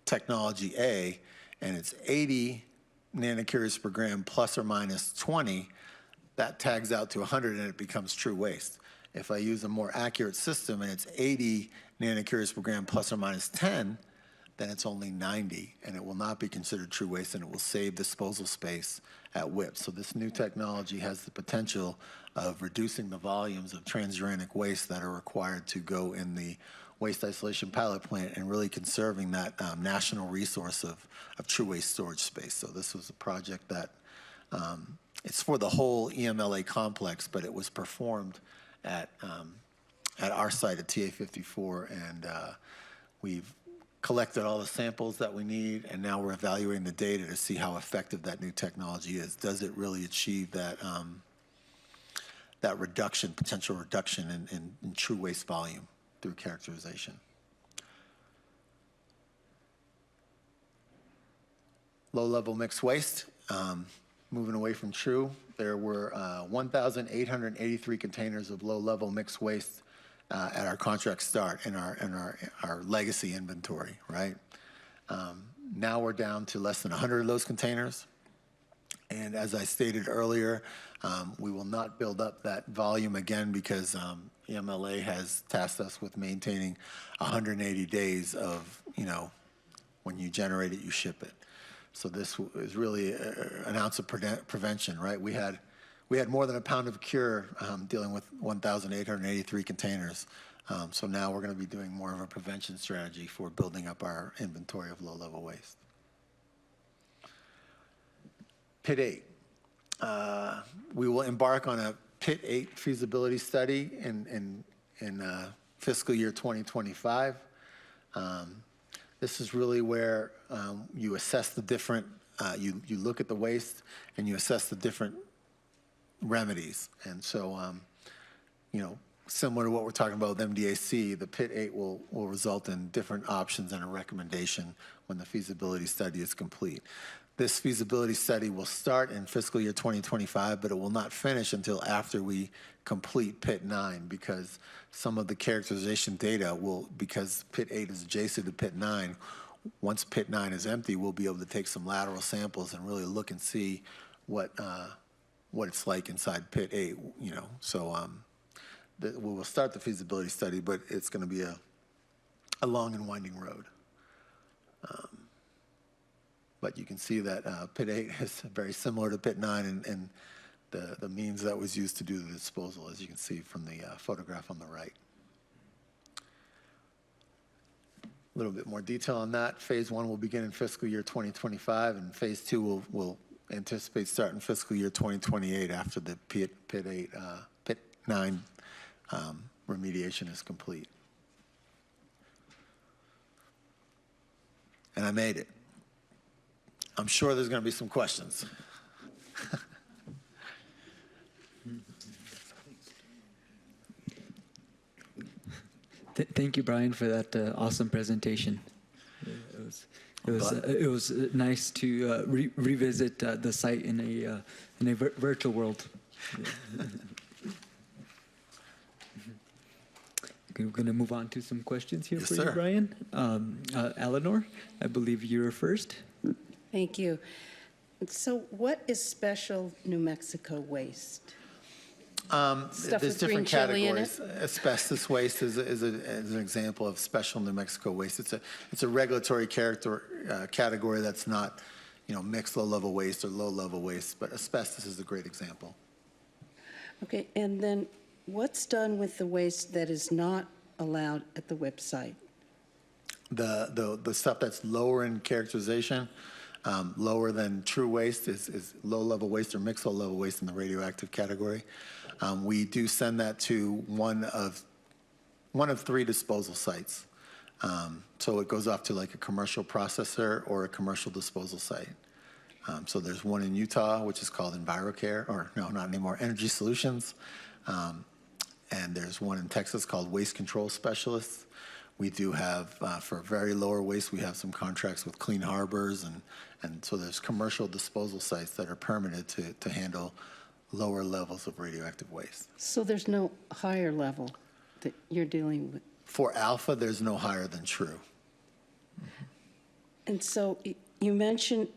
technology A and it's 80 nanocuries per gram plus or minus 20, that tags out to 100 and it becomes true waste. If I use a more accurate system and it's 80 nanocuries per gram plus or minus 10, then it's only 90, and it will not be considered true waste, and it will save disposal space at WIP. So this new technology has the potential of reducing the volumes of transuranic waste that are required to go in the waste isolation pilot plant and really conserving that national resource of true waste storage space. So this was a project that it's for the whole EMLA complex, but it was performed at our site at TA54, and we've collected all the samples that we need, and now we're evaluating the data to see how effective that new technology is. Does it really achieve that that reduction, potential reduction in true waste volume through characterization? Low-level mixed waste, moving away from true, there were 1,883 containers of low-level mixed waste at our contract start in our legacy inventory, right? Now we're down to less than 100 of those containers. And as I stated earlier, we will not build up that volume again because EMLA has tasked us with maintaining 180 days of, you know, when you generate it, you ship it. So this is really an ounce of prevention, right? We had more than a pound of cure dealing with 1,883 containers. So now we're going to be doing more of a prevention strategy for building up our inventory of low-level waste. Pit 8. We will embark on a Pit 8 feasibility study in fiscal year 2025. This is really where you assess the different, you look at the waste and you assess the different remedies. And so, you know, similar to what we're talking about with MDAC, the Pit 8 will result in different options and a recommendation when the feasibility study is complete. This feasibility study will start in fiscal year 2025, but it will not finish until after we complete Pit 9 because some of the characterization data will, because Pit 8 is adjacent to Pit 9, once Pit 9 is empty, we'll be able to take some lateral samples and really look and see what it's like inside Pit 8, you know. So we will start the feasibility study, but it's going to be a long and winding road. But you can see that Pit 8 is very similar to Pit 9 and the means that was used to do the disposal, as you can see from the photograph on the right. A little bit more detail on that. Phase 1 will begin in fiscal year 2025, and Phase 2 will anticipate starting fiscal year 2028 after the Pit 9 remediation is complete. And I made it. I'm sure there's going to be some questions. Thank you, Brian, for that awesome presentation. It was nice to revisit the site in a virtual world. Okay, we're going to move on to some questions here for you, Brian. Eleanor, I believe you're first. Thank you. So what is special New Mexico waste? There's different categories. Asbestos waste is an example of special New Mexico waste. It's a regulatory category that's not, mixed low-level waste or low-level waste, but asbestos is a great example. Okay, and then what's done with the waste that is not allowed at the website? The stuff that's lower in characterization, lower than true waste is low-level waste or mixed low-level waste in the radioactive category. We do send that to one of 3 disposal sites. So it goes off to like a commercial processor or a commercial disposal site. So there's one in Utah, which is called EnviroCare, or no, not anymore, Energy Solutions. And there's one in Texas called Waste Control Specialists. We do have, for very lower waste, we have some contracts with Clean Harbors, and so there's commercial disposal sites that are permitted to handle lower levels of radioactive waste. So there's no higher level that you're dealing with? For alpha, there's no higher than true. And so you mentioned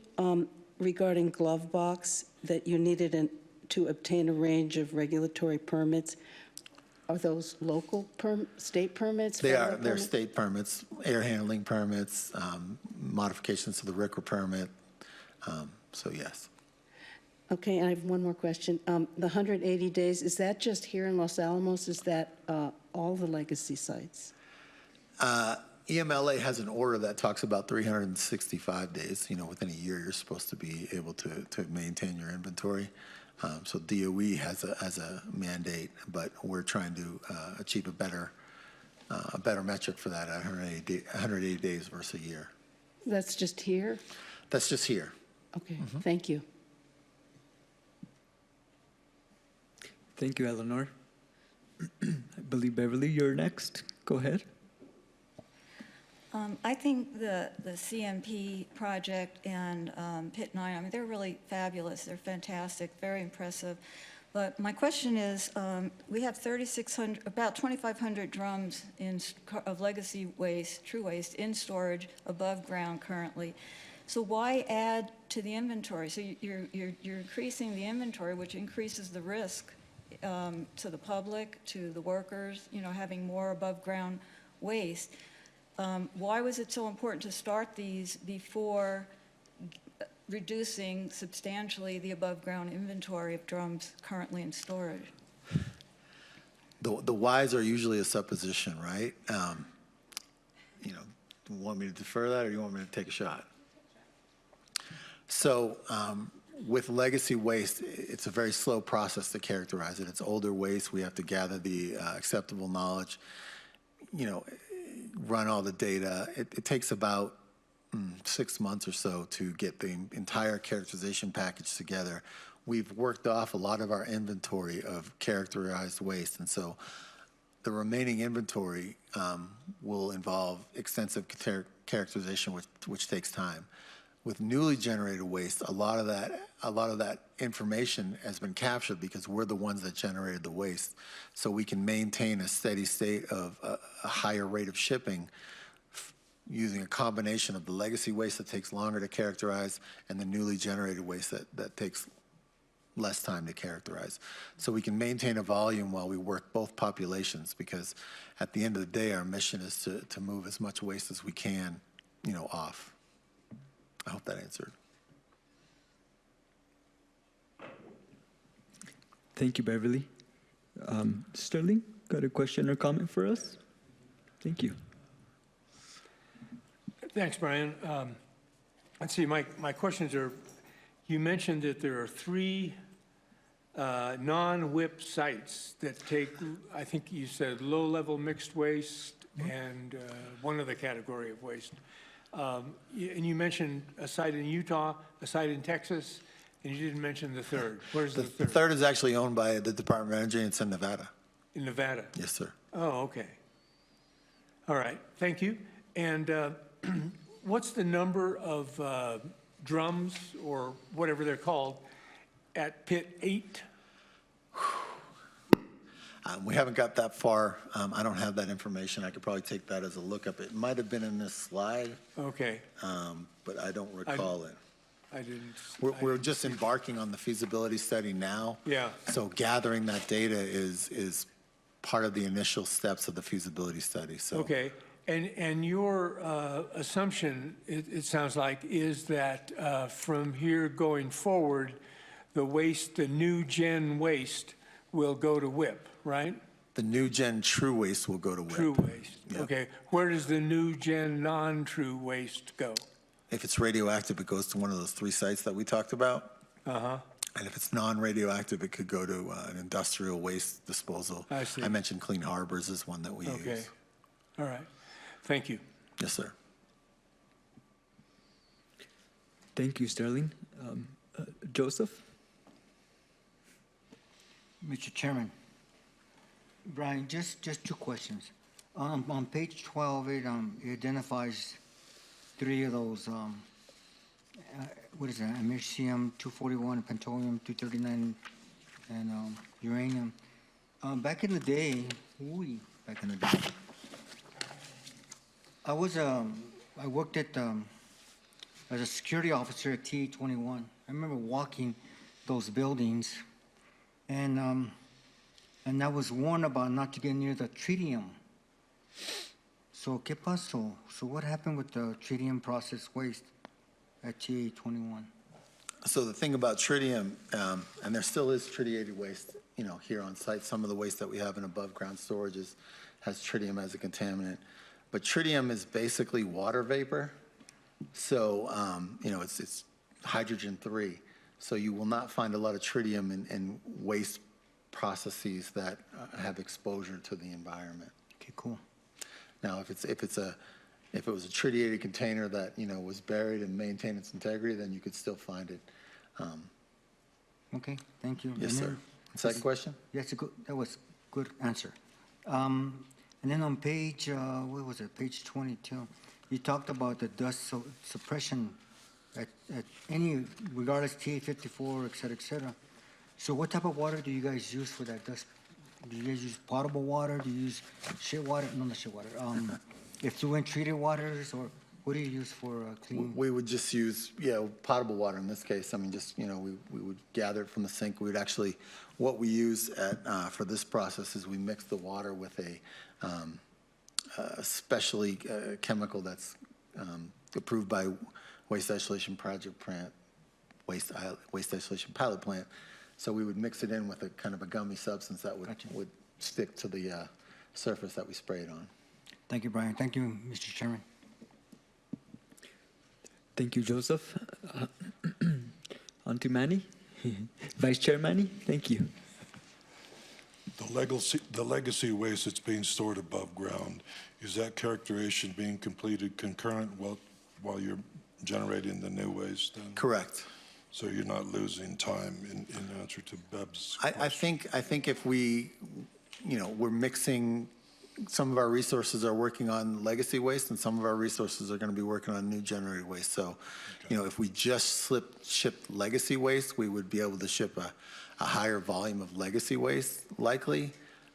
regarding glove box that you needed to obtain a range of regulatory permits. Are those local state permits? They're state permits, air handling permits, modifications to the RCRA permit. So yes. Okay, and I have one more question. The 180 days, is that just here in Los Alamos? Is that all the legacy sites? EMLA has an order that talks about 365 days. Within a year, you're supposed to be able to maintain your inventory. So DOE has a mandate, but we're trying to achieve a better metric for that at 180 days versus a year. That's just here? That's just here. Okay, thank you. Thank you, Eleanor. I believe, Beverly, you're next. Go ahead. I think the CMP project and Pit 9, they're really fabulous. They're fantastic, very impressive. But my question is, we have about 2,500 drums of legacy waste, true waste, in storage above ground currently. So why add to the inventory? So you're increasing the inventory, which increases the risk to the public, to the workers, having more above ground waste. Why was it so important to start these before reducing substantially the above ground inventory of drums currently in storage? The whys are usually a supposition, right? Do you want me to defer that, or do you want me to take a shot? So with legacy waste, it's a very slow process to characterize it. It's older waste. We have to gather the acceptable knowledge, run all the data. It takes about 6 months or so to get the entire characterization package together. We've worked off a lot of our inventory of characterized waste, and so the remaining inventory will involve extensive characterization, which takes time. With newly generated waste, a lot of that information has been captured because we're the ones that generated the waste. So we can maintain a steady state of a higher rate of shipping using a combination of the legacy waste that takes longer to characterize and the newly generated waste that takes less time to characterize. So we can maintain a volume while we work both populations, because at the end of the day, our mission is to move as much waste as we can, off. I hope that answered. Thank you, Beverly. Sterling, got a question or comment for us? Thank you. Thanks, Brian. Let's see, my questions are, you mentioned that there are 3 non-WIP sites that take, I think you said low-level mixed waste and one other category of waste. And you mentioned a site in Utah, a site in Texas, and you didn't mention the third. Where's the third? The third is actually owned by the Department of Energy, and it's in Nevada. In Nevada? Yes, sir. Oh, okay. All right, thank you. And what's the number of drums, or whatever they're called, at pit 8? We haven't got that far. I don't have that information. I could probably take that as a lookup. It might have been in this slide, Okay, but I don't recall it. I didn't. We're just embarking on the feasibility study now. Yeah. So gathering that data is part of the initial steps of the feasibility study. So Okay, and your assumption, it sounds like, is that from here going forward, the waste, the new gen waste will go to WIP, right? the new gen true waste will go to WIP. True waste, Yeah. okay. Where does the new gen non-true waste go? If it's radioactive, it goes to one of those 3 sites that we talked about. Uh-huh, And if it's non-radioactive, it could go to an industrial waste disposal. I see. I mentioned Clean Harbors is one that we okay. use. All right, thank you. Yes, sir. Thank you, Sterling. Joseph? Mr. Chairman, Brian, just 2 questions. On page 12, it identifies 3 of those, what is that, americium 241, plutonium 239, and uranium. Back in the day, I worked at, as a security officer at TA-21. I remember walking those buildings, and I was warned about not to get near the tritium. So, ¿qué pasó? So what happened with the tritium process waste at TA-21? So the thing about tritium, and there still is tritiated waste, here on site. Some of the waste that we have in above ground storage has tritium as a contaminant. But tritium is basically water vapor. So, it's hydrogen 3. So you will not find a lot of tritium in waste processes that have exposure to the environment. Okay, cool. Now, if it was a tritiated container that, was buried and maintained its integrity, then you could still find it. Okay, thank you. Yes, And sir. then- Second question? Yes, that was good answer. And then on page, what was it, page 22, you talked about the dust suppression at any, regardless TA-54, et cetera. So what type of water do you guys use for that dust? Do you guys use potable water? Do you use shit water? No, not shit water. Effluent treated waters, or what do you use for clean? We would just use, potable water in this case. I mean, just, we would gather it from the sink. We'd actually, what we use for this process is we mix the water with a specially chemical that's approved by Waste Isolation Project Plant, Waste Isolation Pilot Plant. So we would mix it in with a kind of a gummy substance that would stick to the surface that we spray it on. Thank you, Brian. Thank you, Mr. Chairman. Thank you, Joseph. On to Manny. Vice Chair Manny, thank you. The legacy waste that's being stored above ground, is that characterization being completed concurrent while you're generating the new waste then? Correct. So you're not losing time in answer to Beb's question? I think if we're mixing, some of our resources are working on legacy waste and some of our resources are going to be working on new generated waste. So, if we just shipped legacy waste, we would be able to ship a higher volume of legacy waste likely.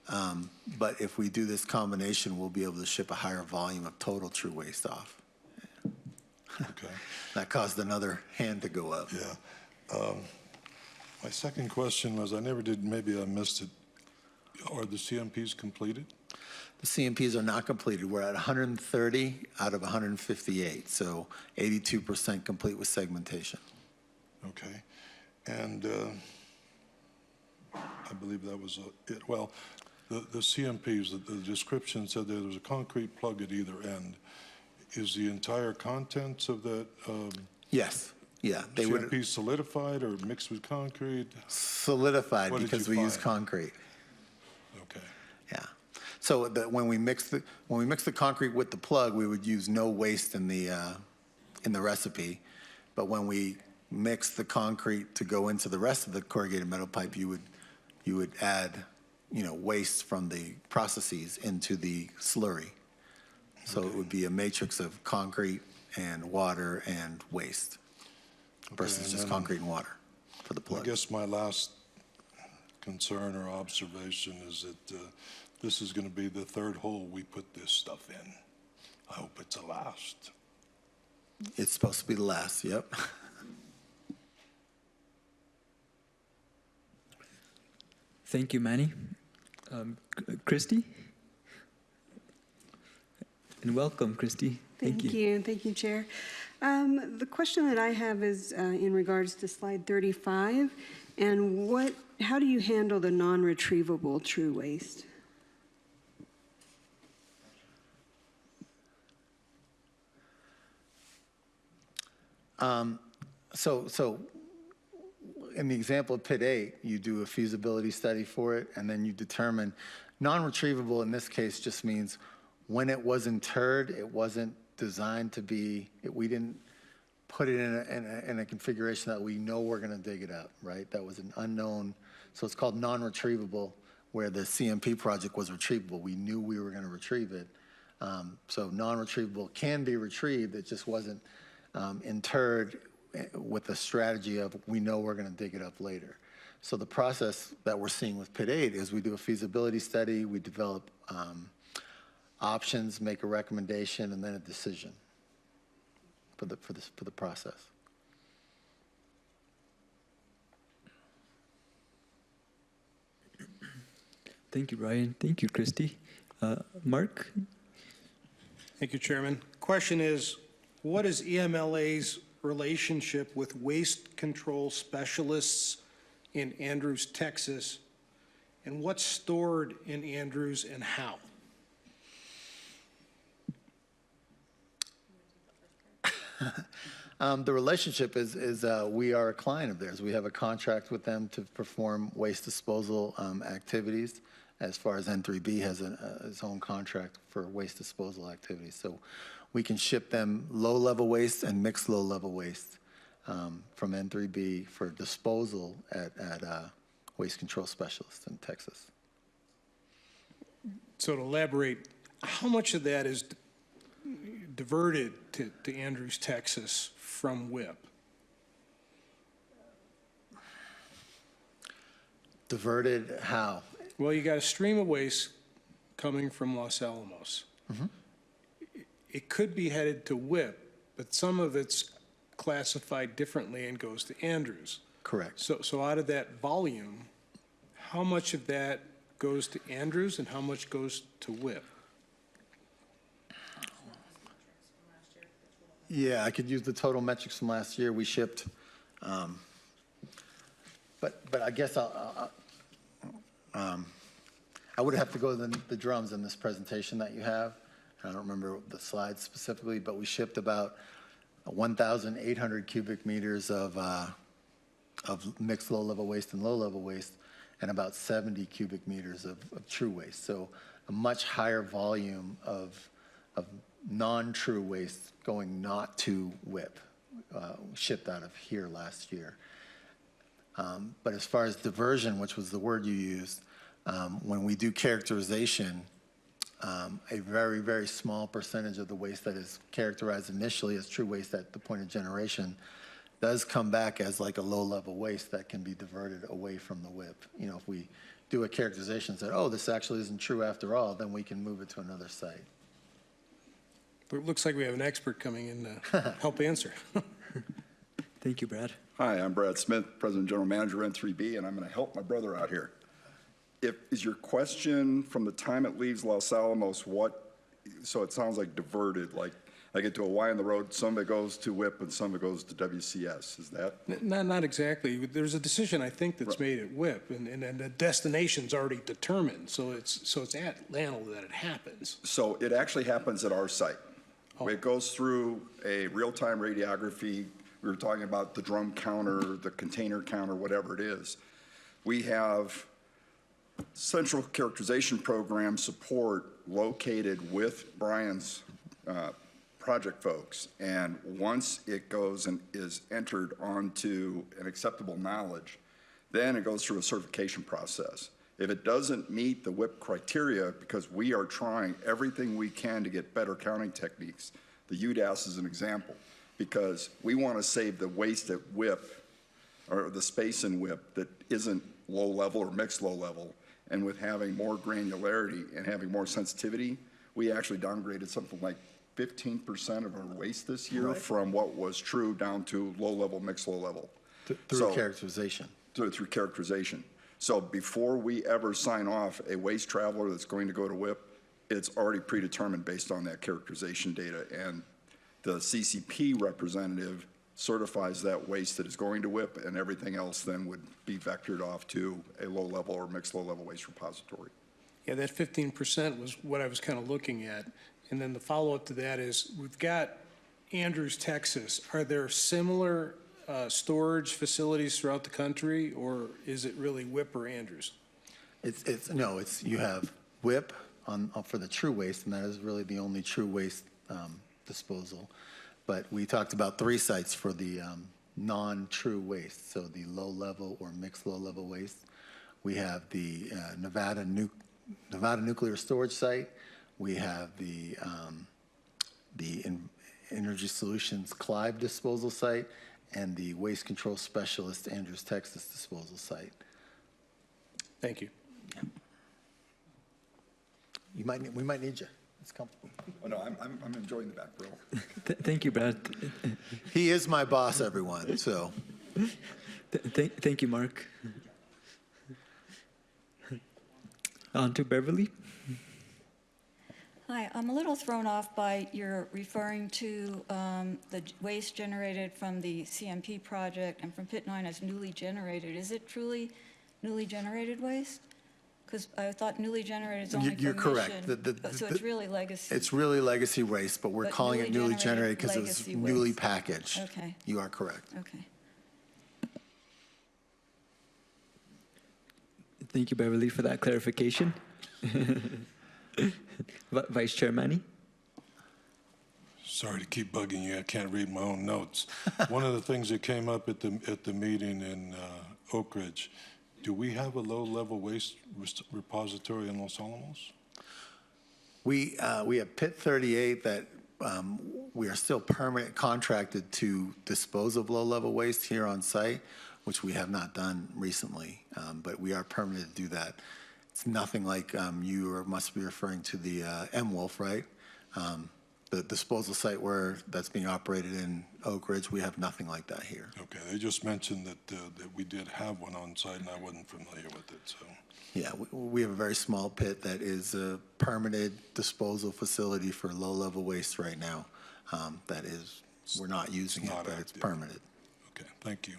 But if we do this combination, we'll be able to ship a higher volume of total true waste off. Okay. That caused another hand to go up. Yeah. My second question was, maybe I missed it. Are the CMPs completed? The CMPs are not completed. We're at 130 out of 158, so 82% complete with segmentation. Okay. And I believe that was it. Well, the CMPs, the description said there was a concrete plug at either end. Is the entire contents of that Yes. Yeah. They would CMP solidified or mixed with concrete? solidified What did because you we use find? concrete. Okay. Yeah. So when we mix the concrete with the plug, we would use no waste in the recipe. But when we mix the concrete to go into the rest of the corrugated metal pipe, you would add, waste from the processes into the slurry. So it would be a matrix of concrete and water and waste versus and just then concrete and water for the plug. I guess my last concern or observation is that this is going to be the third hole we put this stuff in. I hope it's the last. It's supposed to be the last, yep. Thank you, Manny. Christy? And welcome, Christy. Thank you. Thank you, Chair. The question that I have is in regards to slide 35, and how do you handle the non-retrievable TRU waste? So in the example of Pit 8, you do a feasibility study for it, and then you determine non-retrievable in this case just means when it was interred, it wasn't designed to be, we didn't put it in a configuration that we know we're going to dig it up, right? That was an unknown, so it's called non-retrievable, where the CMP project was retrievable. We knew we were going to retrieve it. So non-retrievable can be retrieved, it just wasn't interred with the strategy of we know we're going to dig it up later. So the process that we're seeing with Pit 8 is we do a feasibility study, we develop options, make a recommendation, and then a decision for the process. Thank you, Ryan. Thank you, Christy. Mark? Thank you, Chairman. Question is, what is EMLA's relationship with waste control specialists in Andrews, Texas, and what's stored in Andrews and how? The relationship is we are a client of theirs. We have a contract with them to perform waste disposal activities, as far as N3B has its own contract for waste disposal activities. So we can ship them low-level waste and mixed low-level waste from N3B for disposal at Waste Control Specialists in Texas. So to elaborate, how much of that is diverted to Andrews, Texas from WIP? Diverted how? Well, you got a stream of waste coming from Los Alamos. Mm-hmm. It could be headed to WIP, but some of it's classified differently and goes to Andrews. Correct. So out of that volume, how much of that goes to Andrews and how much goes to WIP? Yeah, I could use the total metrics from last year. We shipped, but I guess I would have to go to the drums in this presentation that you have. I don't remember the slides specifically, but we shipped about 1,800 cubic meters of mixed low-level waste and low-level waste, and about 70 cubic meters of TRU waste. So a much higher volume of non-TRU waste going not to WIP, shipped out of here last year. But as far as diversion, which was the word you used, when we do characterization, a very, very small percentage of the waste that is characterized initially as TRU waste at the point of generation does come back as like a low-level waste that can be diverted away from the WIP. You know, if we do a characterization and say, oh, this actually isn't true after all, then we can move it to another site. It looks like we have an expert coming in to help answer. Thank you, Brad. Hi, I'm Brad Smith, President General Manager N3B, and I'm going to help my brother out here. Is your question from the time it leaves Los Alamos, so it sounds like diverted, like I get to a Y on the road, some of it goes to WIP and some of it goes to WCS, is that? Not exactly. There's a decision, I think, that's made at WIP, and the destination's already determined, so it's at Lanel that it happens. So it actually happens at our site. It goes through a real-time radiography. We were talking about the drum counter, the container counter, whatever it is. We have central characterization program support located with Brian's project folks. And once it goes and is entered onto an acceptable knowledge, then it goes through a certification process. If it doesn't meet the WIP criteria, because we are trying everything we can to get better counting techniques, the UDAS is an example, because we want to save the waste at WIP, or the space in WIP that isn't low level or mixed low level. And with having more granularity and having more sensitivity, we actually downgraded something like 15% of our waste this year from what was true down to low level, mixed low level. Through characterization. Through characterization. So before we ever sign off a waste traveler that's going to go to WIP, it's already predetermined based on that characterization data. And the CCP representative certifies that waste that is going to WIP, and everything else then would be vectored off to a low level or mixed low level waste repository. Yeah, that 15% was what I was kind of looking at. And then the follow-up to that is, we've got Andrews, Texas. Are there similar storage facilities throughout the country, or is it really WIP or Andrews? You have WIP for the true waste, and that is really the only true waste disposal. But we talked about 3 sites for the non-true waste, so the low-level or mixed low-level waste. We have the Nevada Nuclear Storage Site. We have the Energy Solutions Clive Disposal Site, and the Waste Control Specialist Andrews, Texas Disposal Site. Thank you. Yeah. We might need you. It's comfortable. Oh, no, I'm enjoying the back row. Thank you, Brad. He is my boss, everyone, so. Thank you, Mark. On to Beverly. Hi, I'm a little thrown off by your referring to the waste generated from the CMP project and from Pit 9 as newly generated. Is it truly newly generated waste? Because I thought newly generated is only You're from correct. mission, so it's really legacy. It's really legacy waste, but we're calling it newly generated because it was legacy newly waste. packaged. Okay. You are correct. Okay. Thank you, Beverly, for that clarification. Vice Chair Manny. Sorry to keep bugging you. I can't read my own notes. One of the things that came up at the meeting in Oak Ridge, do we have a low-level waste repository in Los Alamos? We have Pit 38 that we are still permanent contracted to dispose of low-level waste here on site, which we have not done recently, but we are permanent to do that. It's nothing like you must be referring to the M-Wolf, right? The disposal site that's being operated in Oak Ridge, we have nothing like that here. Okay, they just mentioned that we did have one on site, and I wasn't familiar with it, so. Yeah, we have a very small pit that is a permitted disposal facility for low-level waste right now. That is, we're not using it, but it's permitted. Okay, thank you.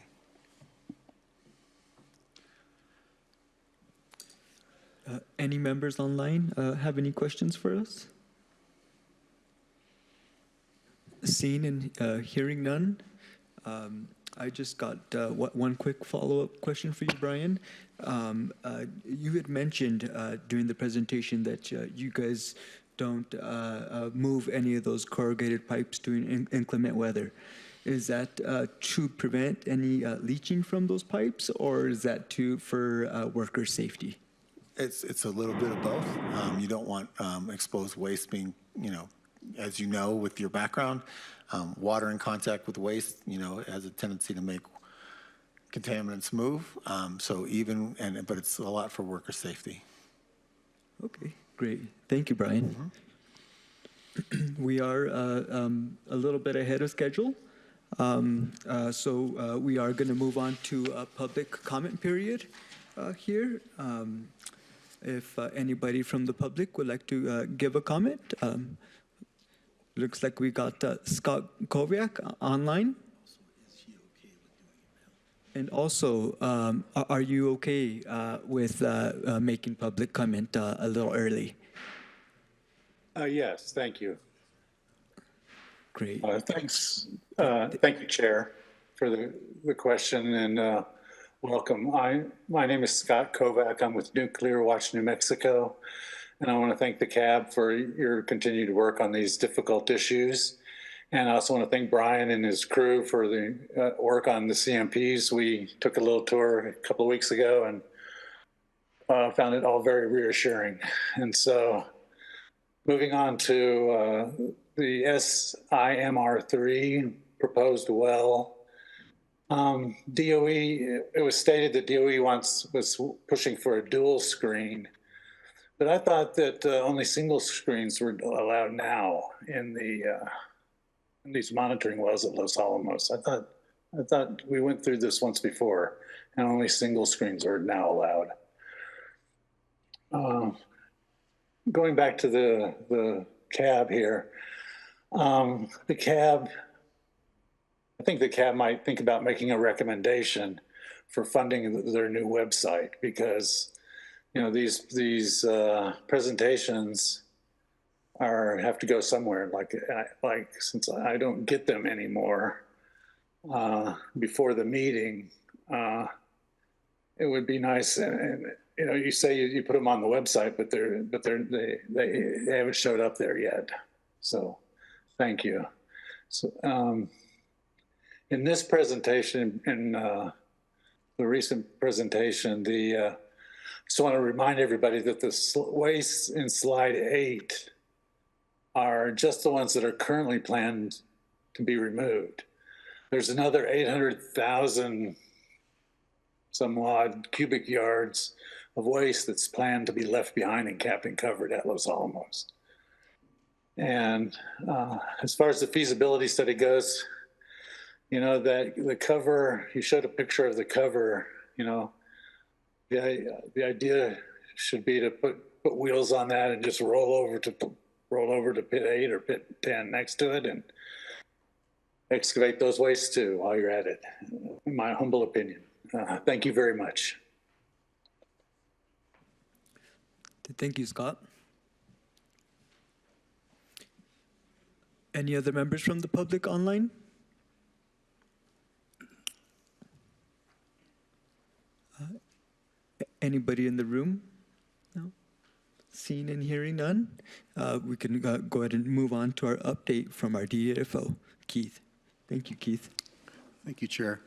Any members online have any questions for us? Seeing and hearing none, I just got one quick follow-up question for you, Brian. You had mentioned during the presentation that you guys don't move any of those corrugated pipes during inclement weather. Is that to prevent any leaching from those pipes, or is that for worker safety? It's a little bit of both. You don't want exposed waste being, as you know, with your background, water in contact with waste, it has a tendency to make contaminants move. But it's a lot for worker safety. Okay, great. Thank you, Brian. Mm-hmm. We are a little bit ahead of schedule. So we are going to move on to a public comment period here. If anybody from the public would like to give a comment, looks like we got Scott Koviak online. And also, are you okay with making public comment a little early? Yes, thank you. Great. Thanks. Thank you, Chair, for the question, and welcome. My name is Scott Kovac. I'm with Nuclear Watch New Mexico, and I want to thank the CAB for your continued work on these difficult issues. And I also want to thank Brian and his crew for the work on the CMPs. We took a little tour a couple of weeks ago and found it all very reassuring. And so moving on to the SIMR3 proposed well. DOE, it was stated that DOE was pushing for a dual screen, but I thought that only single screens were allowed now in these monitoring wells at Los Alamos. I thought we went through this once before, and only single screens are now allowed. Going back to the CAB here, the CAB, I think the CAB might think about making a recommendation for funding their new website, because these presentations have to go somewhere. Like since I don't get them anymore before the meeting, it would be nice. And you say you put them on the website, but they haven't showed up there yet. So, thank you. So, in this presentation, in the recent presentation, just want to remind everybody that the wastes in slide 8 are just the ones that are currently planned to be removed. There's another 800,000 some odd cubic yards of waste that's planned to be left behind and capped and covered at Los Alamos. And as far as the feasibility study goes, that the cover, you showed a picture of the cover, the idea should be to put wheels on that and just roll over to pit 8 or pit 10 next to it and excavate those wastes too while you're at it, in my humble opinion. Thank you very much. Thank you, Scott. Any other members from the public online? Anybody in the room? No? Seeing and hearing none, we can go ahead and move on to our update from our DFO, Keith. Thank you, Keith. Thank you, Chair.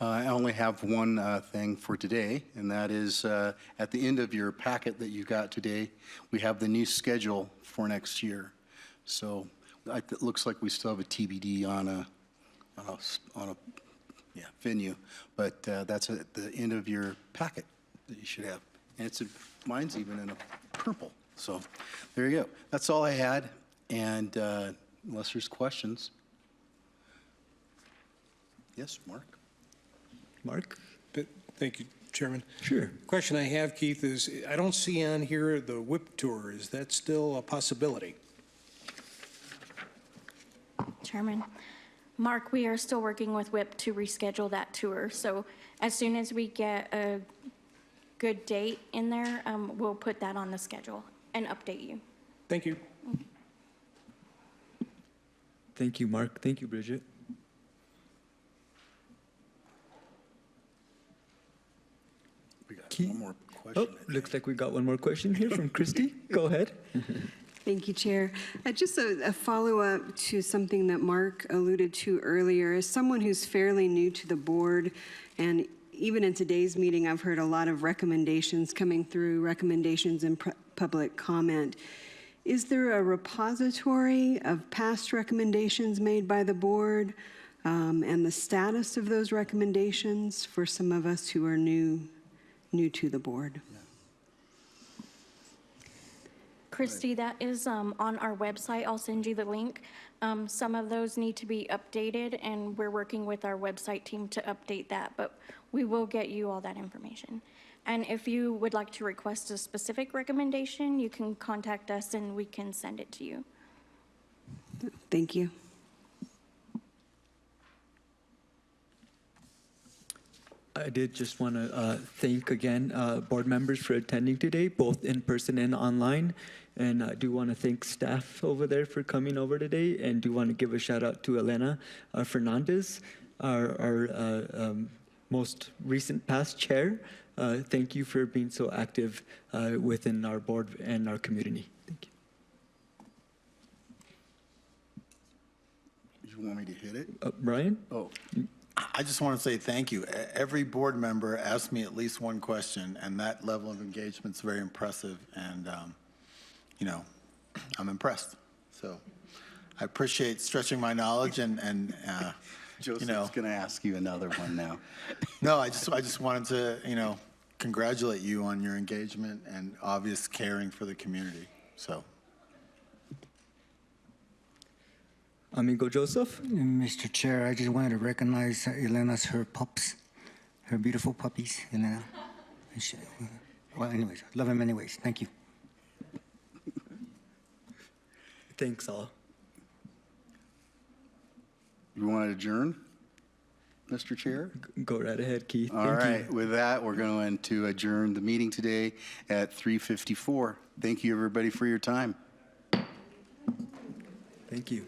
I only have one thing for today, and that is at the end of your packet that you got today, we have the new schedule for next year. So it looks like we still have a TBD on a venue, but that's at the end of your packet that you should have. And mine's even in a purple. So there you go. That's all I had. And unless there's questions. Yes, Mark. Mark? Thank you, Chairman. Sure. Question I have, Keith, is I don't see on here the whip tour. Is that still a possibility? Chairman, Mark, we are still working with WIP to reschedule that tour. So as soon as we get a good date in there, we'll put that on the schedule and update you. Thank you. Thank you, Mark. Thank you, Bridget. We got one more question. Oh, looks like we got one more question here from Christy. Go ahead. Thank you, Chair. Just a follow-up to something that Mark alluded to earlier. As someone who's fairly new to the board, and even in today's meeting, I've heard a lot of recommendations coming through, recommendations and public comment. Is there a repository of past recommendations made by the board and the status of those recommendations for some of us who are new to the board? Christy, that is on our website. I'll send you the link. Some of those need to be updated, and we're working with our website team to update that, but we will get you all that information. And if you would like to request a specific recommendation, you can contact us and we can send it to you. Thank you. I did just want to thank again board members for attending today, both in person and online. And I do want to thank staff over there for coming over today, and do want to give a shout out to Elena Fernandez, our most recent past chair. Thank you for being so active within our board and our community. Thank you. You want me to hit it? Brian? Oh. I just want to say thank you. Every board member asked me at least one question, and that level of engagement is very impressive. And, you know, I'm impressed. So I appreciate stretching my knowledge and Joseph's you know, going to ask you another one now. No, I just wanted to, you know, congratulate you on your engagement and obvious caring for the community. So. Amigo Joseph? Mr. Chair, I just wanted to recognize Elena's, her pups, her beautiful puppies, Elena. Well, anyways, love them anyways. Thank you. Thanks all. You want to adjourn, Mr. Chair? Go right ahead, Keith. All right. With that, we're going to adjourn the meeting today at 3:54. Thank you, everybody, for your time. Thank you.